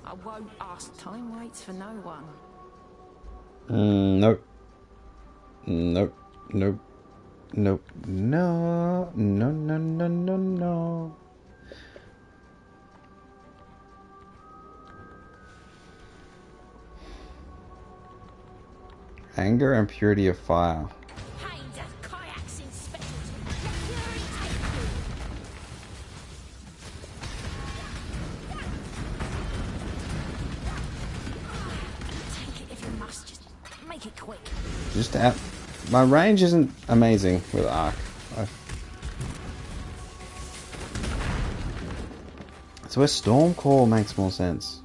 I won't ask. Time waits for no one. Nope. Nope. Nope. Nope. No. No, no, no, no, no. Anger and purity of fire. Pains have kayaks in specialty. The fury take you. Take it if you must. Just make it quick. Just out. My range isn't amazing with arc. So a Stormcall makes more sense.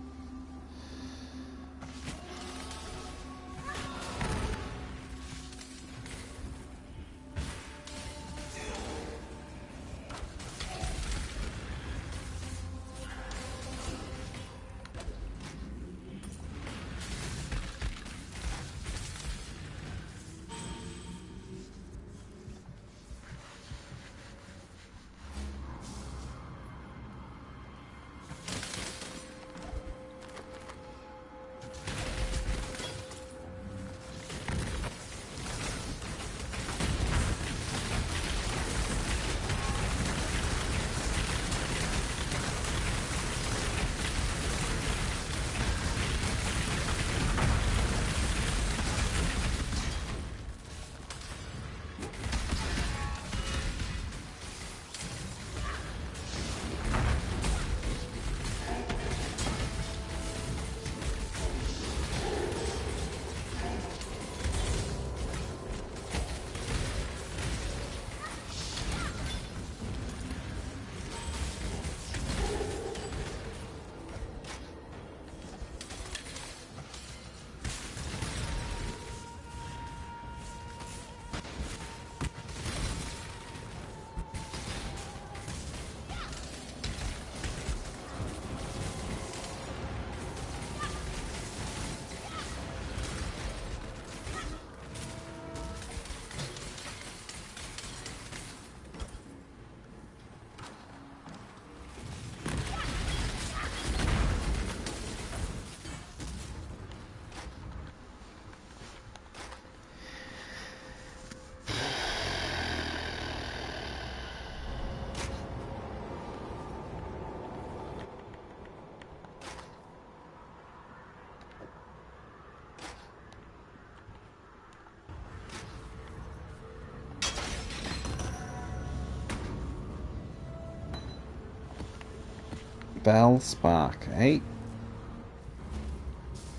Bell Spark, 8.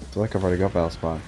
I feel like I've already got Bell Spark.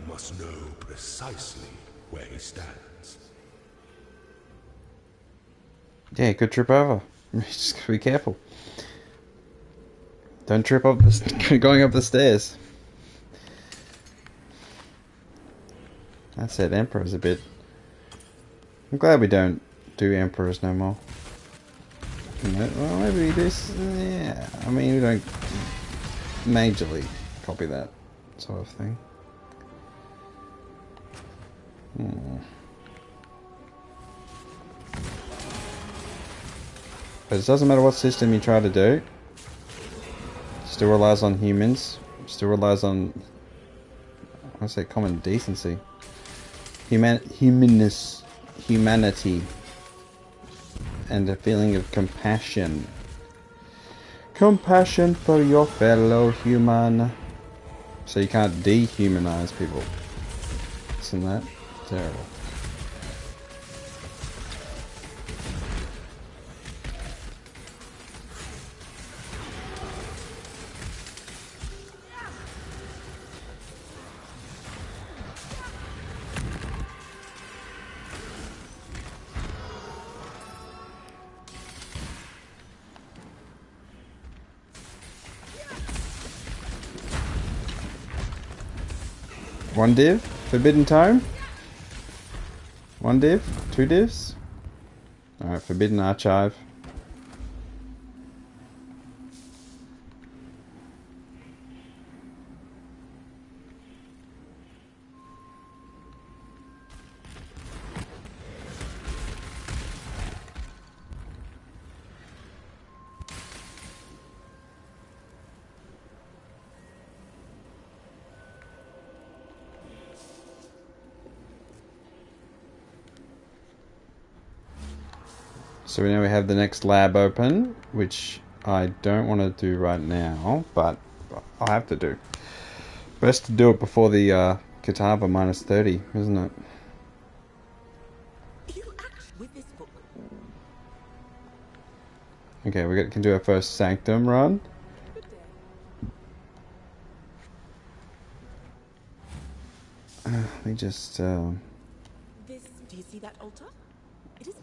Must know precisely where he stands. Yeah, good trip over. Just gotta be careful. Don't trip up the going up the stairs. That said, Emperor's a bit. I'm glad we don't do Emperors no more. Well, maybe this. Yeah, I mean, we don't majorly copy that sort of thing. But it doesn't matter what system you try to do. Still relies on humans. Still relies on, I say, common decency, humanness, humanity, and a feeling of compassion. Compassion for your fellow human. So you can't dehumanize people. Isn't that terrible? One div. Forbidden Tome. One div. Two divs. Alright, Forbidden Archive. So we know we have the next lab open, which I don't want to do right now, but I have to do. Best to do it before the Kitava minus 30, isn't it? With this book. Okay, we can do our first Sanctum run. Let me just... This. Do you see that altar? It is.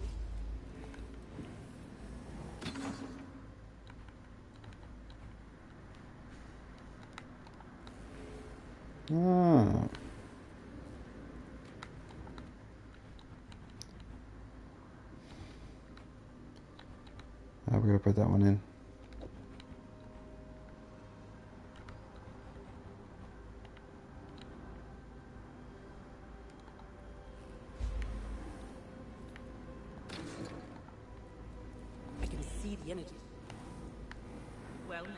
Oh. Oh, we gotta put that one in. I can see the energy. Well met.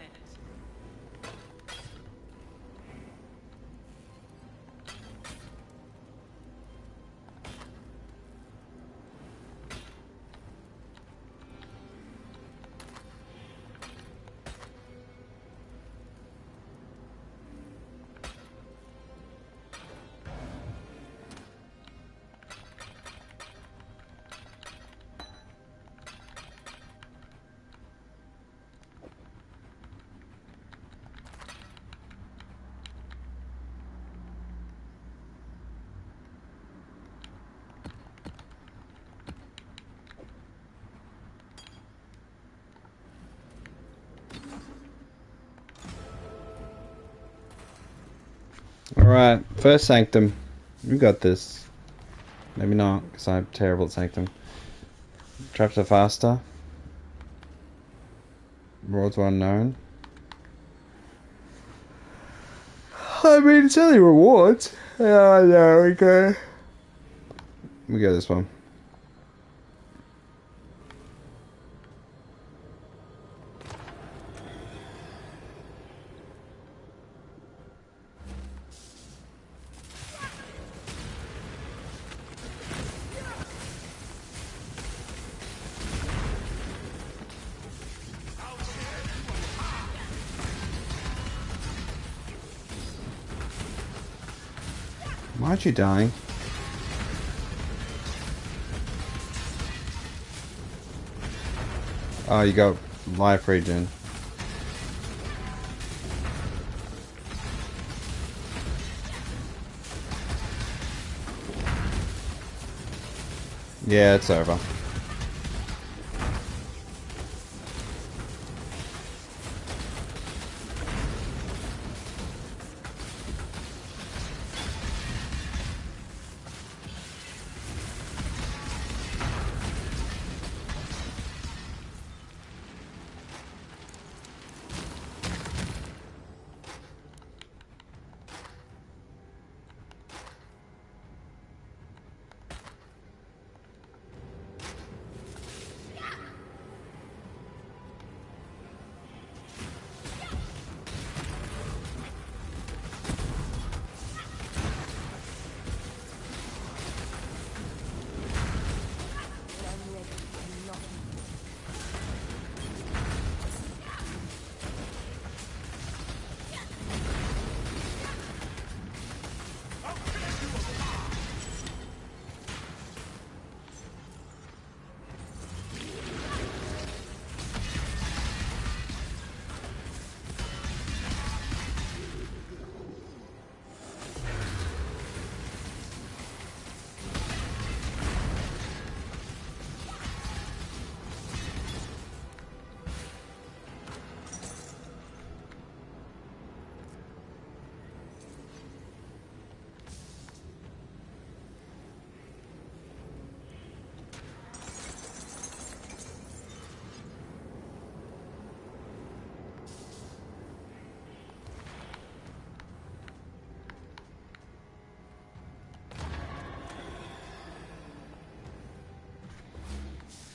Alright, first Sanctum. We got this. Maybe not, because I'm terrible at Sanctum. Traps are faster. Rewards are unknown. I mean, it's only rewards. Yeah, I know, okay. We go this one. Why aren't you dying? Oh, you got life regen. Yeah, it's over.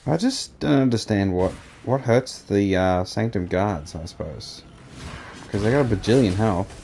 I just don't understand what hurts the Sanctum Guards, I suppose. Because they got a bajillion health.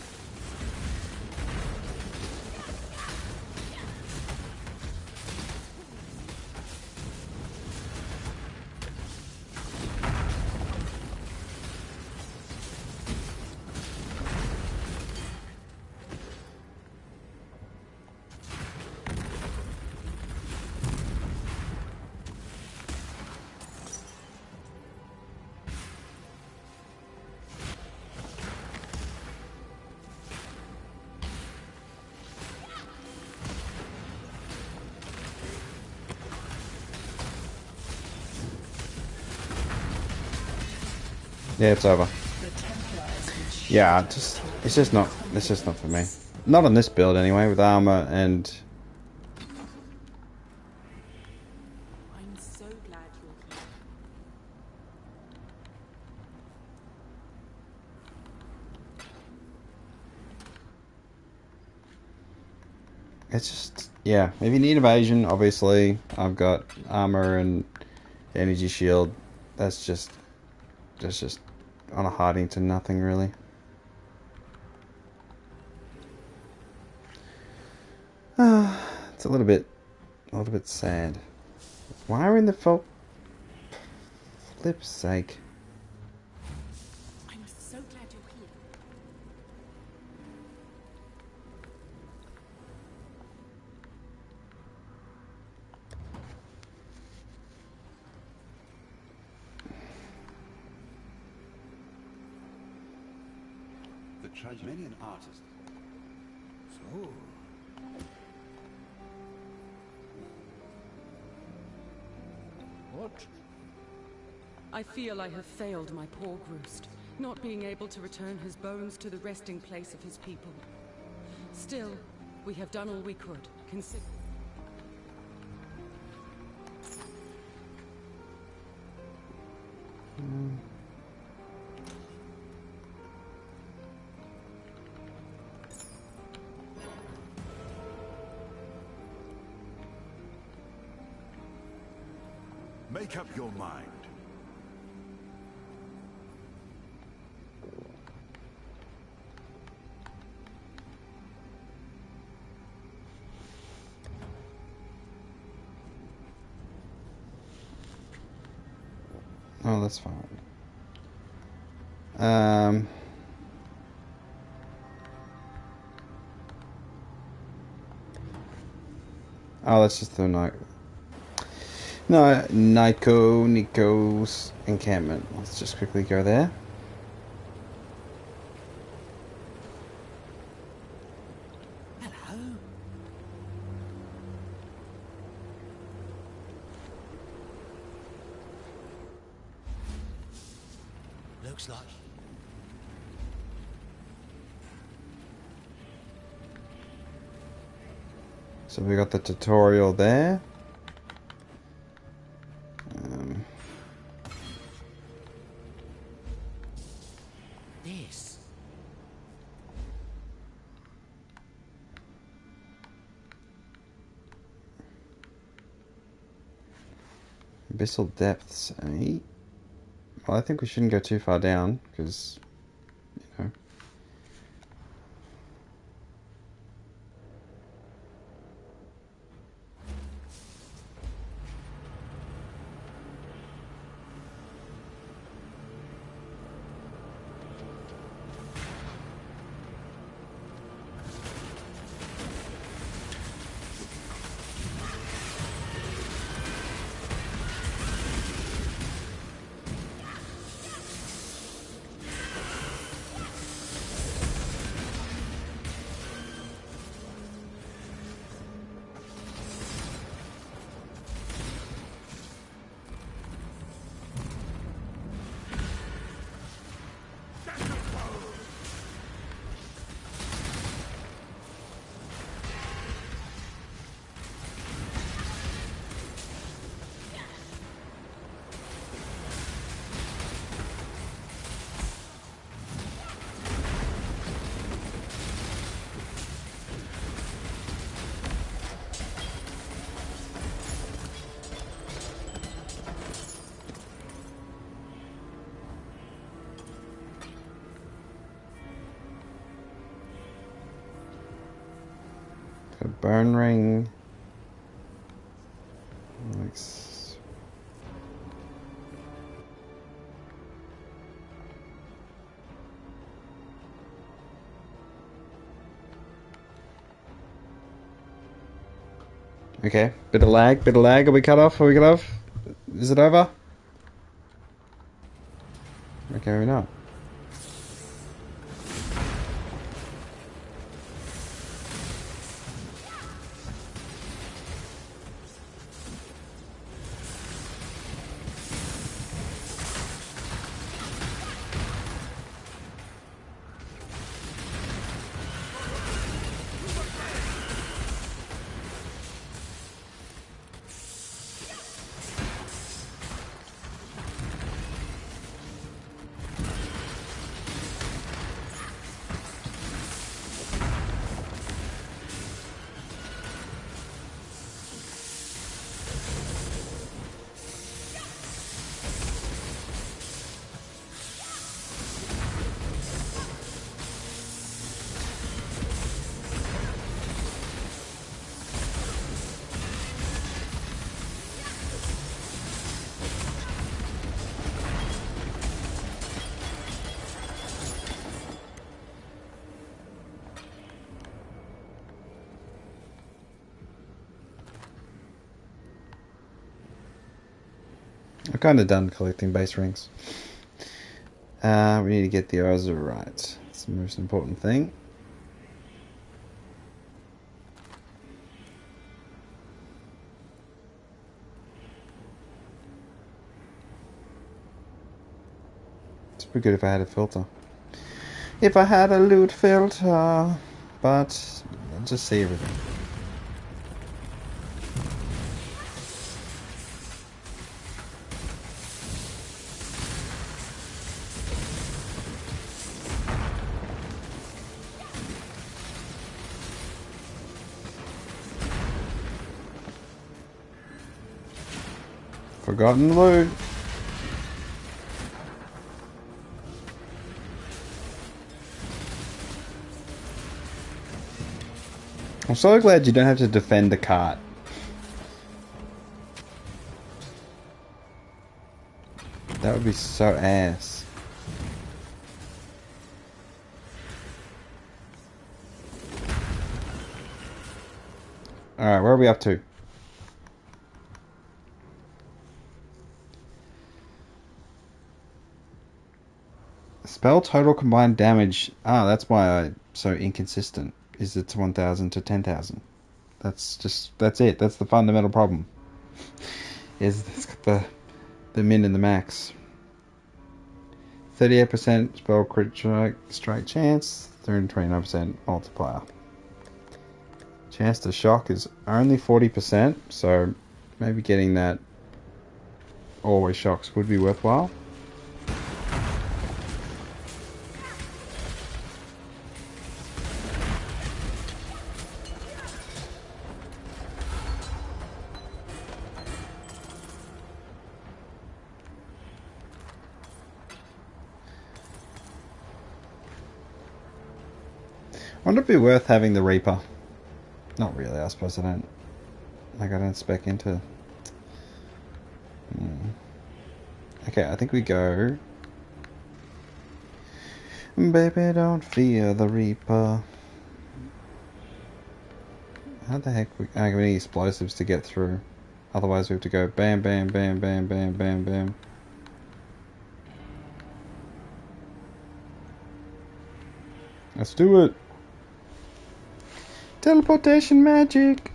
Yeah, it's over. Yeah, it's just not for me. Not on this build anyway, with armor and. I'm so glad you're here. It's just, yeah. If you need evasion, obviously, I've got armor and energy shield. That's just on a harding to nothing really. It's a little bit sad. Why are in the flip's sake? I'm so glad you're here. The treasure. Many an artist. So. What? I feel I have failed my poor Groost, not being able to return his bones to the resting place of his people. Still, we have done all we could. Consider. Make up your mind. Oh, that's fine. Oh, that's just the night. No, Nico's encampment. Let's just quickly go there. Hello. Looks like. So we got the tutorial there. This. Abyssal depths, eh? Well, I think we shouldn't go too far down, because, you know. A burn ring. Okay, bit of lag, Are we cut off? Is it over? Okay, maybe not. I'm kind of done collecting base rings. We need to get the Urza right. That's the most important thing. It's pretty good if I had a filter. If I had a loot filter, but I'll just see everything. Forgotten loot. I'm so glad you don't have to defend the cart. That would be so ass. Alright, where are we up to? Spell total combined damage. Ah, that's why I'm so inconsistent. Is it's 1,000 to 10,000. That's it. That's the fundamental problem. Is it's got the min and the max. 38% spell crit strike chance. 329% multiplier. Chance to shock is only 40%, so maybe getting that always shocks would be worthwhile. Wouldn't it be worth having the Reaper? Not really, I suppose I don't spec into... Okay, I think we go... Baby, don't fear the Reaper. How the heck... we need explosives to get through. Otherwise we have to go bam, bam, bam, bam, bam, bam, bam. Let's do it! Teleportation magic!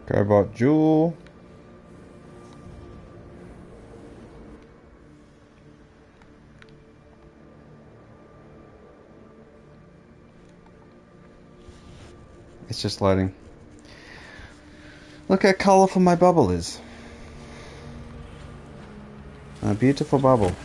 Cobalt Jewel. It's just loading. Look how colourful my bubble is. A beautiful bubble.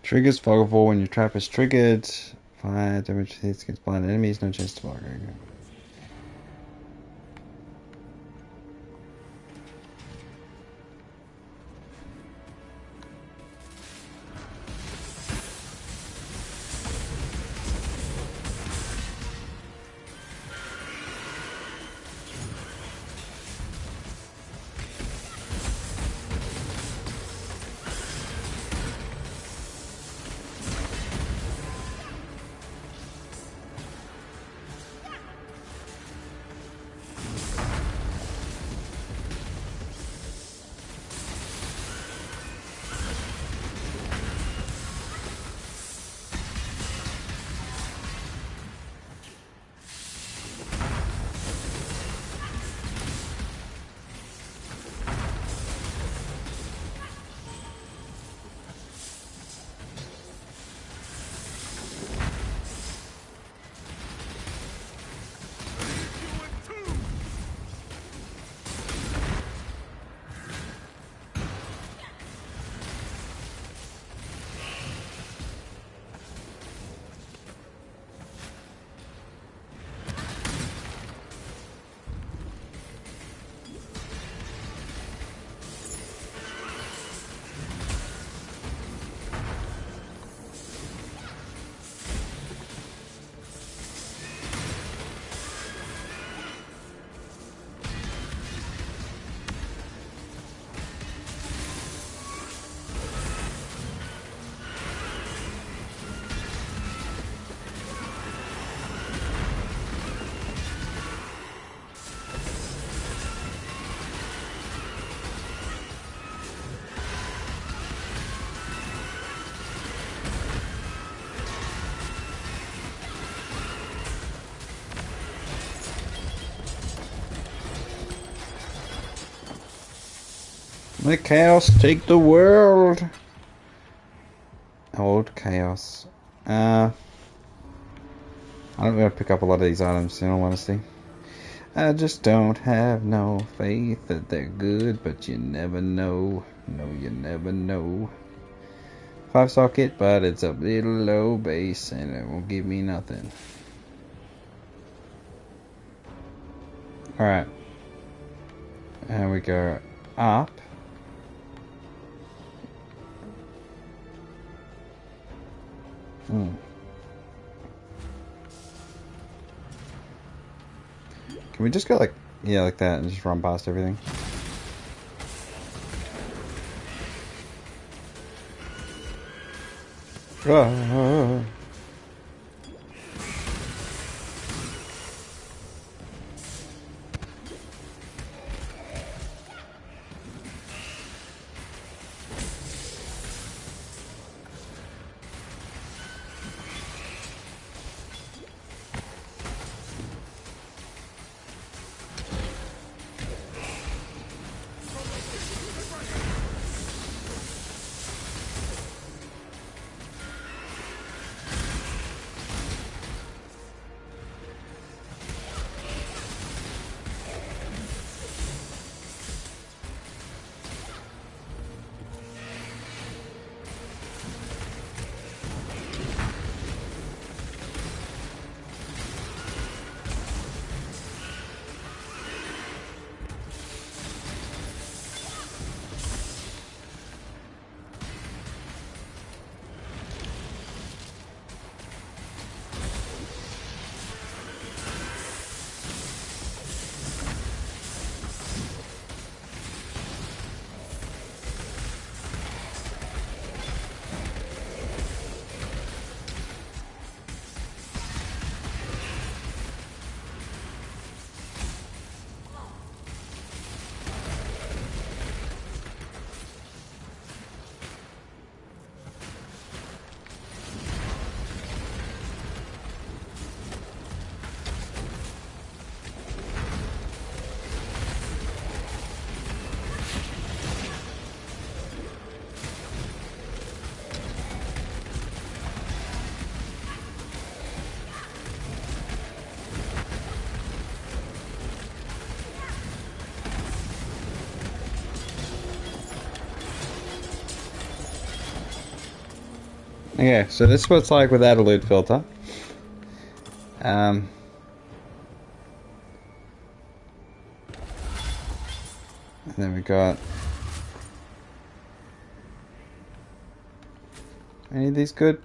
Triggers fog of war when your trap is triggered. Fire damage hits against blind enemies, no chance to block. Let chaos take the world. Old chaos. I don't want to pick up a lot of these items, in all honesty. I just don't have no faith that they're good, but you never know. No, you never know. 5 socket, but it's a little low base, and it won't give me nothing. Alright. And we go up. Can we just go like, yeah, like that and just run past everything? Okay, so this is what it's like without a loot filter. And then we got... Any of these good?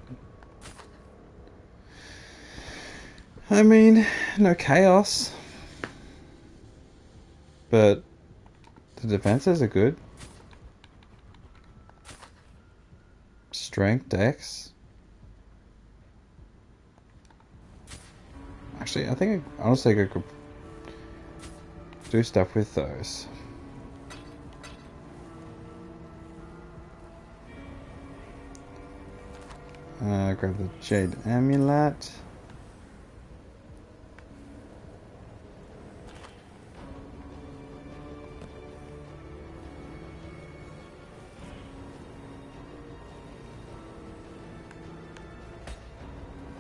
I mean, no chaos. But the defenses are good. Strength, dex. Actually, I think honestly I could do stuff with those. Grab the Jade Amulet.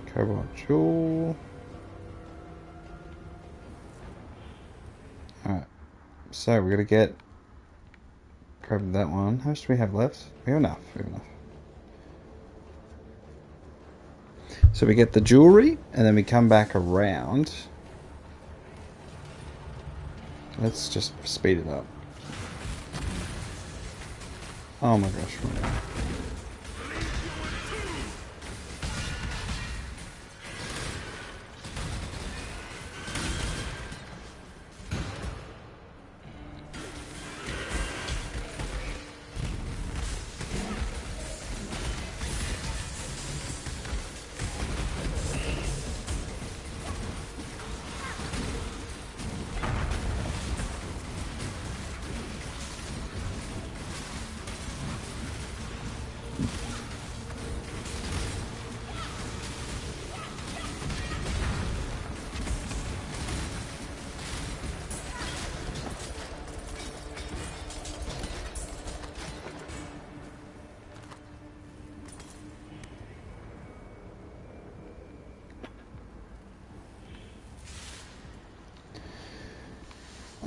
Cobalt Jewel. Alright, so we're gonna get... Grab that one. How much do we have left? We have enough, we have enough. So we get the jewelry, and then we come back around. Let's just speed it up. Oh my gosh.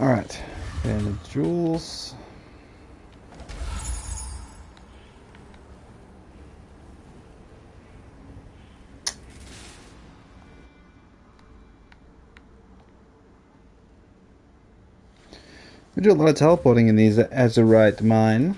Alright, and the jewels. We do a lot of teleporting in these Azurite mine.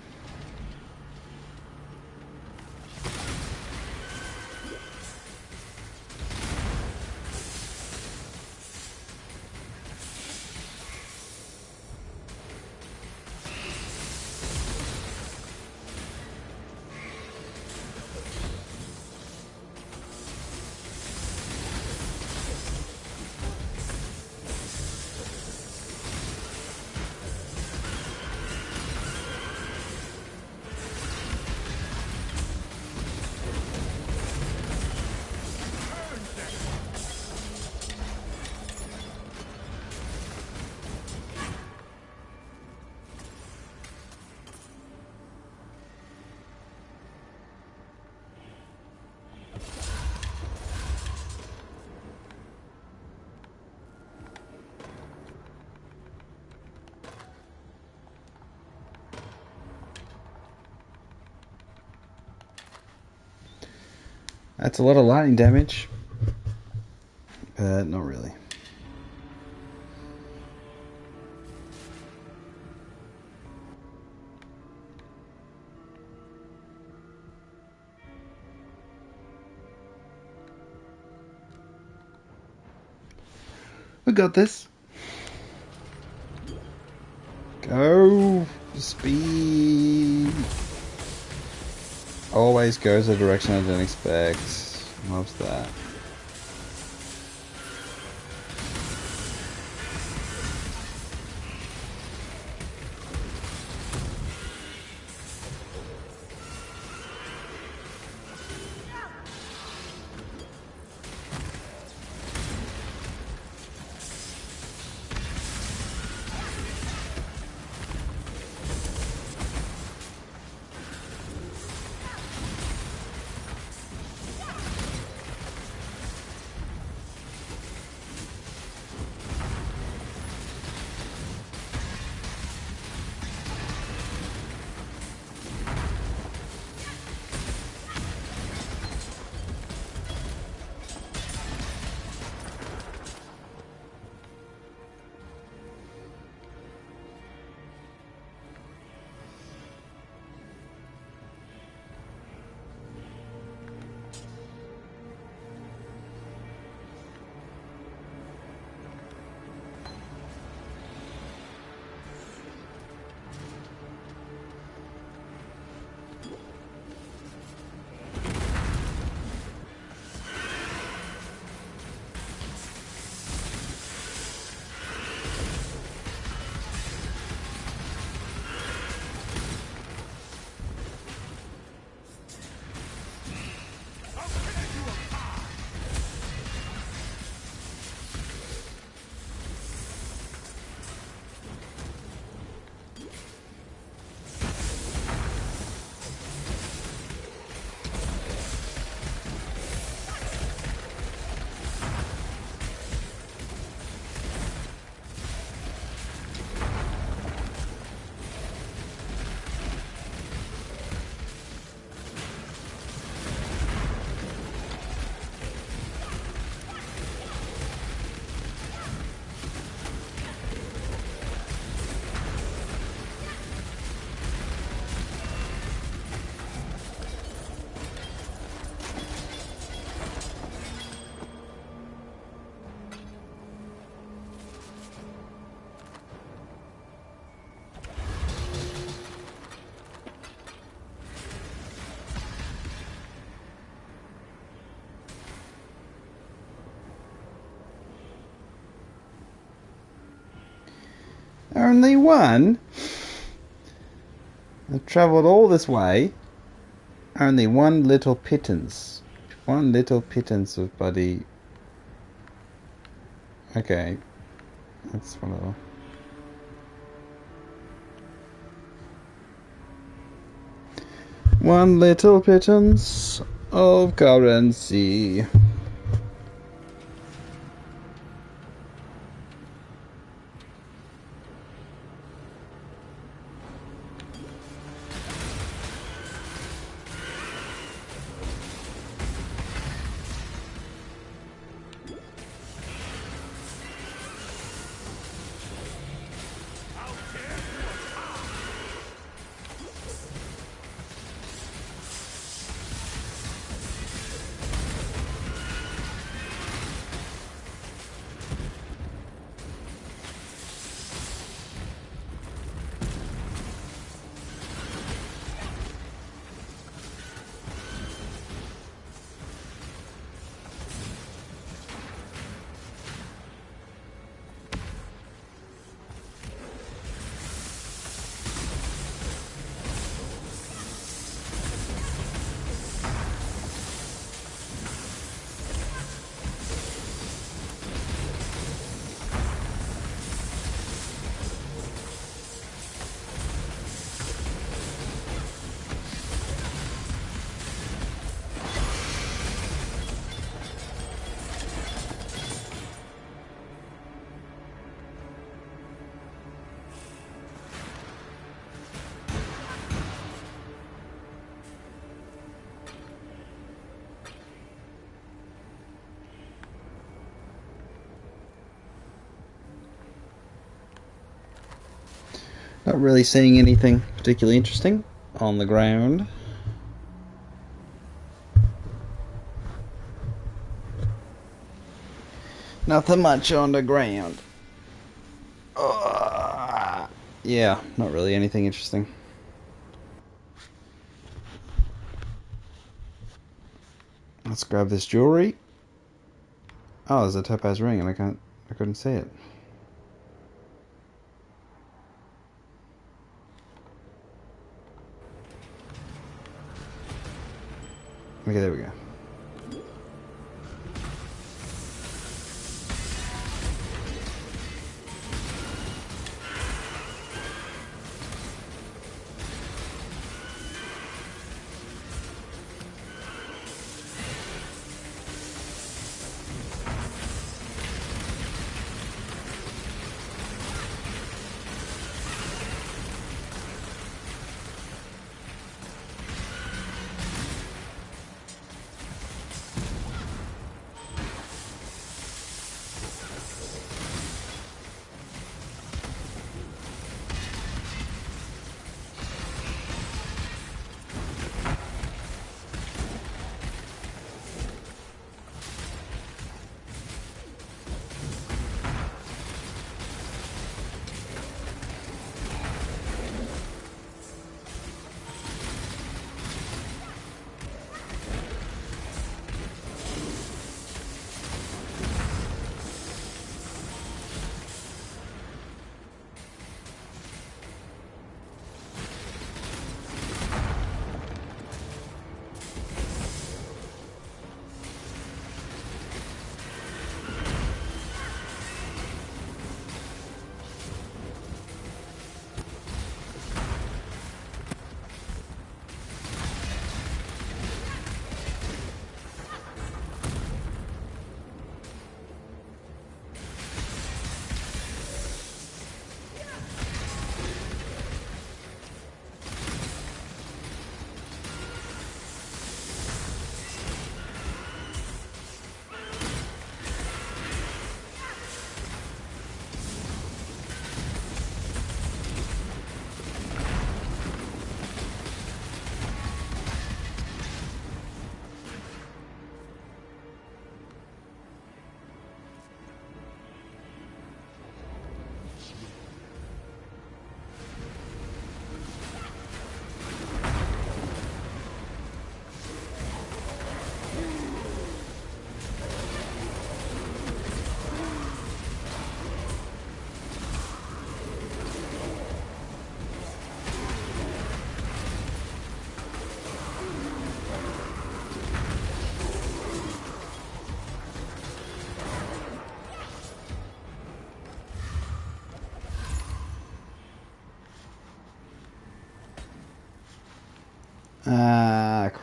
That's a lot of lightning damage, but not really. We got this. Go! Speed! Always goes the direction I didn't expect. Loves that. Only one? I've travelled all this way. Only one little pittance. One little pittance of bloody... Okay. That's whatever. One little pittance of currency. Not really seeing anything particularly interesting on the ground. Nothing much on the ground. Yeah, not really anything interesting. Let's grab this jewelry. Oh, there's a topaz ring and I couldn't see it. Okay, there we go.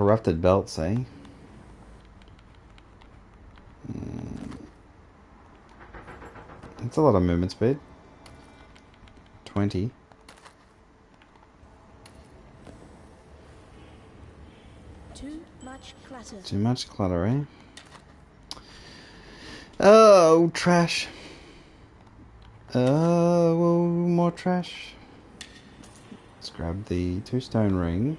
corrupted belts, eh? It's a lot of movement speed. 20. Too much clutter. Too much clutter, eh? Oh, trash. Oh, more trash. Let's grab the 2-stone ring.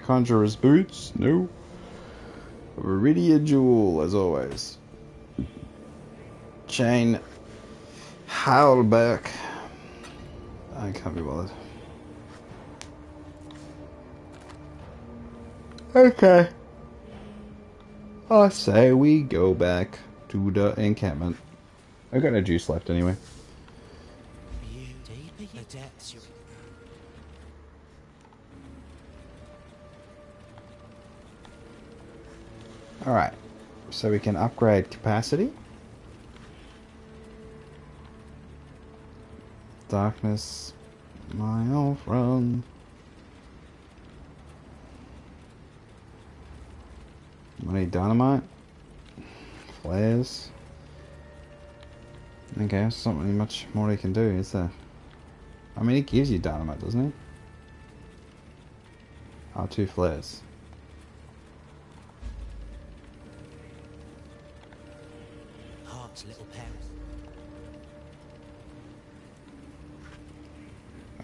Conjurer's boots, no. Viridia jewel, as always. Chain Howlback. I can't be bothered. Okay. I say we go back to the encampment. I've got no juice left anyway. Alright, so we can upgrade capacity. Darkness, my old friend. Money dynamite. Flares. Okay, there's not really much more he can do, is there? I mean, it gives you dynamite, doesn't it? Oh, 2 flares. Little parrot.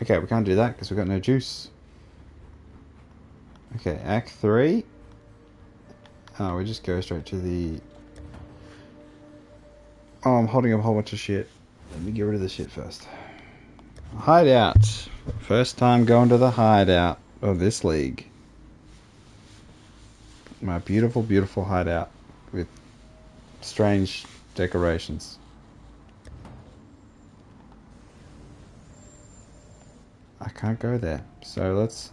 Okay, we can't do that because we've got no juice. Okay, Act 3. Oh, we just go straight to the... Oh, I'm holding up a whole bunch of shit. Let me get rid of the shit first. Hideout. First time going to the hideout of this league. My beautiful, beautiful hideout with strange decorations. I can't go there, so let's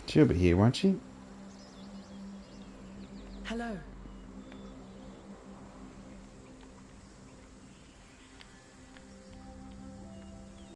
she'll be here, won't she? Hello.